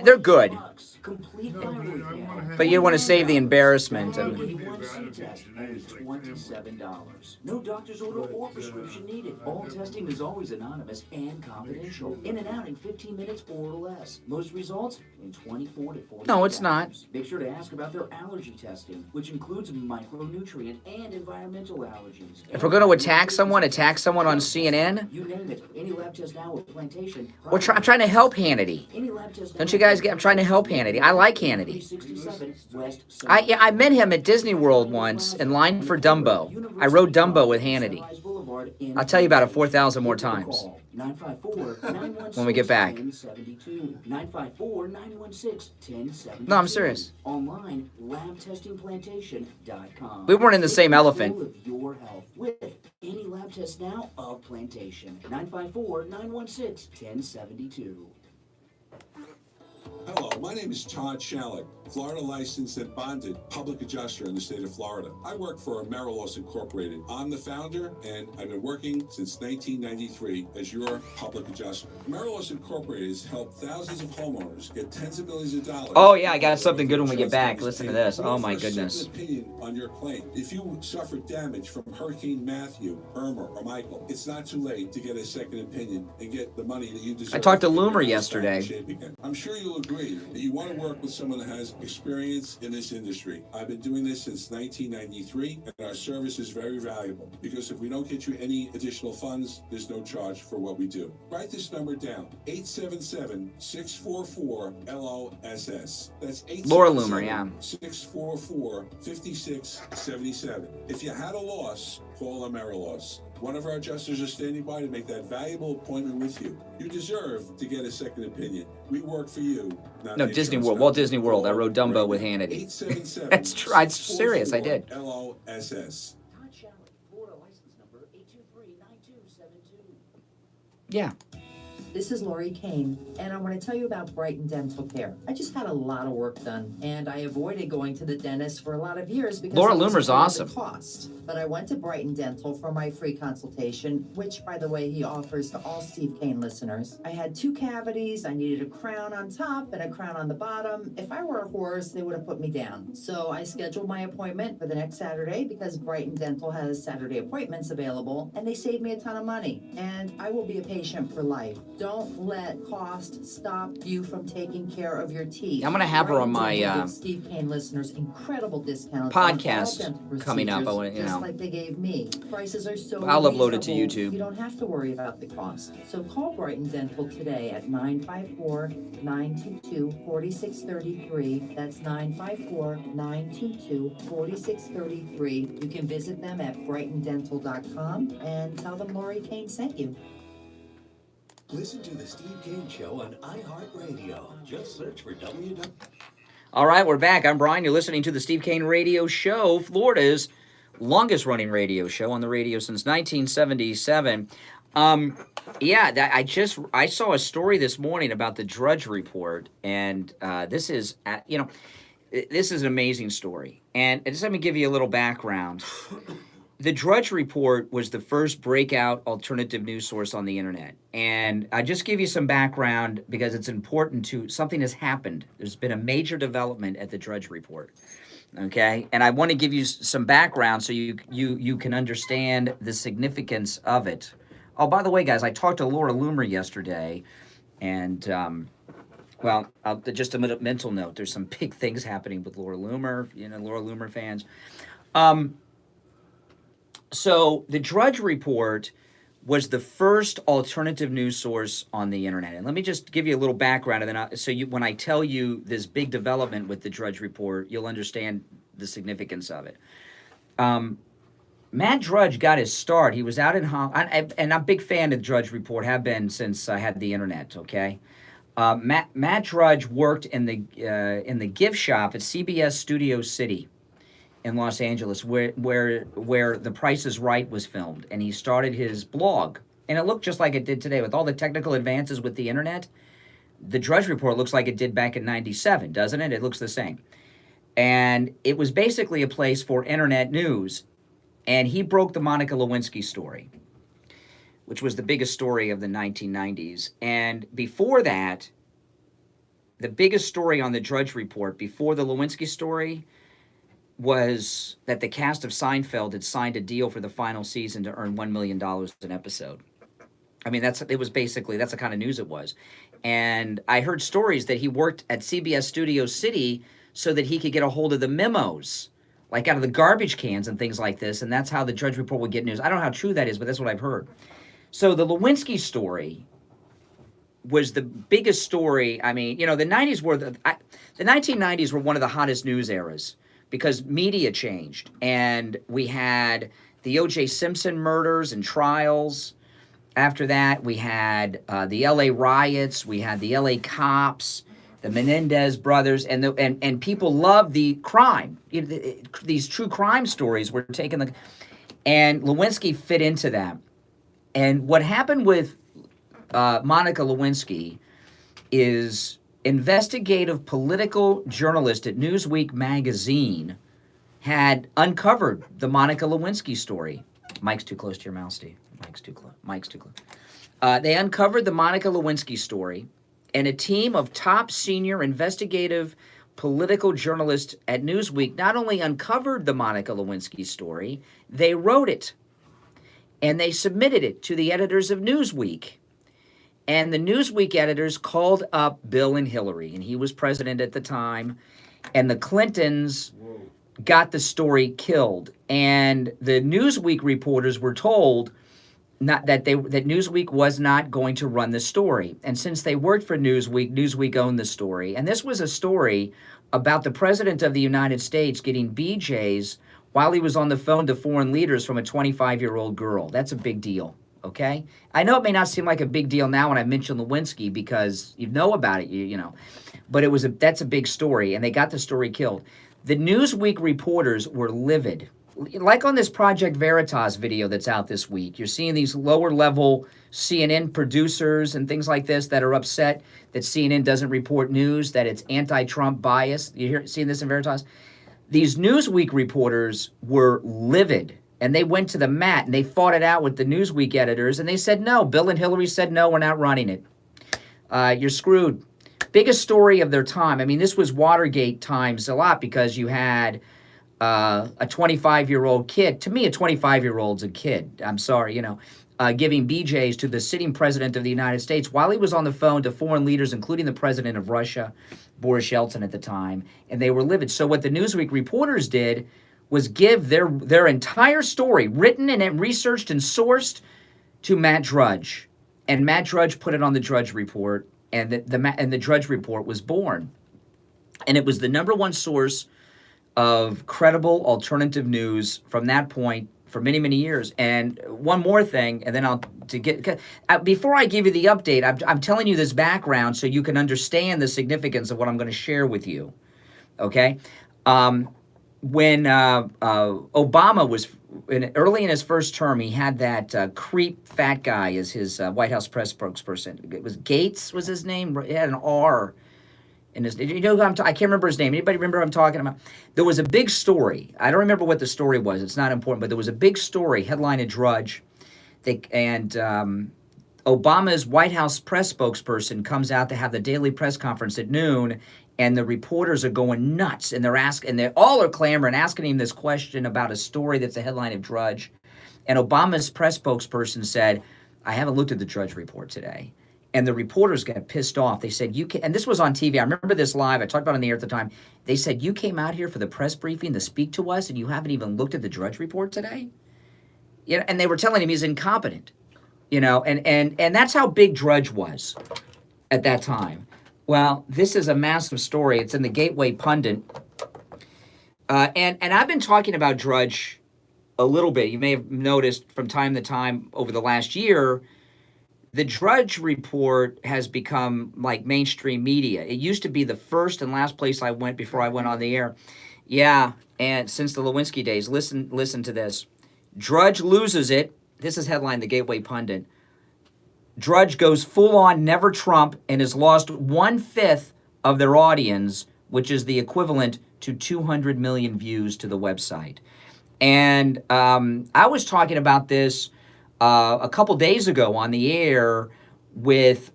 They're good. Complete thyroid panel. But you want to save the embarrassment. One C-test, only $27. No doctor's order or prescription needed. All testing is always anonymous and confidential. In and out in 15 minutes or less. Most results in 24 to 40 No, it's not. Make sure to ask about their allergy testing, which includes micronutrient and environmental allergies. If we're going to attack someone on CNN, You name it. Any lab test now with Plantation. I'm trying to help Hannity. Any lab test Don't you guys get? I'm trying to help Hannity. I like Hannity. 367 West I met him at Disney World once in line for Dumbo. I rode Dumbo with Hannity. I'll tell you about it 4,000 more times when we get back. 954-916-1072. No, I'm serious. Online, labtestingplantation.com. We weren't in the same elephant. Control of your health with Any Lab Test Now of Plantation. 954-916-1072. Hello, my name is Todd Shalek, Florida licensed and bonded public adjuster in the state of Florida. I work for Amerilos Incorporated. I'm the founder, and I've been working since 1993 as your public adjuster. Amerilos Incorporated has helped thousands of homeowners get tens of millions of dollars. Oh yeah, I got something good when we get back. Listen to this. Oh my goodness. Second opinion on your claim. If you suffered damage from Hurricane Matthew, Irma, or Michael, it's not too late to get a second opinion and get the money that you deserve. I talked to get your Loomer house back in yesterday. shape again. I'm sure you'll agree that you want to work with someone that has experience in this industry. I've been doing this since 1993, and our service is very valuable because if we don't get you any additional funds, there's no charge for what we do. Write this number down, 877-644-LOSS. That's Laura Loomer, yeah. 644-5677. If you had a loss, call Amerilos. One of our adjusters are standing by to make that valuable appointment with you. You deserve to get a second opinion. We work for you. No, Disney World, Walt Disney World. I rode Dumbo with Hannity. 877 That's true. I'm serious. I did. LOSS. Todd Shalek, Florida license number 823-9272. Yeah. This is Lori Kane, and I want to tell you about Brighton Dental Care. I just had a lot of work done, and I avoided going to the dentist for a lot of years because Laura I was Loomer's afraid of awesome. the cost. But I went to Brighton Dental for my free consultation, which, by the way, he offers to all Steve Kane listeners. I had 2 cavities. I needed a crown on top and a crown on the bottom. If I were a horse, they would have put me down. So I scheduled my appointment for the next Saturday because Brighton Dental has Saturday appointments available, and they saved me a ton of money. And I will be a patient for life. Don't let cost stop you from taking care of your teeth. I'm gonna have her on my Brighton Dental gives Steve Kane listeners incredible discounts podcast on all dental coming up. I procedures, want to, just like they gave me. Prices are so I'll upload it to reasonable, YouTube. You don't have to worry about the cost. So call Brighton Dental today at 954-922-4633. That's 954-922-4633. You can visit them at brightondental.com and tell them Lori Kane sent you. Listen to The Steve Kane Show on iHeartRadio. Just search for WW. All right, we're back. I'm Brian. You're listening to the Steve Kane Radio Show, Florida's longest-running radio show on the radio since 1977. I saw a story this morning about the Drudge Report, and this is an amazing story. And just let me give you a little background. The Drudge Report was the first breakout alternative news source on the internet. And I just give you some background because it's important to something has happened. There's been a major development at the Drudge Report. Okay? And I want to give you some background so you can understand the significance of it. Oh, by the way, guys, I talked to Laura Loomer yesterday, and just a mental note. There's some big things happening with Laura Loomer, Laura Loomer fans. So the Drudge Report was the first alternative news source on the internet. And let me just give you a little background, and then when I tell you this big development with the Drudge Report, you'll understand the significance of it. Matt Drudge got his start. He was out in and I'm a big fan of the Drudge Report, have been since I had the internet, okay? Matt Drudge worked in the gift shop at CBS Studio City. in Los Angeles, where The Price is Right was filmed, and he started his blog, and it looked just like it did today with all the technical advances with the internet. The Drudge Report looks like it did back in '97, doesn't it? It looks the same. And it was basically a place for internet news. And he broke the Monica Lewinsky story, which was the biggest story of the 1990s. And before that, the biggest story on the Drudge Report, before the Lewinsky story, was that the cast of Seinfeld had signed a deal for the final season to earn $1 million an episode. I mean, that's the kind of news it was. And I heard stories that he worked at CBS Studio City so that he could get a hold of the memos, like out of the garbage cans and things like this, and that's how the Drudge Report would get news. I don't know how true that is, but that's what I've heard. So the Lewinsky story was the biggest story. I mean, you know, the 90s were the 1990s were one of the hottest news eras because media changed, and we had the O.J. Simpson murders and trials. After that, we had the L.A. riots, we had the L.A. cops, the Menendez brothers, and people loved the crime. You know, these true crime stories were taken, and Lewinsky fit into that. And what happened with Monica Lewinsky is investigative political journalist at Newsweek magazine had uncovered the Monica Lewinsky story. Mike's too close to your mouth, Steve. Mike's too close. They uncovered the Monica Lewinsky story, and a team of top senior investigative political journalists at Newsweek not only uncovered the Monica Lewinsky story, they wrote it, and they submitted it to the editors of Newsweek. And the Newsweek editors called up Bill and Hillary, and he was president at the time, and the Clintons got the story killed. And the Newsweek reporters were told that Newsweek was not going to run the story. And since they worked for Newsweek, Newsweek owned the story. And this was a story about the President of the United States getting BJs while he was on the phone to foreign leaders from a 25-year-old girl. That's a big deal, okay? I know it may not seem like a big deal now when I mention Lewinsky because you know about it, you know. But that's a big story, and they got the story killed. The Newsweek reporters were livid. Like on this Project Veritas video that's out this week, you're seeing these lower-level CNN producers and things like this that are upset that CNN doesn't report news, that it's anti-Trump bias. Seeing this in Veritas? These Newsweek reporters were livid, and they went to the mat, and they fought it out with the Newsweek editors, and they said, no, Bill and Hillary said, no, we're not running it. You're screwed. Biggest story of their time. I mean, this was Watergate times a lot because you had a 25-year-old kid. To me, a 25-year-old's a kid. I'm sorry, you know, giving BJs to the sitting president of the United States while he was on the phone to foreign leaders, including the president of Russia, Boris Yeltsin at the time, and they were livid. So what the Newsweek reporters did was give their entire story, written and researched and sourced, to Matt Drudge. And Matt Drudge put it on the Drudge Report, and the Drudge Report was born. And it was the number one source of credible alternative news from that point for many, many years. And one more thing, and then before I give you the update, I'm telling you this background so you can understand the significance of what I'm going to share with you. Okay? When Obama was early in his first term, he had that creep fat guy as his White House press spokesperson. It was Gates was his name. It had an R in his. You know who I can't remember his name. Anybody remember who I'm talking about? There was a big story. I don't remember what the story was. It's not important, but there was a big story, headline at Drudge, Obama's White House press spokesperson comes out to have the daily press conference at noon, and the reporters are going nuts, and they all are clamoring, asking him this question about a story that's the headline of Drudge. And Obama's press spokesperson said, I haven't looked at the Drudge Report today. And the reporters got pissed off. They said, and this was on TV. I remember this live. I talked about it on the air at the time. They said, you came out here for the press briefing to speak to us, and you haven't even looked at the Drudge Report today? You know, and they were telling him he's incompetent. You know, and that's how big Drudge was at that time. Well, this is a massive story. It's in the Gateway Pundit. And I've been talking about Drudge a little bit. You may have noticed from time to time over the last year, the Drudge Report has become like mainstream media. It used to be the first and last place I went before I went on the air. Yeah, and since the Lewinsky days, listen to this. Drudge loses it. This is headline the Gateway Pundit. Drudge goes full on never Trump and has lost 1/5 of their audience, which is the equivalent to 200 million views to the website. And I was talking about this a couple days ago on the air with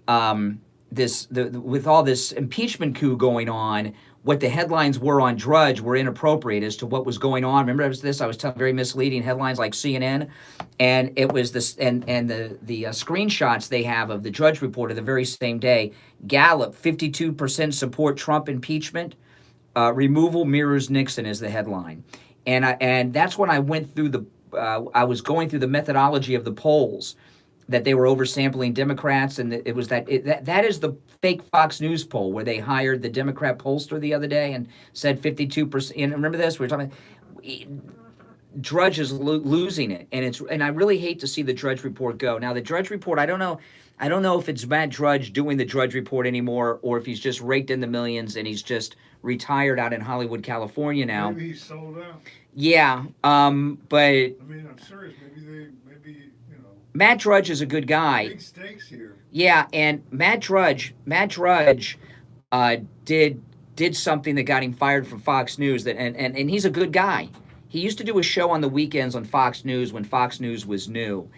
with all this impeachment coup going on. What the headlines were on Drudge were inappropriate as to what was going on. Remember, I was telling very misleading headlines like CNN, and it was this and the screenshots they have of the Drudge Report of the very same day. Gallup 52% support Trump impeachment. Removal mirrors Nixon is the headline, and that's when I went through I was going through the methodology of the polls, that they were oversampling Democrats, and it was that is the fake Fox News poll where they hired the Democrat pollster the other day and said 52%. And remember this? We were talking about Drudge is losing it, and I really hate to see the Drudge Report go. Now the Drudge Report, I don't know if it's Matt Drudge doing the Drudge Report anymore, or if he's just raked in the millions and he's just retired out in Hollywood, California now. Maybe he's sold out. Yeah, but I mean, I'm serious. Maybe you know. Matt Drudge is a good guy. Big stakes here. Yeah, and Matt Drudge did something that got him fired from Fox News. And he's a good guy. He used to do a show on the weekends on Fox News when Fox News was new,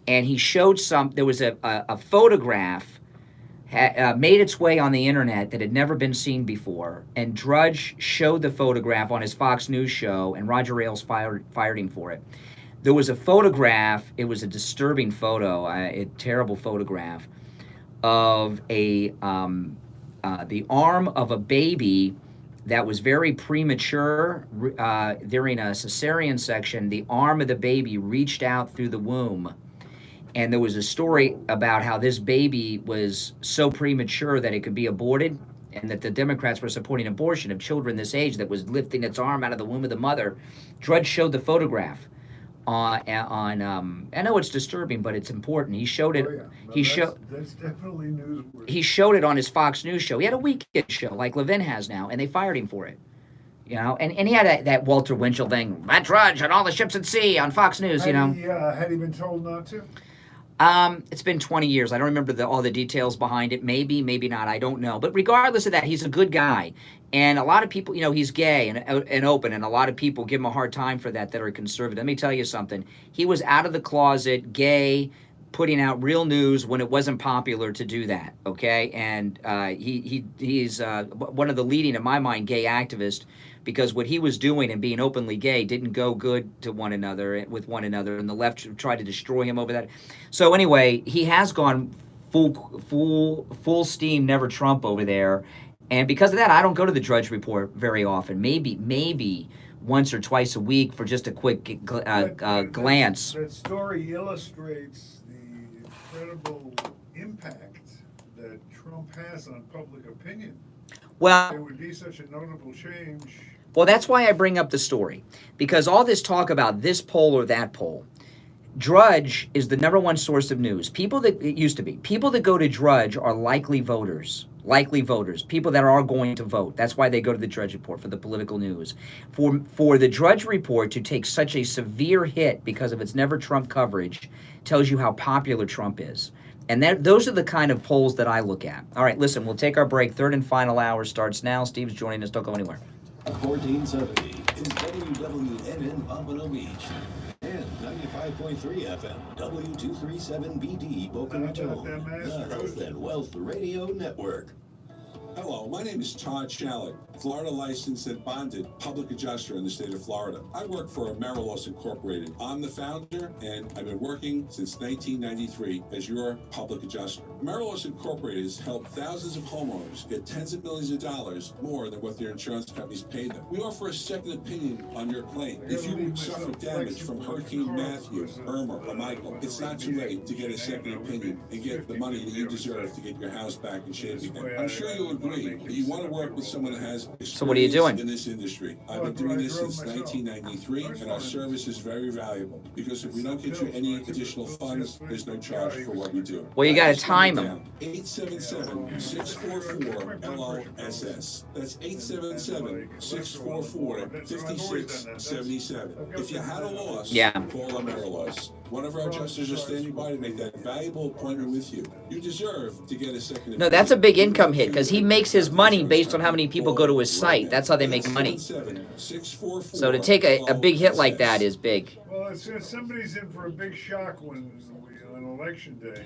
and he showed there was a photograph made its way on the internet that had never been seen before, and Drudge showed the photograph on his Fox News show, and Roger Ailes fired him for it. There was a photograph, it was a disturbing photo, a terrible photograph, of the arm of a baby that was very premature. During a cesarean section, the arm of the baby reached out through the womb. And there was a story about how this baby was so premature that it could be aborted, and that the Democrats were supporting abortion of children this age that was lifting its arm out of the womb of the mother. Drudge showed the photograph on I know it's disturbing, but it's important. He showed it. Oh, yeah. That's definitely newsworthy. He showed it on his Fox News show. He had a weekend show like Levin has now, and they fired him for it. You know, and he had that Walter Winchell thing, Matt Drudge and all the ships at sea on Fox News. Had he been told not to? It's been 20 years. I don't remember all the details behind it. Maybe not. I don't know. But regardless of that, he's a good guy. And a lot of people, he's gay and open, and a lot of people give him a hard time for that are conservative. Let me tell you something. He was out of the closet, gay, putting out real news when it wasn't popular to do that, okay? And he's one of the leading, in my mind, gay activists, because what he was doing and being openly gay didn't go good with one another, and the left tried to destroy him over that. So anyway, he has gone full steam, never Trump over there, and because of that, I don't go to the Drudge Report very often. Maybe once or twice a week for just a quick glance. That story illustrates the incredible impact that Trump has on public opinion. Well, it would be such a notable change. Well, that's why I bring up the story, because all this talk about this poll or that poll, Drudge is the number one source of news. People that go to Drudge are likely voters, people that are going to vote. That's why they go to the Drudge Report, for the political news. For the Drudge Report to take such a severe hit because of its never Trump coverage tells you how popular Trump is. And those are the kind of polls that I look at. All right, listen, we'll take our break. Third and final hour starts now. Steve's joining us. Don't go anywhere. 1470 is WWNN Pompano Beach and 95.3 FM W237BD Boca Raton, the Health and Wealth Radio Network. Hello, my name is Todd Shalleck, Florida licensed and bonded public adjuster in the state of Florida. I work for Amerilos Incorporated. I'm the founder, and I've been working since 1993 as your public adjuster. Amerilos Incorporated has helped thousands of homeowners get tens of millions of dollars more than what their insurance companies pay them. We offer a second opinion on your claim. If you suffer damage from Hurricane Matthew, Irma, or Michael, it's not too late to get a second opinion and get the money that you deserve to get your house back in shape again. I'm sure you'll agree agree. You want to work with someone that has So what are you doing? experience in this industry. I've been doing this since 1993, and our service is very valuable. Because if we don't get you any additional funds, there's no charge for what we do. Well, you got to time them. 877-644-LOSS. That's 877-644-5677. If you had a loss, call Amerilos. One of our adjusters are standing by to make that valuable appointment with you. You deserve to get a second opinion. No, that's a big income hit because he makes his money based on how many people go to his site. That's how they make money. So to take a big hit like that is big. Well, it's, somebody's in for a big shock on election day.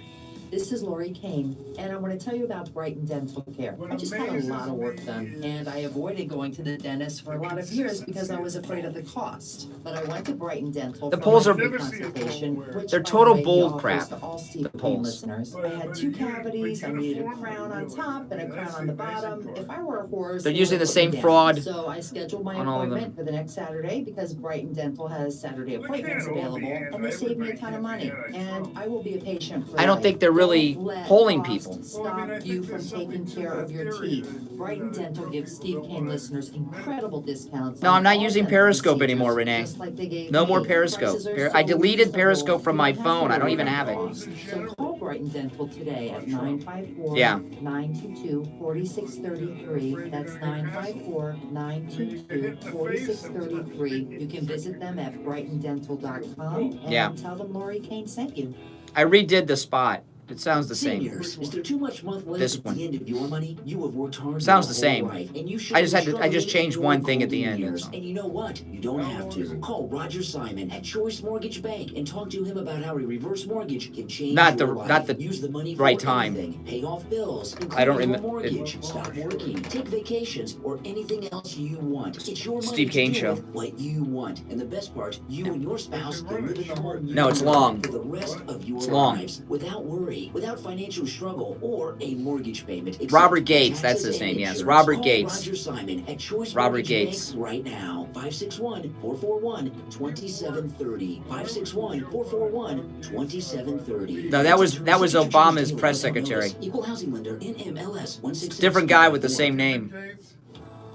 This is Lori Kane, and I want to tell you about Brighton Dental Care. I just had a lot of work done, and I avoided going to the dentist for a lot of years because I was afraid of the cost. But I went to Brighton Dental The for polls my are- free consultation, which, they're by the total way, he bull offers crap, to all the Steve Kane polls. listeners. I had 2 cavities, I needed a crown on top and a crown on the bottom. If I were a horse, They're it using would the put me same down. fraud So I scheduled my on all of them. appointment for the next Saturday because Brighton Dental has Saturday appointments available, and they saved me a ton of money. And I will be a patient for I don't life. think they're really Don't let polling cost people. Stop you from taking care of your teeth. Brighton Dental gives Steve Kane listeners incredible discounts. No, on I'm not all using dental Periscope procedures, anymore, Renee. just like they gave No me. more Periscope. Prices are I so deleted reasonable, Periscope from you my don't have phone. to I don't worry even about have it. cost. So call Brighton Dental today at 954-922-4633. That's 954-922-4633. You can visit them at brightondental.com and tell them Lori Kane sent you. I redid the spot. It sounds the same. Seniors, is there too much month left This at one. the end of your money? You have worked hard Sounds your the whole same. life, and you should I be just struggling changed in one your thing at the golden end. years. That's all. And you know what? You don't have to. Call Roger Simon at Choice Mortgage Bank and talk to him about how a reverse mortgage can change Not your the- life. not the Use the money right for time. anything. Pay off bills, I don't including your remember- mortgage. Stop working. Take vacations or anything else you want. It's your money Steve to Kane do Show. with what you want. And the best part, you and your spouse can live in the home you No, it's want long. for the rest of your It's long. lives without worry, without financial struggle or a mortgage payment. except Robert Gates, taxes that's his and name, yes. insurance. Robert Call Gates. Roger Simon at Choice Robert Mortgage Gates. Bank right now. 561-441-2730. 561-441-2730. No, that was Obama's press secretary. Equal housing lender NMLS 166. Different guy with the same name.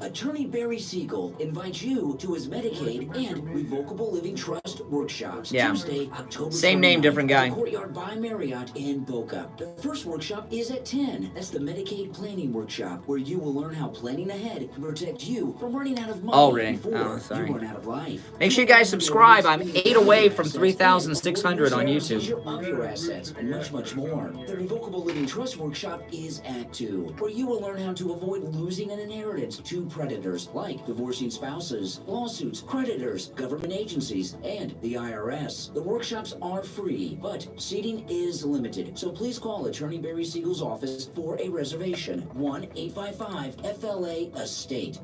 Attorney Barry Siegel invites you to his Medicaid and Revocable Living Trust workshops. Yeah. Tuesday, October Same name, 29th, different guy. at the Courtyard by Marriott in Boca. The first workshop is at 10. That's the Medicaid Planning Workshop, where you will learn how planning ahead can protect you from running out of money Oh, Renee. before Oh, sorry. you run out of life. Make sure you guys subscribe. I'm 8 away from 3,600 on YouTube. Of your assets and much, much more. The Revocable Living Trust Workshop is at 2, where you will learn how to avoid losing an inheritance to predators like divorcing spouses, lawsuits, creditors, government agencies, and the IRS. The workshops are free, but seating is limited, so please call Attorney Barry Siegel's office for a reservation. 1-855-FLA-ESTATE.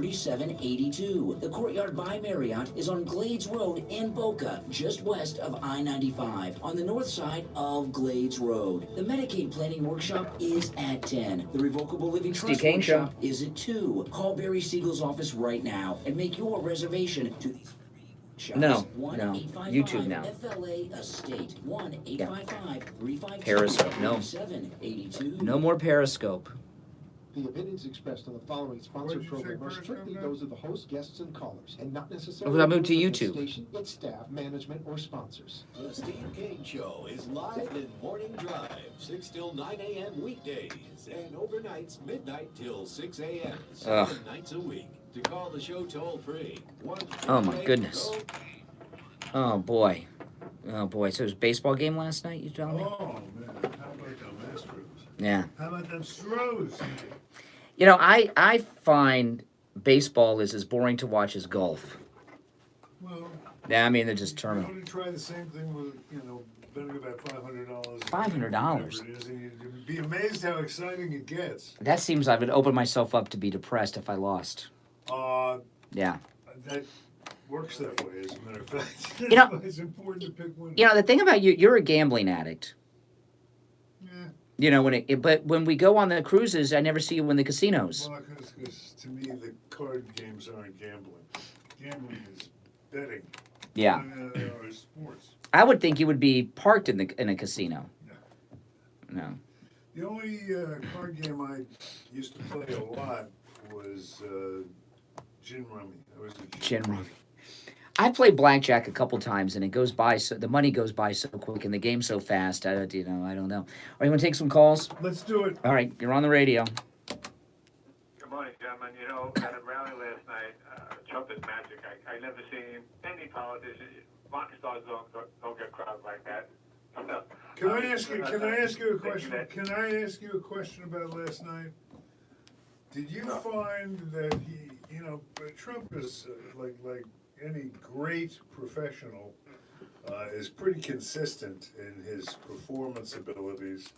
1-855-352-3782. The Courtyard by Marriott is on Glades Road in Boca, just west of I-95, on the north side of Glades Road. The Medicaid Planning Workshop is at 10. The Revocable Living Steve Trust Kane Show. Workshop is at 2. Call Barry Siegel's office right now and make your reservation to these workshops. No, YouTube now. FLA Estate. 1-855-352-3782. Periscope, no. No more Periscope. The opinions expressed on the following sponsored program are strictly those of the host, guests, and callers, and not necessarily I moved to those of the YouTube. station, its staff, management, or sponsors. The Steve Kane Show is live in Morning Drive, 6 till 9 a.m. weekdays, and overnights, midnight till 6 a.m. 7 nights a week. To call the show toll free. Oh my goodness. Oh boy. Oh boy. So it was a baseball game last night, you telling me? Oh, man. How about them Astros? Yeah. How about them Stros? You know, I find baseball is as boring to watch as golf. Well, Yeah, I mean, they're just why terminal. don't you try the same thing with, betting about $500? $500? Whatever it is, and you'd be amazed how exciting it gets. That seems I would open myself up to be depressed if I lost. Yeah. That works that way, as a matter of fact. You know- It's important to pick one. You know, the thing about you're a gambling addict. Yeah. You know, but when we go on the cruises, I never see you in the casinos. Well, because to me, the card games aren't gambling. Gambling is betting. Yeah. Or sports. I would think you would be parked in a casino. No. The only card game I used to play a lot was gin rummy. I was a Gin rummy. I played blackjack a couple times, and it goes by so the money goes by so quick, and the game's so fast. I don't know. All right, you want to take some calls? Let's do it. All right, you're on the radio. Good morning, gentlemen. You know, at a rally last night, Trump is magic. I never seen any politician, rock stars don't get crowds like that. Can I ask you a question? Can I ask you a question about last night? Did you find that Trump is like any great professional, is pretty consistent in his performance abilities,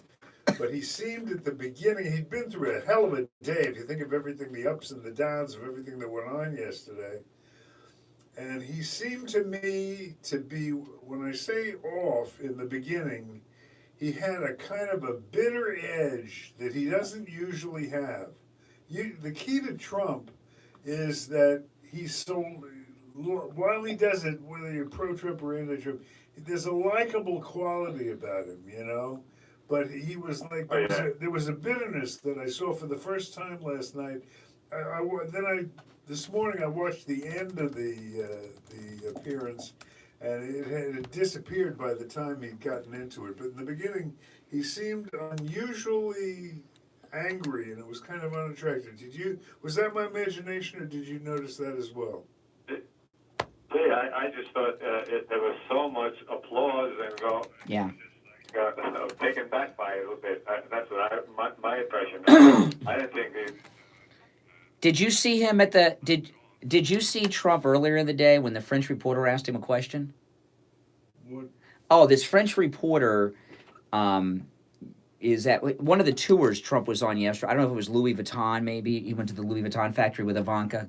but he seemed at the beginning, he'd been through a hell of a day, if you think of everything, the ups and the downs of everything that went on yesterday, and he seemed to me to be, when I say off in the beginning, he had a kind of a bitter edge that he doesn't usually have. The key to Trump is that he's so, while he does it, whether you're pro-Trump or anti-Trump, there's a likable quality about him, But he was like, there was a bitterness that I saw for the first time last night. This morning I watched the end of the appearance, and it had disappeared by the time he'd gotten into it. But in the beginning, he seemed unusually angry, and it was kind of unattractive. Was that my imagination, or did you notice that as well? Yeah, I just thought there was so much applause and Yeah. Taken back by it a little bit. That's what my impression. I didn't think they. Did you see him at the Did you see Trump earlier in the day when the French reporter asked him a question? What? Oh, this French reporter is at one of the tours Trump was on yesterday. I don't know if it was Louis Vuitton, maybe. He went to the Louis Vuitton factory with Ivanka,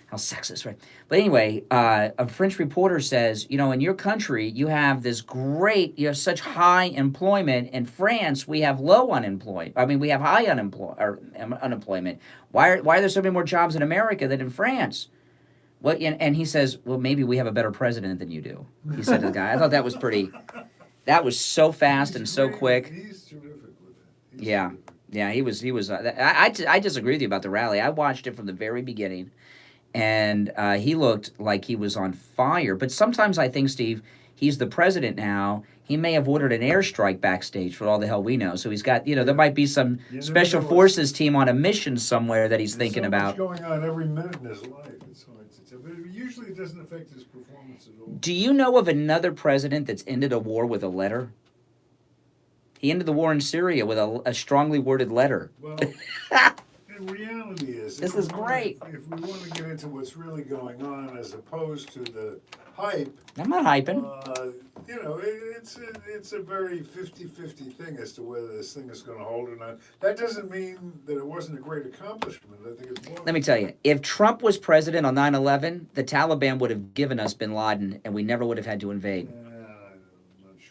how sexist, right? But anyway, a French reporter says, in your country, you have such high employment. In France, we have low unemployment. I mean, we have high unemployment. Why are there so many more jobs in America than in France? Well, and he says, well, maybe we have a better president than you do. He said to the guy. I thought that was that was so fast and so quick. He's terrific with it. Yeah. Yeah, he was. I disagree with you about the rally. I watched it from the very beginning, and he looked like he was on fire. But sometimes I think, Steve, he's the president now. He may have ordered an airstrike backstage for all the hell we know. So he's got, there might be some special forces team on a mission somewhere that he's thinking about. There's so much going on every minute in his life. But usually it doesn't affect his performance at all. Do you know of another president that's ended a war with a letter? He ended the war in Syria with a strongly worded letter. Well, the reality is... This is great. If we want to get into what's really going on as opposed to the hype... I'm not hyping. It's a very 50-50 thing as to whether this thing is going to hold or not. That doesn't mean that it wasn't a great accomplishment. I think it's more... Let me tell you, if Trump was president on 9/11, the Taliban would have given us bin Laden, and we never would have had to invade.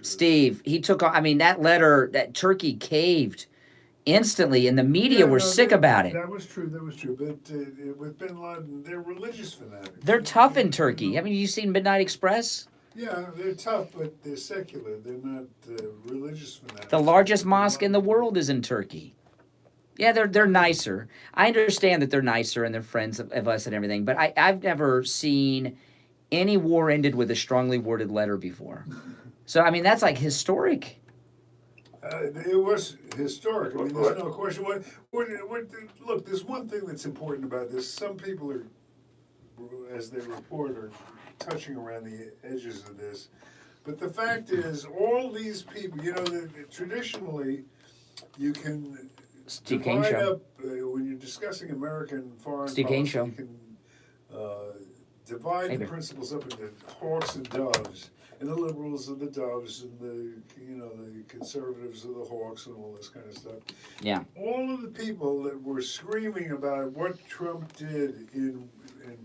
Steve, he took on, that letter, that Turkey caved instantly, and the media were sick about it. That was true. But with bin Laden, they're religious fanatics. They're tough in Turkey. You seen Midnight Express? Yeah, they're tough, but they're secular. They're not religious fanatics. The largest mosque in the world is in Turkey. Yeah, they're nicer. I understand that they're nicer and they're friends of us and everything, but I've never seen any war ended with a strongly worded letter before. So, that's like historic. It was historic. There's no question. Look, there's one thing that's important about this. Some people are, as they report, are touching around the edges of this. But the fact is, all these people, traditionally, you can divide up, when you're discussing American foreign policy, you can divide the principles up into hawks and doves. And the liberals are the doves, and the conservatives are the hawks, and all this kind of stuff. Yeah. All of the people that were screaming about what Trump did in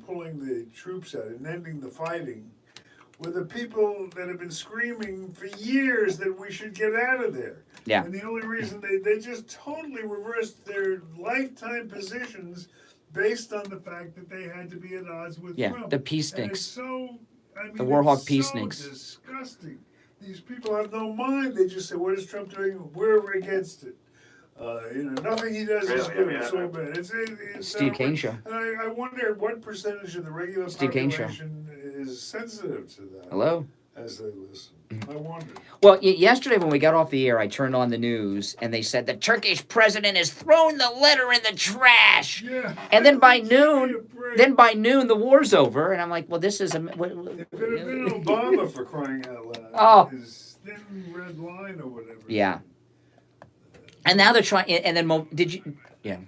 pulling the troops out and ending the fighting were the people that have been screaming for years that we should get out of there. Yeah. And the only reason they just totally reversed their lifetime positions based on the fact that they had to be at odds with Trump. The peaceniks. The Warhawk peaceniks. So disgusting. These people have no mind. They just say, what is Trump doing? We're against it. Nothing he does is Really? good. I mean, It's all bad. It's Steve Kane Show. And I wonder what percentage of the regular Steve Kane Show. population is sensitive to that. Hello? As they listen. I wonder. Well, yesterday when we got off the air, I turned on the news and they said the Turkish president has thrown the letter in the trash. Yeah. And then by noon, the war's over, and I'm like, well, this is a. If it had been Obama for crying out loud, Oh. his thin red line or whatever. Yeah. And now they're trying. And then did you? Yeah.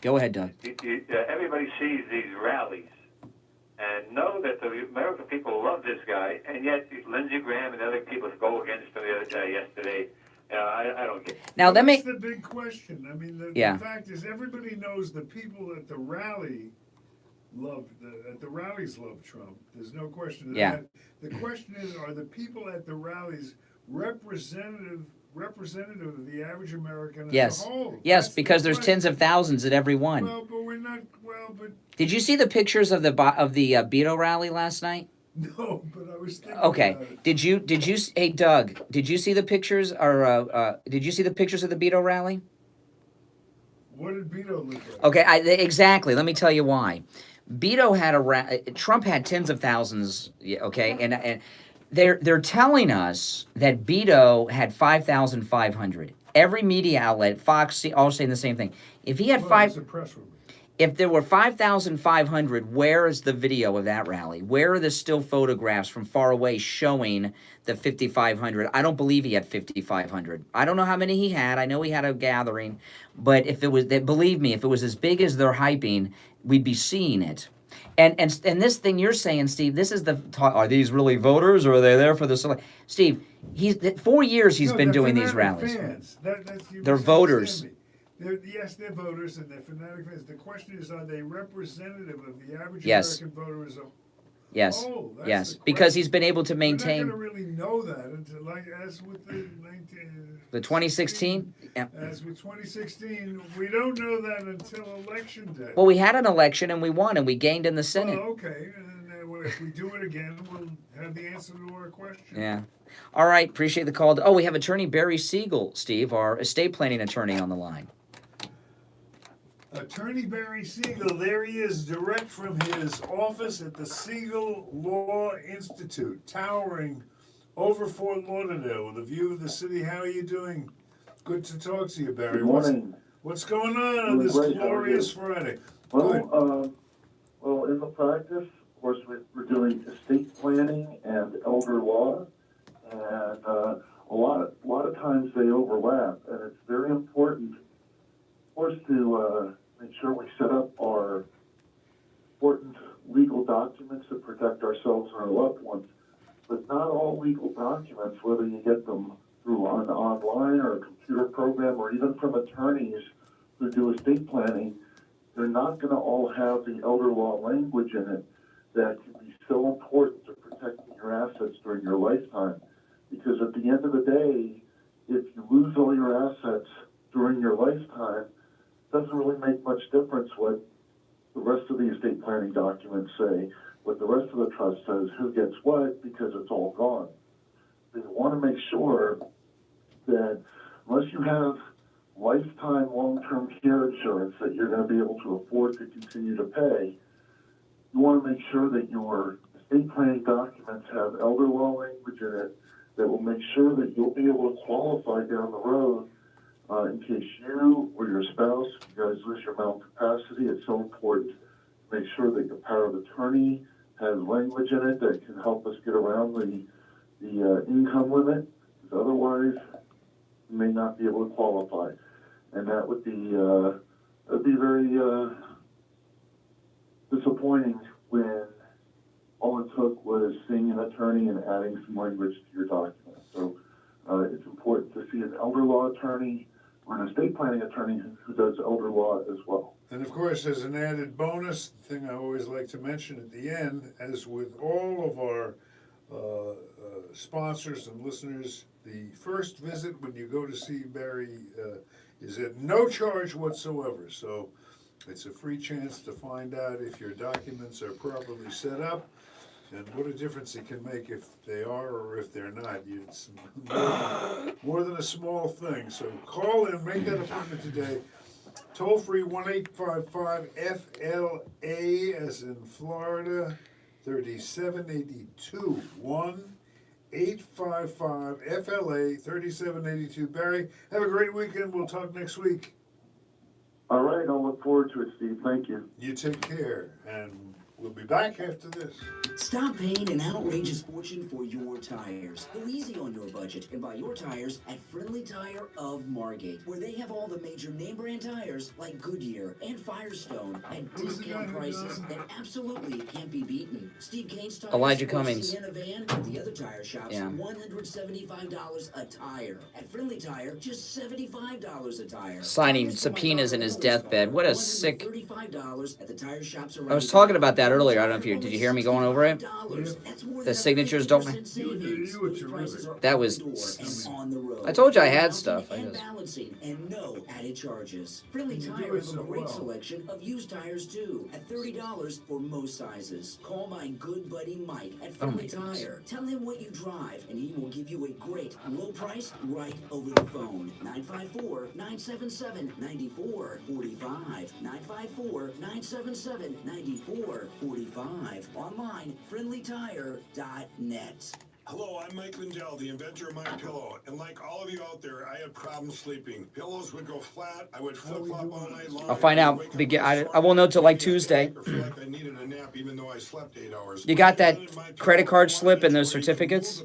Go ahead, Doug. Everybody sees these rallies and know that the American people love this guy, and yet Lindsey Graham and other people go against him yesterday. I don't get it. Now let me. That's the big question. I mean, the fact is, everybody knows the people at the rally love Trump. There's no question of that. The question is, are the people at the rallies representative of the average American as a whole? Yes, because there's tens of thousands at every one. Well, but we're not. Well, but Did you see the pictures of the Beto rally last night? no. But I was thinking. Okay. About it. Did you? Hey, Doug. Did you see the pictures? Or did you see the pictures of the Beto rally? What did Beto look like? Okay. Exactly. Let me tell you why. Beto had Trump had tens of thousands. Okay, and they're telling us that Beto had 5,500. Every media outlet, Fox, all saying the same thing. If he had It's a press release. if there were 5,500, where is the video of that rally? Where are the still photographs from far away showing the 5,500? I don't believe he had 5,500. I don't know how many he had. I know he had a gathering, but if it was, believe me, if it was as big as they're hyping, we'd be seeing it. And this thing you're saying, Steve, this is the talk. Are these really voters, or are they there for the select? Steve, 4 years he's been doing these rallies. Fans. They're voters. Yes, they're voters and they're fanatic fans. The question is, are they representative of the average Yes. American voter as a Yes, whole? That's yes, the because he's been able to We're maintain not going to really know that until, as with the 2016. Yeah. As with 2016, we don't know that until election day. Well, we had an election and we won and we gained in the Senate. Well, okay, and well, if we do it again, we'll have the answer to our question. Yeah. All right, appreciate the call. Oh, we have attorney Barry Siegel, Steve, our estate planning attorney on the line. Attorney Barry Siegel, there he is, direct from his office at the Siegel Law Institute, towering over Fort Lauderdale with a view of the city. How are you doing? Good to talk to you, Barry. Good morning. What's going on this Great. glorious Friday? Well, in the practice, of course, we're doing estate planning and elder law, and a lot of times they overlap, and it's very important, of course, to make sure we set up our important legal documents to protect ourselves and our loved ones. But not all legal documents, whether you get them through an online or a computer program or even from attorneys who do estate planning, they're not going to all have the elder law language in it that can be so important to protecting your assets during your lifetime. Because at the end of the day, if you lose all your assets during your lifetime, it doesn't really make much difference what the rest of the estate planning documents say, what the rest of the trust says, who gets what, because it's all gone. So you want to make sure that unless you have lifetime long-term care insurance that you're going to be able to afford to continue to pay, you want to make sure that your estate planning documents have elder law language in it that will make sure that you'll be able to qualify down the road in case you or your spouse, you guys lose your mental capacity. It's so important to make sure that your power of attorney has language in it that can help us get around the income limit, because otherwise you may not be able to qualify. And that would be very disappointing when all it took was seeing an attorney and adding some language to your document. So it's important to see an elder law attorney or an estate planning attorney who does elder law as well. And of course, as an added bonus, the thing I always like to mention at the end, as with all of our sponsors and listeners, the first visit when you go to see Barry is at no charge whatsoever. So it's a free chance to find out if your documents are properly set up And what a difference it can make if they are or if they're not. It's more than a small thing. So call in, make that appointment today. Toll free 1-855-FLA as in Florida, 3782. 1-855-FLA 3782. Barry, have a great weekend. We'll talk next week. All right, I'll look forward to it, Steve. Thank you. You take care, and we'll be back after this. Stop paying an outrageous fortune for your tires. Go easy on your budget and buy your tires at Friendly Tire of Margate, where they have all the major name brand tires like Goodyear and Firestone at discount prices that absolutely can't be beaten. Steve Kane's Tires, Elijah Cummings. Sienna Van, at the other tire shops, Yeah. $175 a tire. At Friendly Tire, just $75 a tire. Signing subpoenas in his deathbed. What a sick... $35 at the tire shops around I was talking about that earlier. I don't know if did you hear me going over it? The signatures don't. That was. I told you I had stuff. I just. Balancing and no added charges. Friendly Tire has a great selection of used tires too, at $30 for most sizes. Call my good buddy Mike at Friendly Tire. Tell him what you drive, and he will give you a great low price right over the phone. 954-977-9445. 954-977-9445. Online, friendlytire.net. Hello, I'm Mike Lindell, the inventor of MyPillow, and like all of you out there, I had problems sleeping. Pillows would go flat, I would flip-flop all night long. I'll find out. I won't know till like Tuesday. I feel like I needed a nap even though I slept 8 hours. You got that credit card slip and those certificates?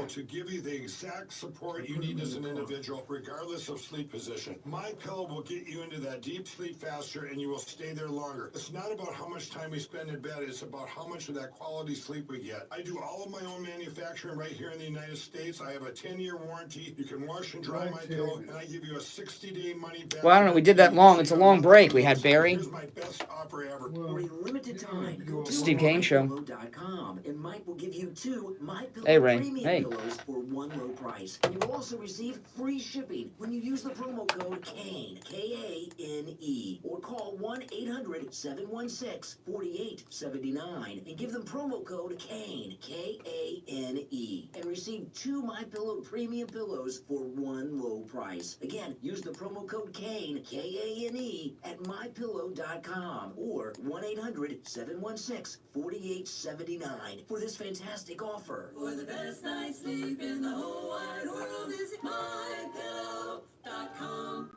To give you the exact support you need as an individual, regardless of sleep position. MyPillow will get you into that deep sleep faster, and you will stay there longer. It's not about how much time we spend in bed, it's about how much of that quality sleep we get. I do all of my own manufacturing right here in the United States. I have a 10-year warranty. You can wash and dry my pillow, and I give you a 60-day money back. Well, I don't know. We did that long. It's a long break. We had Barry. Here's my best offer ever. For a limited time, go to Steve Kane Show. MyPillow.com, and Mike will give you 2 MyPillow Hey, Ray. premium Hey. pillows for one low price. And you will also receive free shipping when you use the promo code KANE, K-A-N-E, or call 1-800-716-4879 and give them promo code KANE, K-A-N-E, and receive 2 MyPillow premium pillows for one low price. Again, use the promo code KANE, K-A-N-E, at MyPillow.com or 1-800-716-4879 for this fantastic offer. For the best night's sleep in the whole wide world, visit mypillow.com.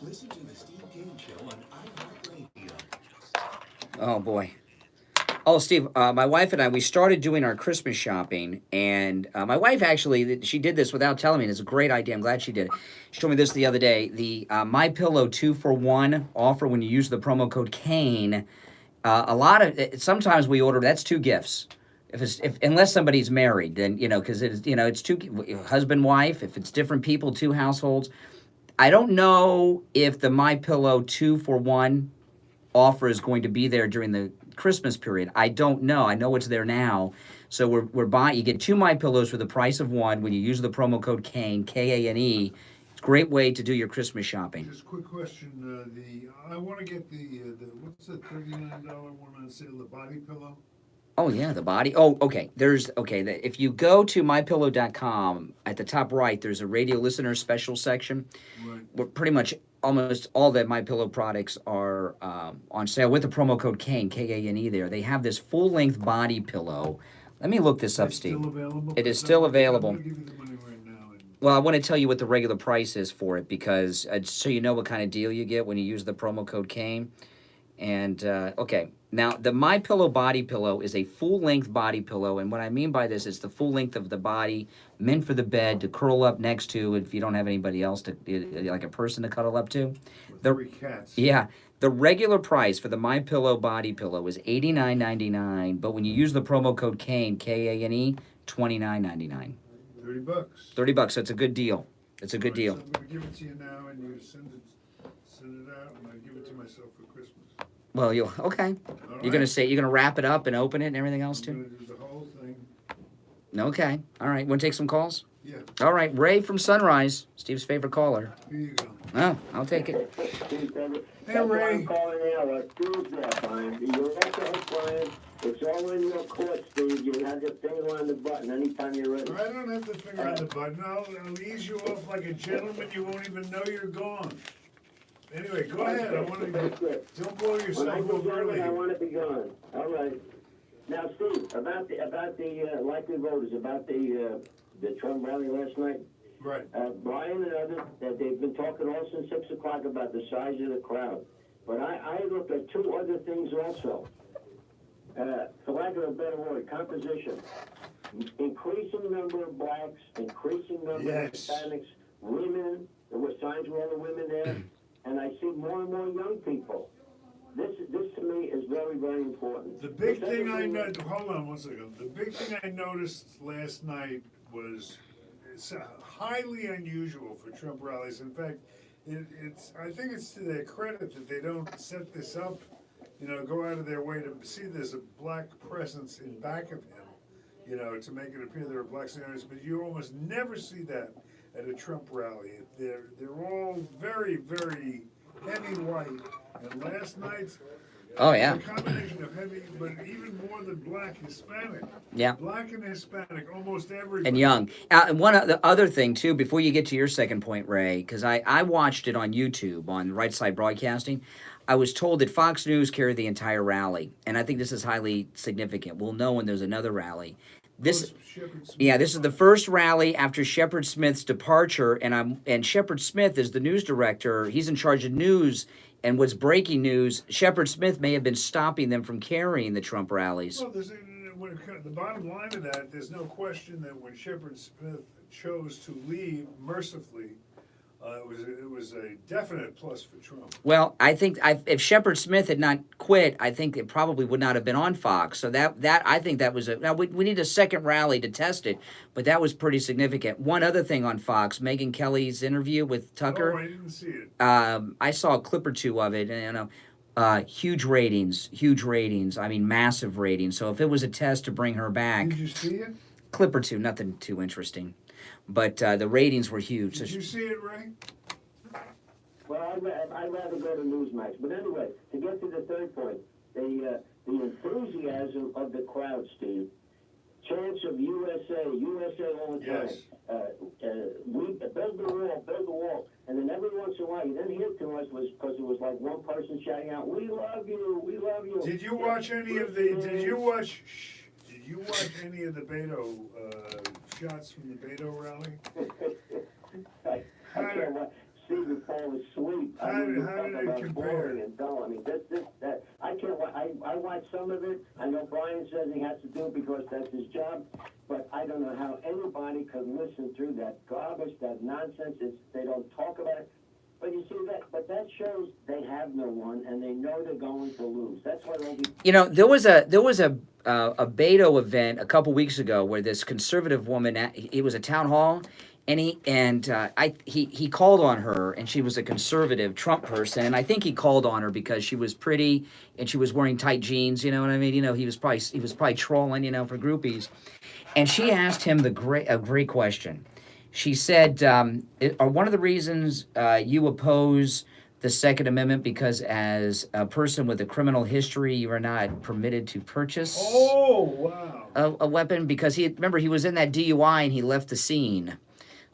Listen to the Steve Kane Show on iHeartRadio. Oh boy. Oh, Steve, my wife and I, we started doing our Christmas shopping, and my wife actually, she did this without telling me, and it's a great idea. I'm glad she did it. She told me this the other day. The MyPillow 2-for-1 offer when you use the promo code KANE. Sometimes we order, that's 2 gifts. Unless somebody's married, then, because it's 2, husband, wife. If it's different people, 2 households. I don't know if the MyPillow 2-for-1 offer is going to be there during the Christmas period. I don't know. I know it's there now. So we're buying. You get 2 MyPillows for the price of 1 when you use the promo code KANE, K-A-N-E. It's a great way to do your Christmas shopping. Just a quick question. I want to get the what's the $39 one on sale? The body pillow. Oh yeah, the body. Oh, okay. If you go to mypillow.com, at the top right, there's a radio listener special section. Right. Where pretty much almost all the MyPillow products are on sale with the promo code KANE, K-A-N-E there. They have this full-length body pillow. Let me look this up, Steve. Still available? It is still available. I'm gonna give you the money right now. Well, I want to tell you what the regular price is for it because so you know what kind of deal you get when you use the promo code KANE. And, okay, now the MyPillow body pillow is a full-length body pillow, and what I mean by this is the full length of the body, meant for the bed to curl up next to if you don't have anybody else, like a person to cuddle up to. With 3 cats. Yeah, the regular price for the MyPillow body pillow is $89.99, but when you use the promo code KANE, K-A-N-E, $29.99. $30. $30, so it's a good deal. It's a good deal. So I'm going to give it to you now, and you send it out, and I give it to myself for Christmas. Well, okay. You're gonna wrap it up and open it and everything else too? I'm going to do the whole thing. Okay. All right. Want to take some calls? Yeah. All right. Ray from Sunrise, Steve's favorite caller. Here you go. Oh, I'll take it. Hey, Ray. I'm calling out. You're at the headline. It's all in your court, Steve. You have your finger on the button anytime you're ready. I don't have the finger on the button. I'll ease you off like a gentleman. You won't even know you're gone. Anyway, go ahead. I want to. Don't blow When yourself I go up early. I want to be gone. All right. Now, Steve, about the likely voters, about the Trump rally last night. Right. Brian and others, they've been talking all since 6 o'clock about the size of the crowd. But I looked at two other things also. For lack of a better word, composition. Increasing number of blacks, increasing number of Hispanics, women. There were signs with all the women there, and I see more and more young people. This to me is very, very important. The big thing I noticed. Hold on one second. The big thing I noticed last night was it's highly unusual for Trump rallies. In fact, I think it's to their credit that they don't set this up. Go out of their way to see there's a black presence in back of him, to make it appear there are blacks in areas, but you almost never see that at a Trump rally. They're all very, very heavy white. And last night's a combination of heavy, but even more than black, Hispanic. Yeah. Black and Hispanic, almost everybody. And young. And the other thing, too, before you get to your second point, Ray, because I watched it on YouTube, on Right Side Broadcasting, I was told that Fox News carried the entire rally, and I think this is highly significant. We'll know when there's another rally. This is the first rally after Shepard Smith's departure, and Shepard Smith is the news director. He's in charge of news, and what's breaking news, Shepard Smith may have been stopping them from carrying the Trump rallies. Well, the bottom line of that, there's no question that when Shepard Smith chose to leave mercifully, it was a definite plus for Trump. Well, I think if Shepard Smith had not quit, I think it probably would not have been on Fox. So I think that was now we need a second rally to test it, but that was pretty significant. One other thing on Fox, Megyn Kelly's interview with Tucker. Oh, I didn't see it. I saw a clip or two of it, and huge ratings. I mean, massive ratings. So if it was a test to bring her back, did you see it? Clip or two, nothing too interesting. But the ratings were huge. Did you see it, Ray? Well, I'd rather go to Newsmax. But anyway, to get to the third point, the enthusiasm of the crowd, Steve. Chants of USA all the time. We build the wall. And then every once in a while, you didn't hear too much because it was like one person shouting out, "We love you, we love you." Did you watch any of the? Did you watch any of the Beto shots from the Beto rally? I can't watch. Steve would fall asleep. How did it compare? And dull. I mean, that. I can't. I watched some of it. I know Brian says he has to do it because that's his job. But I don't know how anybody could listen through that garbage, that nonsense. They don't talk about it. But you see that. But that shows they have no one, and they know they're going to lose. That's why they'll be. There was a Beto event a couple weeks ago where this conservative woman. It was a town hall. And he called on her, and she was a conservative Trump person, and I think he called on her because she was pretty and she was wearing tight jeans. You know what I mean? He was probably trolling, for groupies. And she asked him a great question. She said, "Are one of the reasons you oppose the Second Amendment because as a person with a criminal history, you are not permitted to purchase a weapon because he was in that DUI and he left the scene."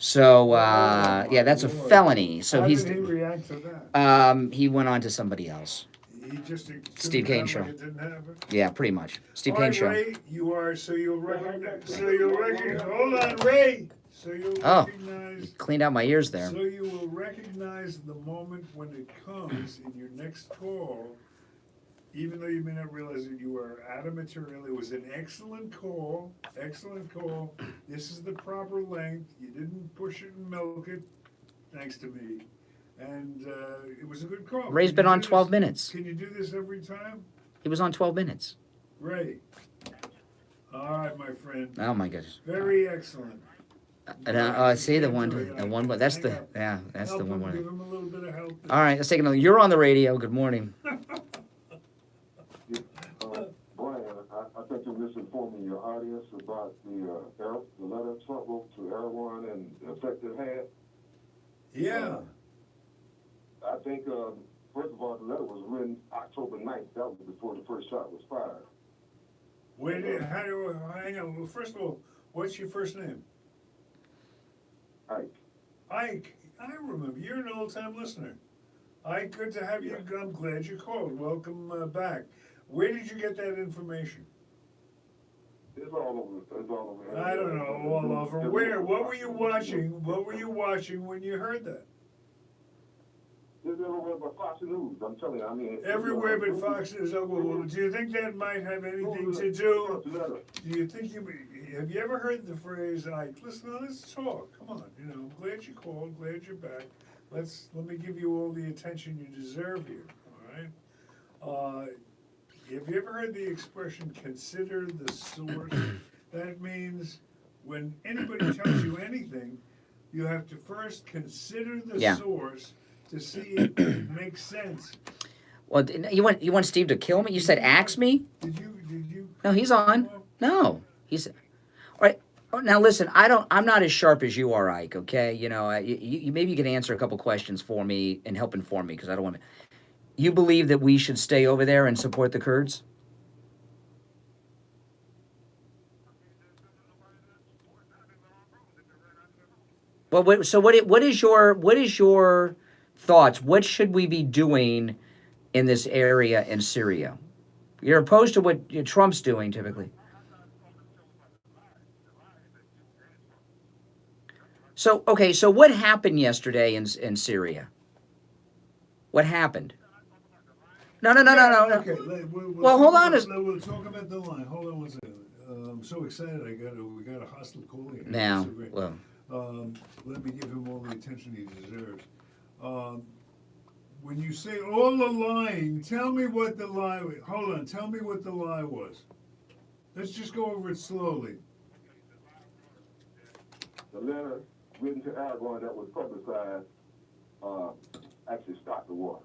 So, that's a felony. So How did he react to that? He went on to somebody else. He just Steve Kane show. Like it didn't happen? Yeah, pretty much. Steve Kane show. Ray, you'll recognize. Hold on, Ray. So you'll recognize. Cleaned out my ears there. So you will recognize the moment when it comes in your next call. Even though you may not realize that you are out of material, it was an excellent call. Excellent call. This is the proper length. You didn't push it and milk it, thanks to me. And it was a good call. Ray's been on 12 minutes. Can you do this every time? He was on 12 minutes. Ray. All right, my friend. Oh, my goodness. Very excellent. I see the one. That's the one. Give him a little bit of help. All right, let's take another. You're on the radio. Good morning. Brian, I think you're misinforming your audience about the letter Trump wrote to Erdogan and the effect it had. Yeah. I think, first of all, the letter was written October 9th. That was before the first shot was fired. Hang on. Well, first of all, what's your first name? Ike. Ike. I remember. You're an old-time listener. Ike, good to have you. I'm glad you called. Welcome back. Where did you get that information? It's all over. It's all over. I don't know, all over. Where? What were you watching? What were you watching when you heard that? It's everywhere but Fox News. I'm telling you. I mean. Everywhere but Fox News. Oh, well, do you think that might have anything to do? Do you think have you ever heard the phrase, Ike, listen, let's talk. Come on, I'm glad you called, glad you're back. Let me give you all the attention you deserve here, all right? Have you ever heard the expression, consider the source? That means when anybody tells you anything, you have to first consider the source to see if it makes sense. Well, you want Steve to kill me? You said axe me? Did you? No, he's on. No, he's... All right. Now listen, I'm not as sharp as you are, Ike. Okay, you maybe you can answer a couple questions for me and help inform me because I don't want to. You believe that we should stay over there and support the Kurds? Well, so what is your thoughts? What should we be doing in this area in Syria? You're opposed to what Trump's doing typically. So, okay, so what happened yesterday in Syria? What happened? No. Okay, Well, hold on. We'll talk about the line. Hold on one second. I'm so excited. We got a hostile call here. Now, So great. well, let me give him all the attention he deserves. When you say all the lying, tell me what the lie was. Hold on. Tell me what the lie was. Let's just go over it slowly. The letter written to Aragon that was publicized actually stopped the war.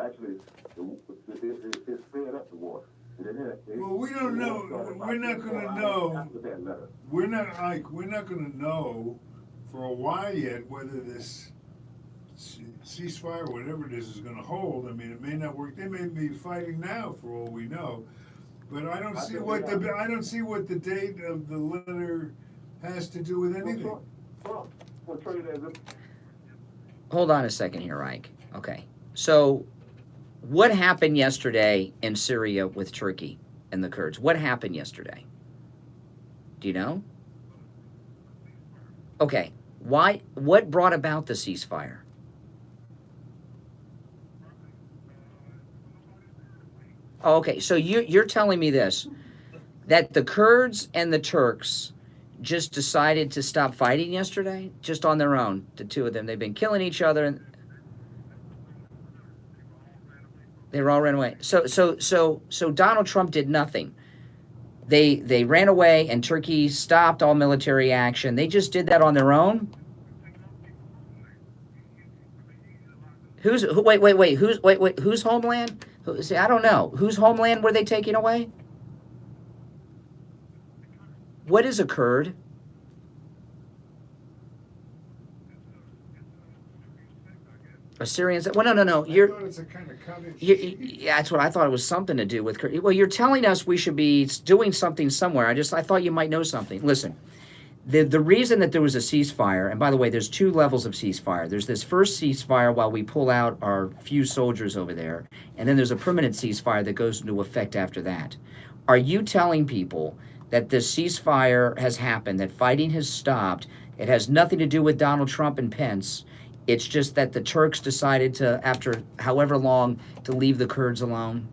Actually, it sped up the war. Well, we don't know. We're not going to know. We're not going to know for a while yet whether this ceasefire, whatever it is going to hold. I mean, it may not work. They may be fighting now, for all we know. But I don't see what the date of the letter has to do with anything. hold on a second here, Ike. Okay, so what happened yesterday in Syria with Turkey and the Kurds? What happened yesterday? Do you know? Okay, why? What brought about the ceasefire? Oh, okay, so you're telling me this, that the Kurds and the Turks just decided to stop fighting yesterday, just on their own, the two of them. They've been killing each other, and they were all ran away. So Donald Trump did nothing. They ran away, and Turkey stopped all military action. They just did that on their own. Whose homeland? See, I don't know. Whose homeland were they taking away? What is a Kurd? Assyrians? Well, no. I thought it's a kind of cottage. Yeah, that's what I thought. It was something to do with Kurd. Well, you're telling us we should be doing something somewhere. I thought you might know something. Listen, the reason that there was a ceasefire, and by the way, there's two levels of ceasefire. There's this first ceasefire while we pull out our few soldiers over there, and then there's a permanent ceasefire that goes into effect after that. Are you telling people that this ceasefire has happened, that fighting has stopped? It has nothing to do with Donald Trump and Pence. It's just that the Turks decided to, after however long, to leave the Kurds alone?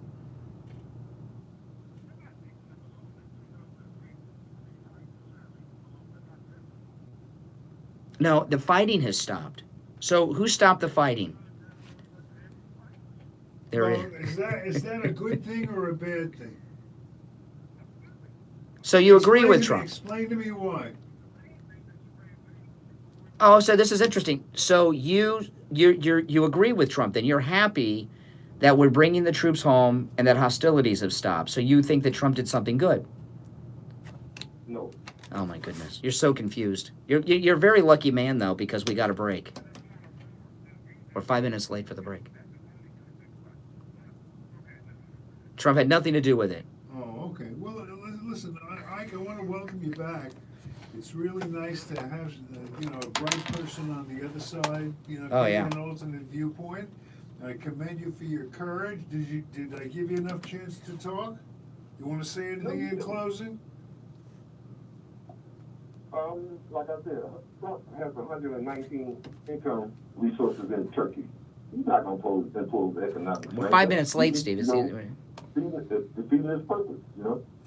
No, the fighting has stopped. So who stopped the fighting? Is that a good thing or a bad thing? So you agree with Trump? Explain to me why. Oh, so this is interesting. So you agree with Trump, then you're happy that we're bringing the troops home and that hostilities have stopped. So you think that Trump did something good? No. Oh my goodness, you're so confused. You're a very lucky man though, because we got a break. We're 5 minutes late for the break. Trump had nothing to do with it. Oh, okay. Well, listen, Ike, I want to welcome you back. It's really nice to have, a bright person on the other side, Oh, yeah. an alternate viewpoint. I commend you for your courage. Did I give you enough chance to talk? You want to say anything in closing? Like I said, Trump has 119 income resources in Turkey. He's not going to impose economic. We're 5 minutes late, Steve. Defeating his purpose,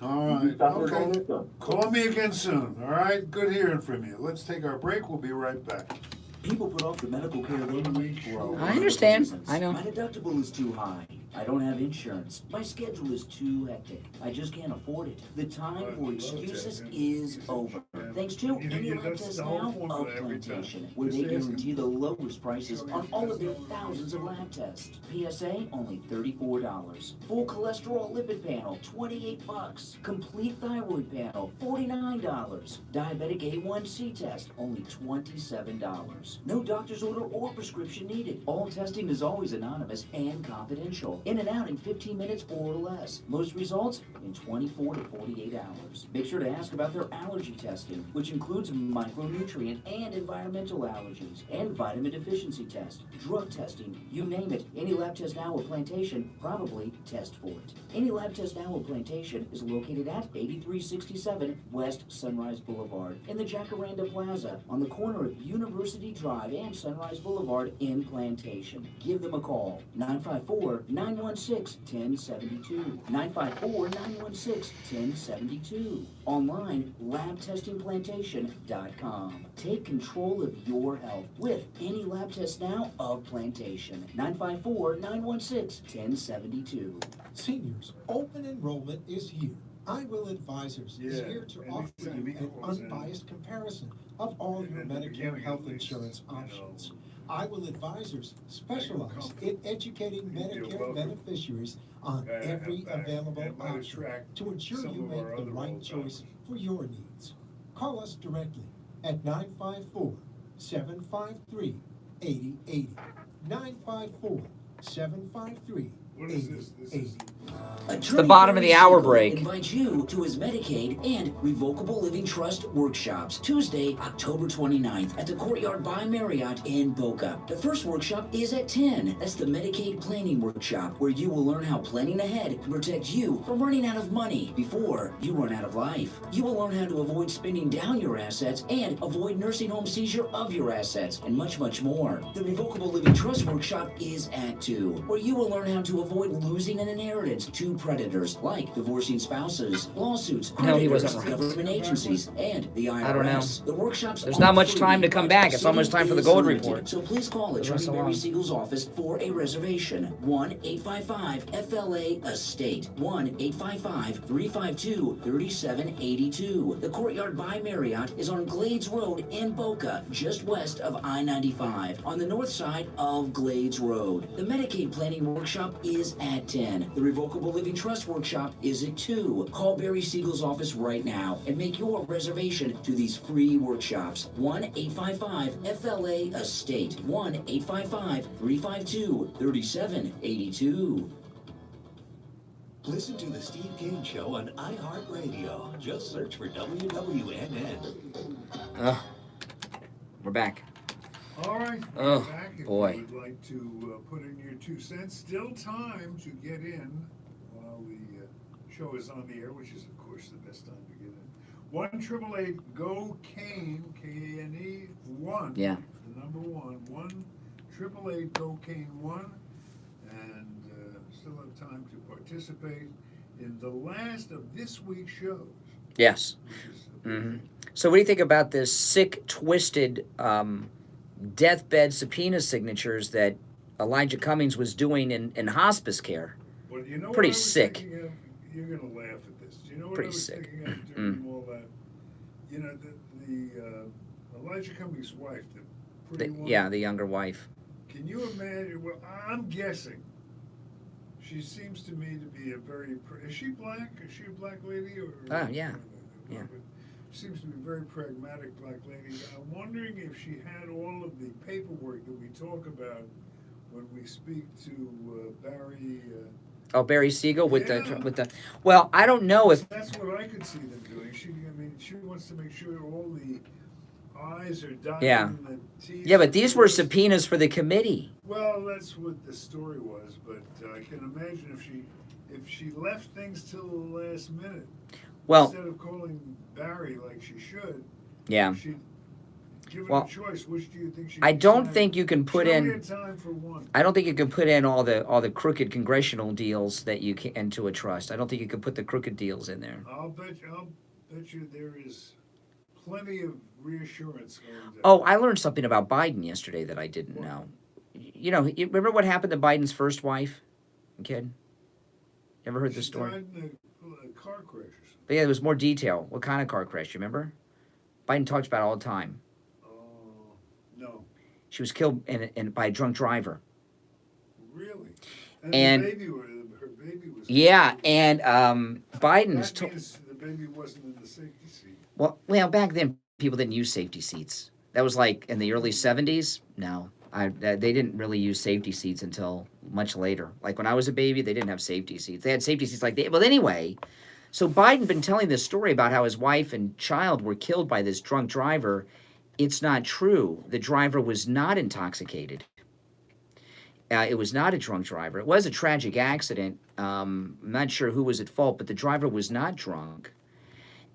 All right. Okay. Call me again soon. All right. Good hearing from you. Let's take our break. We'll be right back. People put off the medical care they need for a lot I of understand. reasons. I know. My deductible is too high. I don't have insurance. My schedule is too hectic. I just can't afford it. The time for excuses is over. Thanks to Any Lab Test Now of Plantation, where they guarantee the lowest prices on all of their thousands of lab tests. PSA, only $34. Full cholesterol lipid panel, $28. Complete thyroid panel, $49. Diabetic A1C test, only $27. No doctor's order or prescription needed. All testing is always anonymous and confidential. In and out in 15 minutes or less. Most results in 24 to 48 hours. Make sure to ask about their allergy testing, which includes micronutrient and environmental allergies, and vitamin deficiency test, drug testing, you name it. Any Lab Test Now of Plantation, probably test for it. Any Lab Test Now of Plantation is located at 8367 West Sunrise Boulevard in the Jacaranda Plaza on the corner of University Drive and Sunrise Boulevard in Plantation. Give them a call, 954-916-1072. 954-916-1072. Online, labtestingplantation.com. Take control of your health with Any Lab Test Now of Plantation. 954-916-1072. Seniors, open enrollment is here. I Will Advisors is here to offer you an unbiased comparison of all your Medicare health insurance options. I Will Advisors specialize in educating Medicare beneficiaries on every available option to ensure you make the right choice for your needs. Call us directly at 954-753-8080. 954-753-8080. It's the bottom of the hour break. Invites you to his Medicaid and Revocable Living Trust workshops Tuesday, October 29th at the Courtyard by Marriott in Boca. The first workshop is at 10. That's the Medicaid Planning Workshop, where you will learn how planning ahead can protect you from running out of money before you run out of life. You will learn how to avoid spending down your assets and avoid nursing home seizure of your assets, and much, much more. The Revocable Living Trust Workshop is at 2, where you will learn how to avoid losing an inheritance to predators like divorcing spouses, lawsuits, No, he creditors, wasn't right. government agencies, and the IRS. I don't know. The workshops There's are not much free, time to come but back. It's almost seating time for the is Gold limited. Report. So please call There's Attorney not so Barry long. Siegel's office for a reservation. 1-855-FLA Estate. 1-855-352-3782. The Courtyard by Marriott is on Glades Road in Boca, just west of I-95, on the north side of Glades Road. The Medicaid Planning Workshop is at 10. The Revocable Living Trust Workshop is at 2. Call Barry Siegel's office right now and make your reservation to these free workshops. 1-855-FLA Estate. 1-855-352-3782. Listen to The Steve Kane Show on iHeartRadio. Just search for WWNN. We're back. All right. Oh, we're back. If boy. you would like to put in your 2 cents, still time to get in while the show is on the air, which is, of course, the best time to get in. 1-888-GO-CANE, K-A-N-E, 1. Yeah. The number 1. 1-888-GO-CANE-1. And still have time to participate in the last of this week's shows. Yes. So what do you think about this sick, twisted deathbed subpoena signatures that Elijah Cummings was doing in hospice care? But you know Pretty what I was sick. thinking of? You're going to laugh at this. Do you know what Pretty I was sick. thinking of during all that? You know, the Elijah Cummings' wife, the pretty woman. Yeah, the younger wife. Can you imagine? Well, I'm guessing. She seems to me to be a very. Is she black? Is she a black lady? Or Yeah. Yeah. She seems to be a very pragmatic black lady. I'm wondering if she had all of the paperwork that we talk about when we speak to Barry. Oh, Barry Siegel with the. Well, I don't know if. That's what I could see them doing. She wants to make sure all the I's are dotted Yeah. and the T's. Yeah, but these were crossed. subpoenas for the committee. Well, that's what the story was, but I can imagine if she left things till the last minute, Well, instead of calling Barry like she should, yeah. she'd given Well, a choice. Which do you think she? I don't decided? think you can put She only in. had time for one. I don't think you can put in all the crooked congressional deals that you can into a trust. I don't think you could put the crooked deals in there. I'll bet you there is plenty of reassurance going down. Oh, I learned something about Biden yesterday that I didn't know. You know, you remember what happened to Biden's first wife, kid? You ever heard this story? Died in a car crash or something. But yeah, there was more detail. What kind of car crash? You remember? Biden talks about it all the time. No. She was killed by a drunk driver. Really? And her baby was. Yeah, and Biden's. That means the baby wasn't in the safety seat. Well, back then people didn't use safety seats. That was like in the early '70s. No, they didn't really use safety seats until much later. Like when I was a baby, they didn't have safety seats. They had safety seats like well, anyway. So Biden been telling this story about how his wife and child were killed by this drunk driver. It's not true. The driver was not intoxicated. It was not a drunk driver. It was a tragic accident. I'm not sure who was at fault, but the driver was not drunk.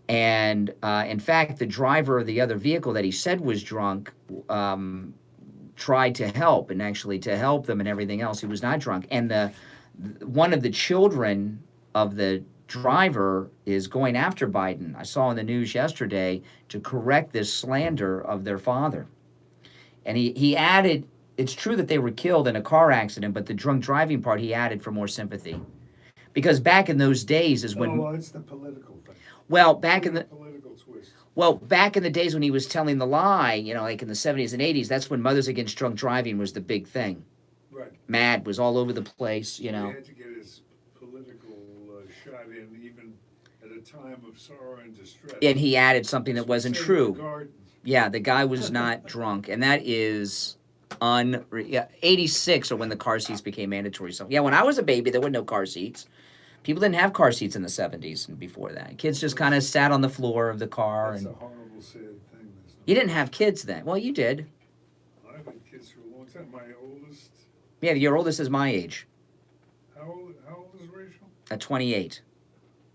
And in fact, the driver of the other vehicle that he said was drunk tried to help, and actually to help them and everything else. He was not drunk. And one of the children of the driver is going after Biden. I saw in the news yesterday to correct this slander of their father. And he added, it's true that they were killed in a car accident, but the drunk driving part he added for more sympathy. Because back in those days is when... Oh, well, it's the political thing. Well, back in the... Political twist. Well, back in the days when he was telling the lie, you know, like in the 70s and 80s, that's when Mothers Against Drunk Driving was the big thing. Right. MAD was all over the place, you know. He had to get his political shot in even at a time of sorrow and distress. And he added something that wasn't Save true. the gardens. Yeah, the guy was not drunk, and that is unreal. 86 or when the car seats became mandatory. So yeah, when I was a baby, there were no car seats. People didn't have car seats in the 70s and before that. Kids just kind of sat on the floor of the car. That's and a horrible, sad thing. You didn't have kids then. Well, you did. I've had kids for a long time. My oldest. Yeah, your oldest is my age. How old is Rachel? At 28.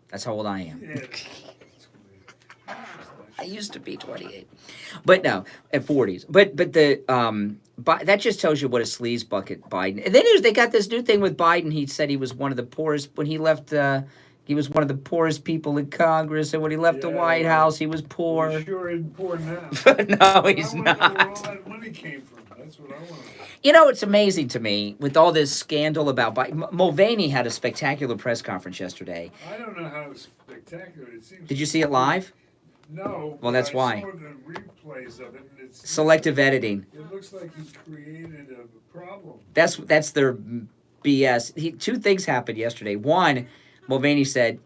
That's how old I am. Yeah. I used to be 28, but no, at 40s. But that just tells you what a sleaze bucket Biden. And then they got this new thing with Biden. He said he was one of the poorest when he left. He was one of the poorest people in Congress, and when he left the White House, he was poor. Well, sure isn't poor now. No, he's I wonder not. where all that money came from. That's what I want to know. You know, it's amazing to me with all this scandal about Biden. Mulvaney had a spectacular press conference yesterday. I don't know how spectacular it seems. Did you see it live? No. Well, that's I why. saw the replays of it, and it's Selective editing. It looks like he created a problem. That's their BS. Two things happened yesterday. One, Mulvaney said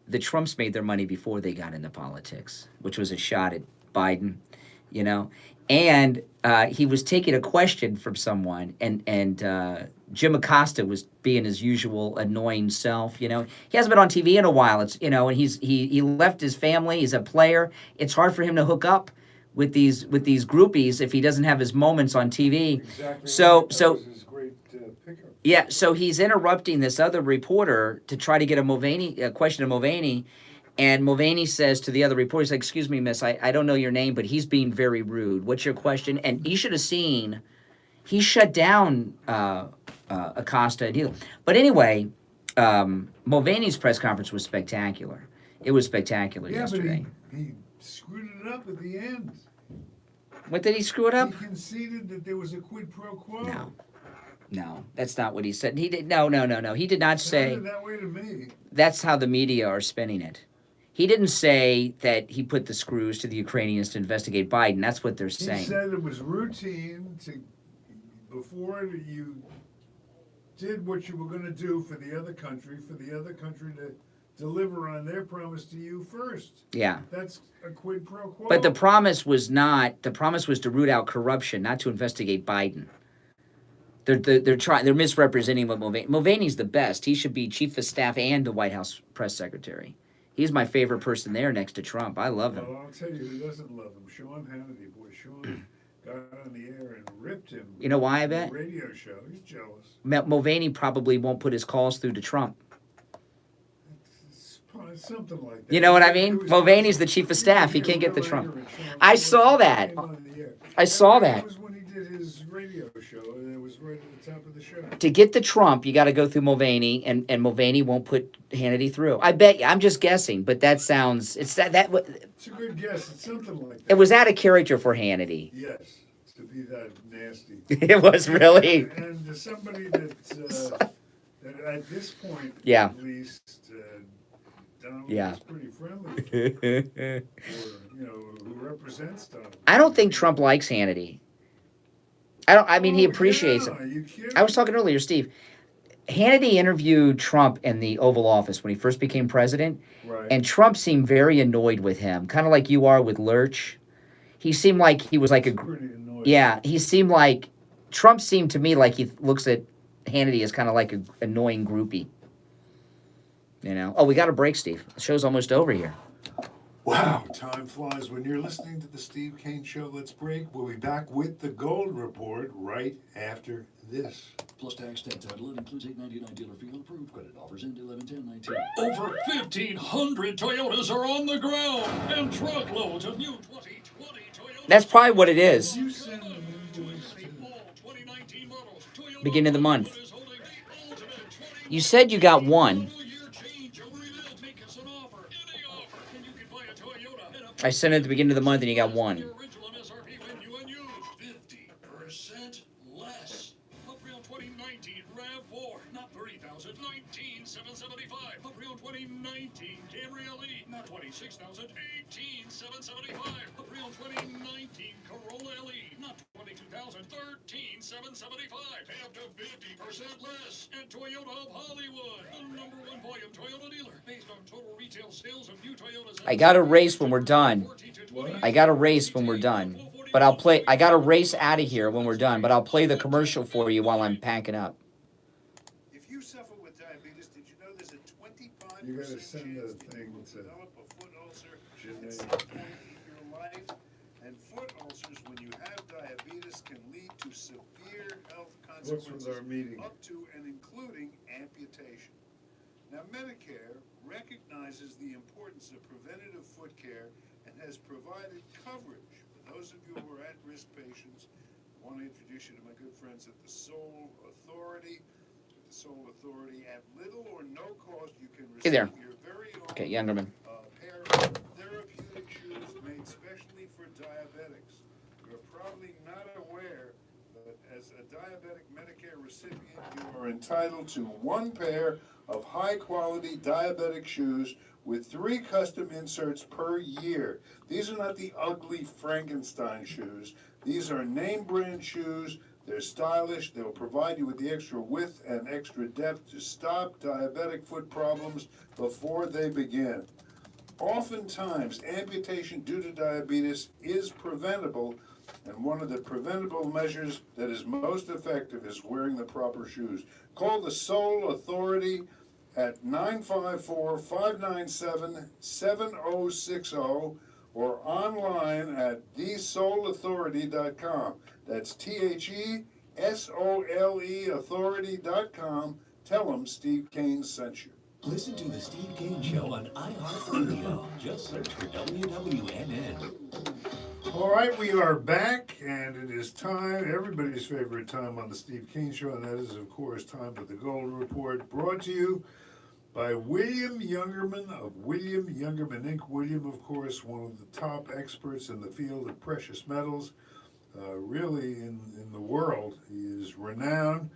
the Trumps made their money before they got into politics, which was a shot at Biden, you know. And he was taking a question from someone, and Jim Acosta was being his usual annoying self. You know, he hasn't been on TV in a while. It's and he left his family. He's a player. It's hard for him to hook up with these groupies if he doesn't have his moments on TV. Exactly. So His great pickup. yeah, so he's interrupting this other reporter to try to get a question of Mulvaney. And Mulvaney says to the other reporter, he's like, excuse me, miss, I don't know your name, but he's being very rude. What's your question? And you should have seen, he shut down Acosta. But anyway, Mulvaney's press conference was spectacular. It was spectacular yesterday. But he screwed it up at the end. What did he screw it up? He conceded that there was a quid pro quo. No, that's not what he said. He did no. He did not say. Sounded that way to me. That's how the media are spinning it. He didn't say that he put the screws to the Ukrainians to investigate Biden. That's what they're saying. He said it was routine before you did what you were going to do for the other country to deliver on their promise to you first. Yeah. That's a quid pro quo. But the promise was to root out corruption, not to investigate Biden. They're misrepresenting what Mulvaney's the best. He should be chief of staff and the White House press secretary. He's my favorite person there next to Trump. I love him. Well, I'll tell you who doesn't love him. Sean Hannity. Boy, Sean got on the air and ripped him. You know why I on the bet? Radio show. He's jealous. Mulvaney probably won't put his calls through to Trump. It's something like that. You know what I mean? Mulvaney's the chief of staff. He can't get the Trump. I saw that. I saw that. It was when he did his radio show, and it was right at the top of the show. To get the Trump, you got to go through Mulvaney, and Mulvaney won't put Hannity through. I bet you. I'm just guessing, but that sounds. It's It's a good guess. It's something like that. It was out of character for Hannity. Yes, to be that nasty. It was really. And somebody that at this point, Yeah. at least, Donald Yeah. is pretty friendly. Or, who represents Donald. I don't think Trump likes Hannity. I mean, he appreciates yeah, him. you kidding? I was talking earlier, Steve. Hannity interviewed Trump in the Oval Office when he first became president, Right. and Trump seemed very annoyed with him, kind of like you are with Lurch. He seemed like he was like Pretty annoyed. yeah. He seemed like Trump seemed to me like he looks at Hannity as kind of like an annoying groupie. You know. Oh, we got a break, Steve. The show's almost over here. Wow, time flies when you're listening to the Steve Kane Show. Let's break. We'll be back with the Gold Report right after this. Plus tax, tax title. It includes $8.99 dealer fee on approved credit. Offers end 11/10/19. Over 1,500 Toyotas are on the ground, and truckloads of new 2020 Toyotas. That's probably what it is. You send them invoice to Beginning of the month. You said you got one. I sent it at the beginning of the month, and you got one. 50% less. April 2019 RAV4, not 30,000, 19,775. April 2019 Camry LE, not 26,000, 18,775. April 2019 Corolla LE, not 22,000, 13,775. Pay up to 50% less at Toyota of Hollywood, the #1 volume Toyota dealer, based on total retail sales of new Toyotas. I got to race when we're done. I got to race when we're done. But I'll play. I got to race out of here when we're done. But I'll play the commercial for you while I'm packing up. If you suffer with diabetes, did you know there's a 25% you gotta send the thing to develop a foot ulcer at some point in your life? And foot ulcers, when you have diabetes, can lead to severe health consequences up to and including amputation. Now, Medicare recognizes the importance of preventative foot care and has provided coverage for those of you who are at-risk patients. I want to introduce you to my good friends at the Soul Authority. At the Soul Authority, at little or no cost, you can receive Hey there. your very own Okay, Youngerman. pair of therapeutic shoes made specially for diabetics. You're probably not aware that as a diabetic Medicare recipient, you are entitled to one pair of high-quality diabetic shoes with 3 custom inserts per year. These are not the ugly Frankenstein shoes. These are name brand shoes. They're stylish. They'll provide you with the extra width and extra depth to stop diabetic foot problems before they begin. Oftentimes, amputation due to diabetes is preventable, and one of the preventable measures that is most effective is wearing the proper shoes. Call the Soul Authority at 954-597-7060 or online at thesoulauthority.com. That's THESOLE authority.com. Tell them Steve Kane sent you. Listen to The Steve Kane Show on iHeartRadio. Just search for WWNN. All right, we are back, and it is time, everybody's favorite time on the Steve Kane Show, and that is, of course, time for the Gold Report, brought to you by William Youngerman of William Youngerman Inc. William, of course, one of the top experts in the field of precious metals, really in the world. He is renowned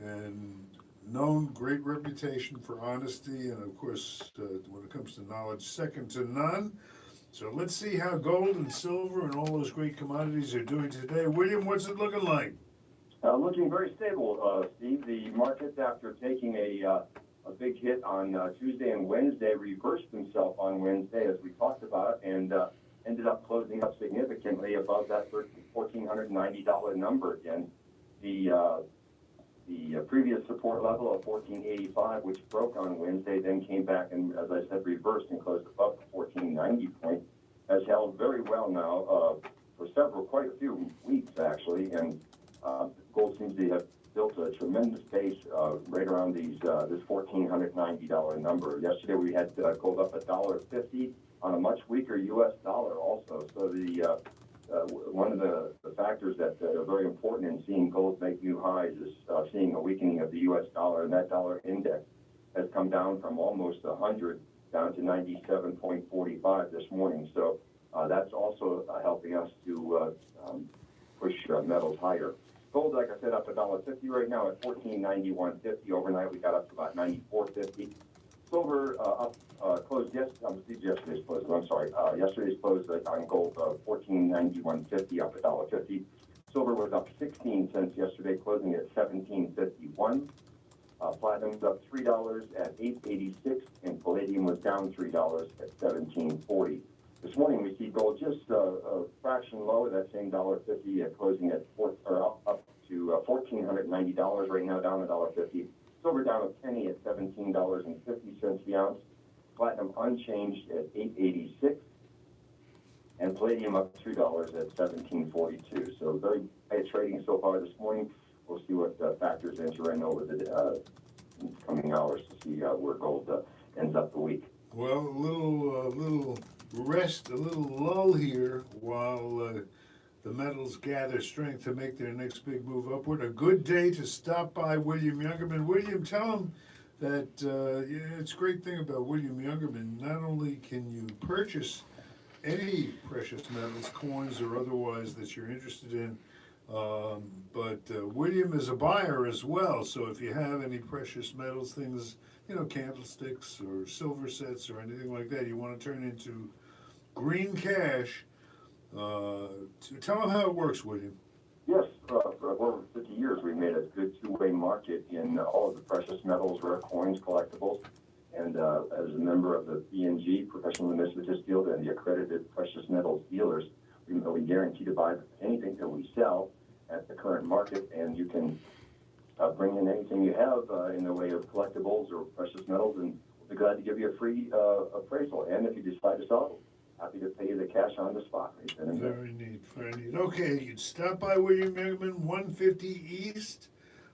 and known, great reputation for honesty, and of course, when it comes to knowledge, second to none. So let's see how gold and silver and all those great commodities are doing today. William, what's it looking like? Looking very stable, Steve. The markets, after taking a big hit on Tuesday and Wednesday, reversed themselves on Wednesday, as we talked about, and ended up closing up significantly above that $1,490 number again. The previous support level of 1485, which broke on Wednesday, then came back and, as I said, reversed and closed above the 1490 point, has held very well now for quite a few weeks actually, and gold seems to have built a tremendous base right around this $1,490 number. Yesterday we had gold up $1.50 on a much weaker U.S. dollar also. So the one of the factors that are very important in seeing gold make new highs is seeing a weakening of the U.S. dollar, and that dollar index has come down from almost 100 down to 97.45 this morning. So that's also helping us to push metals higher. Gold, like I said, up $1.50 right now at $1491.50. Overnight we got up to about $94.50. Silver up closed yesterday's close. I'm sorry. Yesterday's close on gold $1491.50, up $1.50. Silver was up 16 cents yesterday, closing at $17.51. Platinum's up $3 at $8.86, and palladium was down $3 at $17.40. This morning we see gold just a fraction lower, that same $1.50, closing at up to $1,490 right now, down $1.50. Silver down a penny at $17.50 the ounce. Platinum unchanged at $8.86, and palladium up $2 at $17.42. So very high trading so far this morning. We'll see what factors enter in over the coming hours to see where gold ends up the week. Well, a little rest, a little lull here while the metals gather strength to make their next big move upward. A good day to stop by William Youngerman. William, tell him that it's a great thing about William Youngerman. Not only can you purchase any precious metals, coins or otherwise that you're interested in, but William is a buyer as well. So if you have any precious metals, things, candlesticks or silver sets or anything like that you want to turn into green cash, tell them how it works, William. Yes, for over 50 years we've made a good two-way market in all of the precious metals, rare coins, collectibles, and as a member of the BNG, Professional Numismatist Guild, and the accredited precious metals dealers, we guarantee to buy anything that we sell at the current market, and you can bring in anything you have in the way of collectibles or precious metals, and we'll be glad to give you a free appraisal. And if you decide to sell it, happy to pay you the cash on the spot. Very neat, very neat. Okay, you stop by William Youngerman, 150 East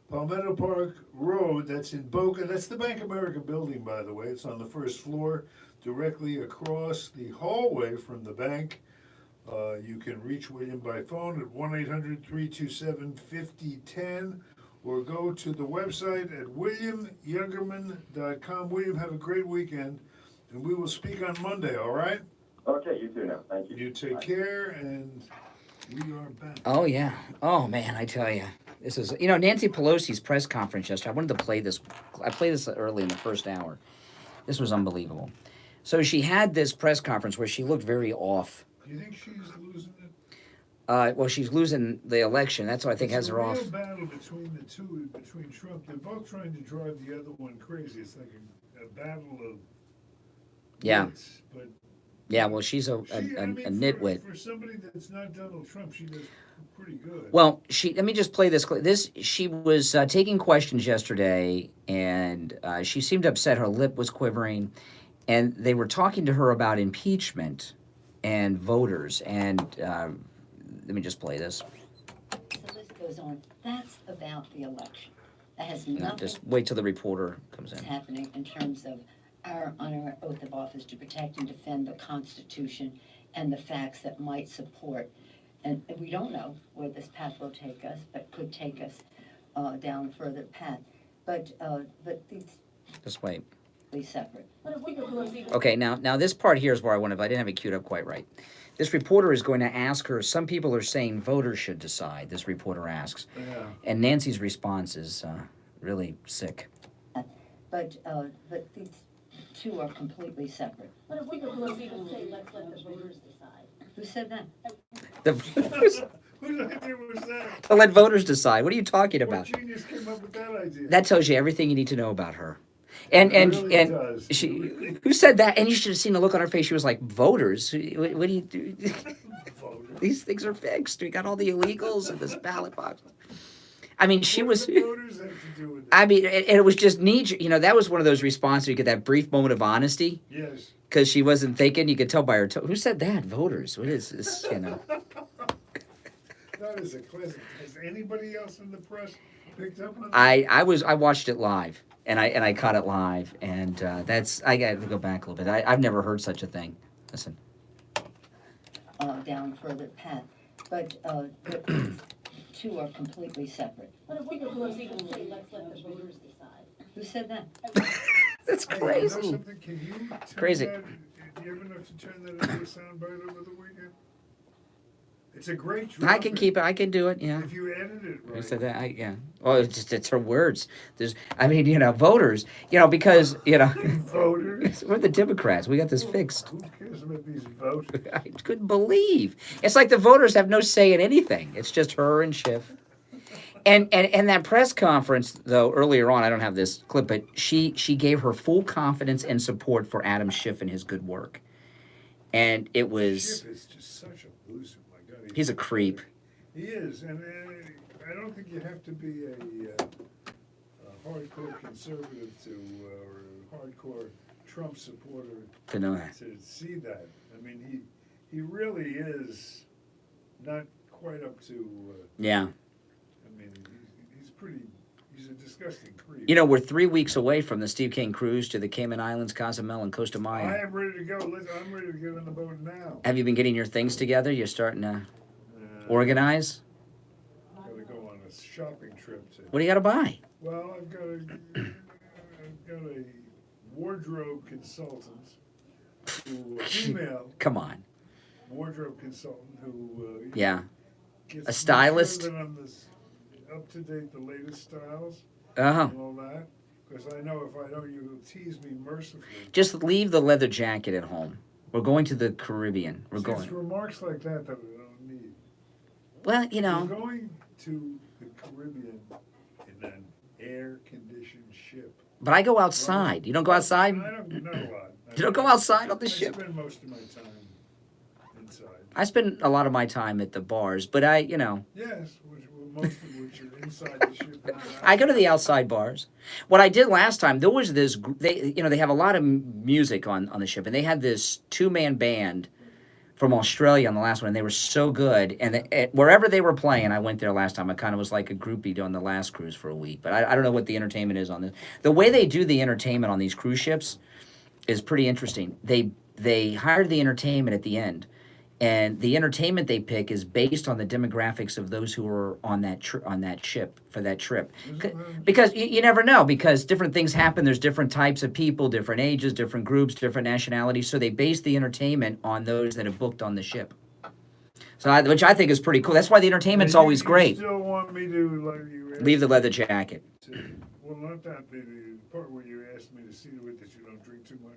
Palmetto Park Road. That's in Boca. That's the Bank of America building, by the way. It's on the first floor, directly across the hallway from the bank. You can reach William by phone at 1-800-327-5010 or go to the website at williamyoungerman.com. William, have a great weekend, and we will speak on Monday, all right? Okay, you too now. Thank you. You take care, and we are back. Oh, yeah. Oh, man, I tell you. This is, Nancy Pelosi's press conference yesterday. I wanted to play this. I played this early in the first hour. This was unbelievable. So she had this press conference where she looked very off. Do you think she's losing it? Well, she's losing the election. That's what I think has her off. It's a real battle between the two, between Trump. They're both trying to drive the other one crazy. It's like a battle of wits, but yeah, well, she's a nitwit. For somebody that's not Donald Trump, she does pretty good. Well, let me just play this. She was taking questions yesterday, and she seemed upset. Her lip was quivering, and they were talking to her about impeachment and voters. And let me just play this. The list goes on. That's about the election. That has nothing. Just wait till the reporter comes in. What's happening in terms of our oath of office to protect and defend the Constitution and the facts that might support. And we don't know where this path will take us, but could take us down a further path. But these. Just wait. Separate. Okay, now this part here is where I didn't have it queued up quite right. This reporter is going to ask her, some people are saying voters should decide, this reporter asks. Yeah. And Nancy's response is really sick. But these two are completely separate. What if we could say, let's let the voters decide? Who said that? Who the heck was that? To let voters decide. What are you talking about? What genius came up with that idea? That tells you everything you need to know about her. And does. Who said that? And you should have seen the look on her face. She was like, voters? What do you do? These things are fixed. We got all the illegals in this ballot box. I mean, she was. What do the voters have to do with it? I mean, it was just neat. You know, that was one of those responses. You get that brief moment of honesty. Yes. Because she wasn't thinking. You could tell by her tone. Who said that? Voters. What is this? You know. That is a classic. Has anybody else in the press picked up on that? I watched it live, and I caught it live, and that's I got to go back a little bit. I've never heard such a thing. Listen. Down further path, but two are completely separate. But if we could Pelosi can say, let's let the voters decide. Who said that? That's Hey, crazy. you know something? Can you turn Crazy. That, do you have enough to turn that into a soundbite over the weekend? It's a great drop. I can keep it. I can do it. Yeah. If you edit it right. Who said that? Yeah. Well, it's her words. I mean, you know, voters. You know, because you know, Voters. we're the Democrats. We got this fixed. Who cares about these voters? I couldn't believe. It's like the voters have no say in anything. It's just her and Schiff. And that press conference, though, earlier on, I don't have this clip, but she gave her full confidence and support for Adam Schiff and his good work. And it was... Schiff is just such a loser. My God, he's a creep. He is, and I don't think you have to be a hardcore conservative or a hardcore Trump supporter To know that. to see that. I mean, he really is not quite up to. Yeah. I mean, he's a disgusting creep. You know, we're 3 weeks away from the Steve Kane cruise to the Cayman Islands, Cozumel, and Costa I Maya. am ready to go. Listen, I'm ready to get on the boat now. Have you been getting your things together? You're starting to organize? Got to go on a shopping trip. What do you got to buy? Well, I've got a wardrobe consultant, female Come on. wardrobe consultant who Yeah. gets A stylist? Sure that I'm up to date, the latest styles, Uh-huh. and all that. Because I know if I don't, you'll tease me mercifully. Just leave the leather jacket at home. We're going to the Caribbean. We're It's going. remarks like that that we don't need. Well, you know. We're going to the Caribbean in an air-conditioned ship. But I go outside. You don't go outside? I don't, not a lot. You don't go outside on the ship? I spend most of my time inside. I spend a lot of my time at the bars, but I. Yes, most of which are inside the ship. I go to the outside bars. What I did last time, there was this. They have a lot of music on the ship, and they had this 2-man band from Australia on the last one, and they were so good. And wherever they were playing, I went there last time. I kind of was like a groupie on the last cruise for a week, but I don't know what the entertainment is on this. The way they do the entertainment on these cruise ships is pretty interesting. They hired the entertainment at the end. And the entertainment they pick is based on the demographics of those who are on that ship for that trip. Because you never know, because different things happen. There's different types of people, different ages, different groups, different nationalities. So they base the entertainment on those that have booked on the ship. So, which I think is pretty cool. That's why the entertainment's always great. You still want me to Leave the leather jacket. Well, not that. The part where you asked me to see to it that you don't drink too much.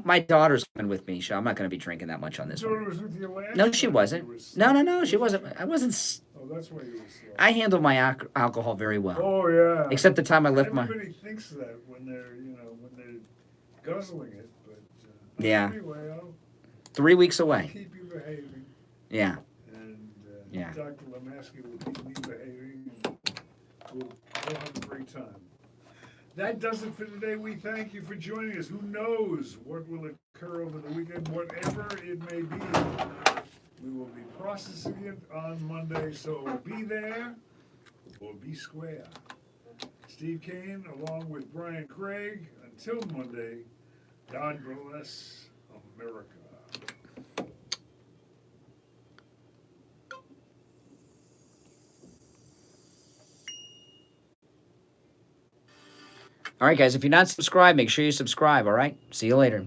My daughter's coming with me, so I'm not going to be drinking that much on this Daughter one. was with you last No, she time. wasn't. No, she wasn't. I wasn't. Oh, that's why you were slow. I handle my alcohol very well. Oh yeah. Except the time I left my. Everybody thinks that when they're guzzling it, but Yeah. Anyway, 3 weeks I'll away. keep you behaving, Yeah. and Yeah. Dr. Lemaski will keep me behaving, and we'll have a great time. That does it for today. We thank you for joining us. Who knows what will occur over the weekend, whatever it may be. We will be processing it on Monday, so be there or be square. Steve Kane, along with Brian Craig. Until Monday, God bless America. All right, guys, if you're not subscribed, make sure you subscribe, all right? See you later.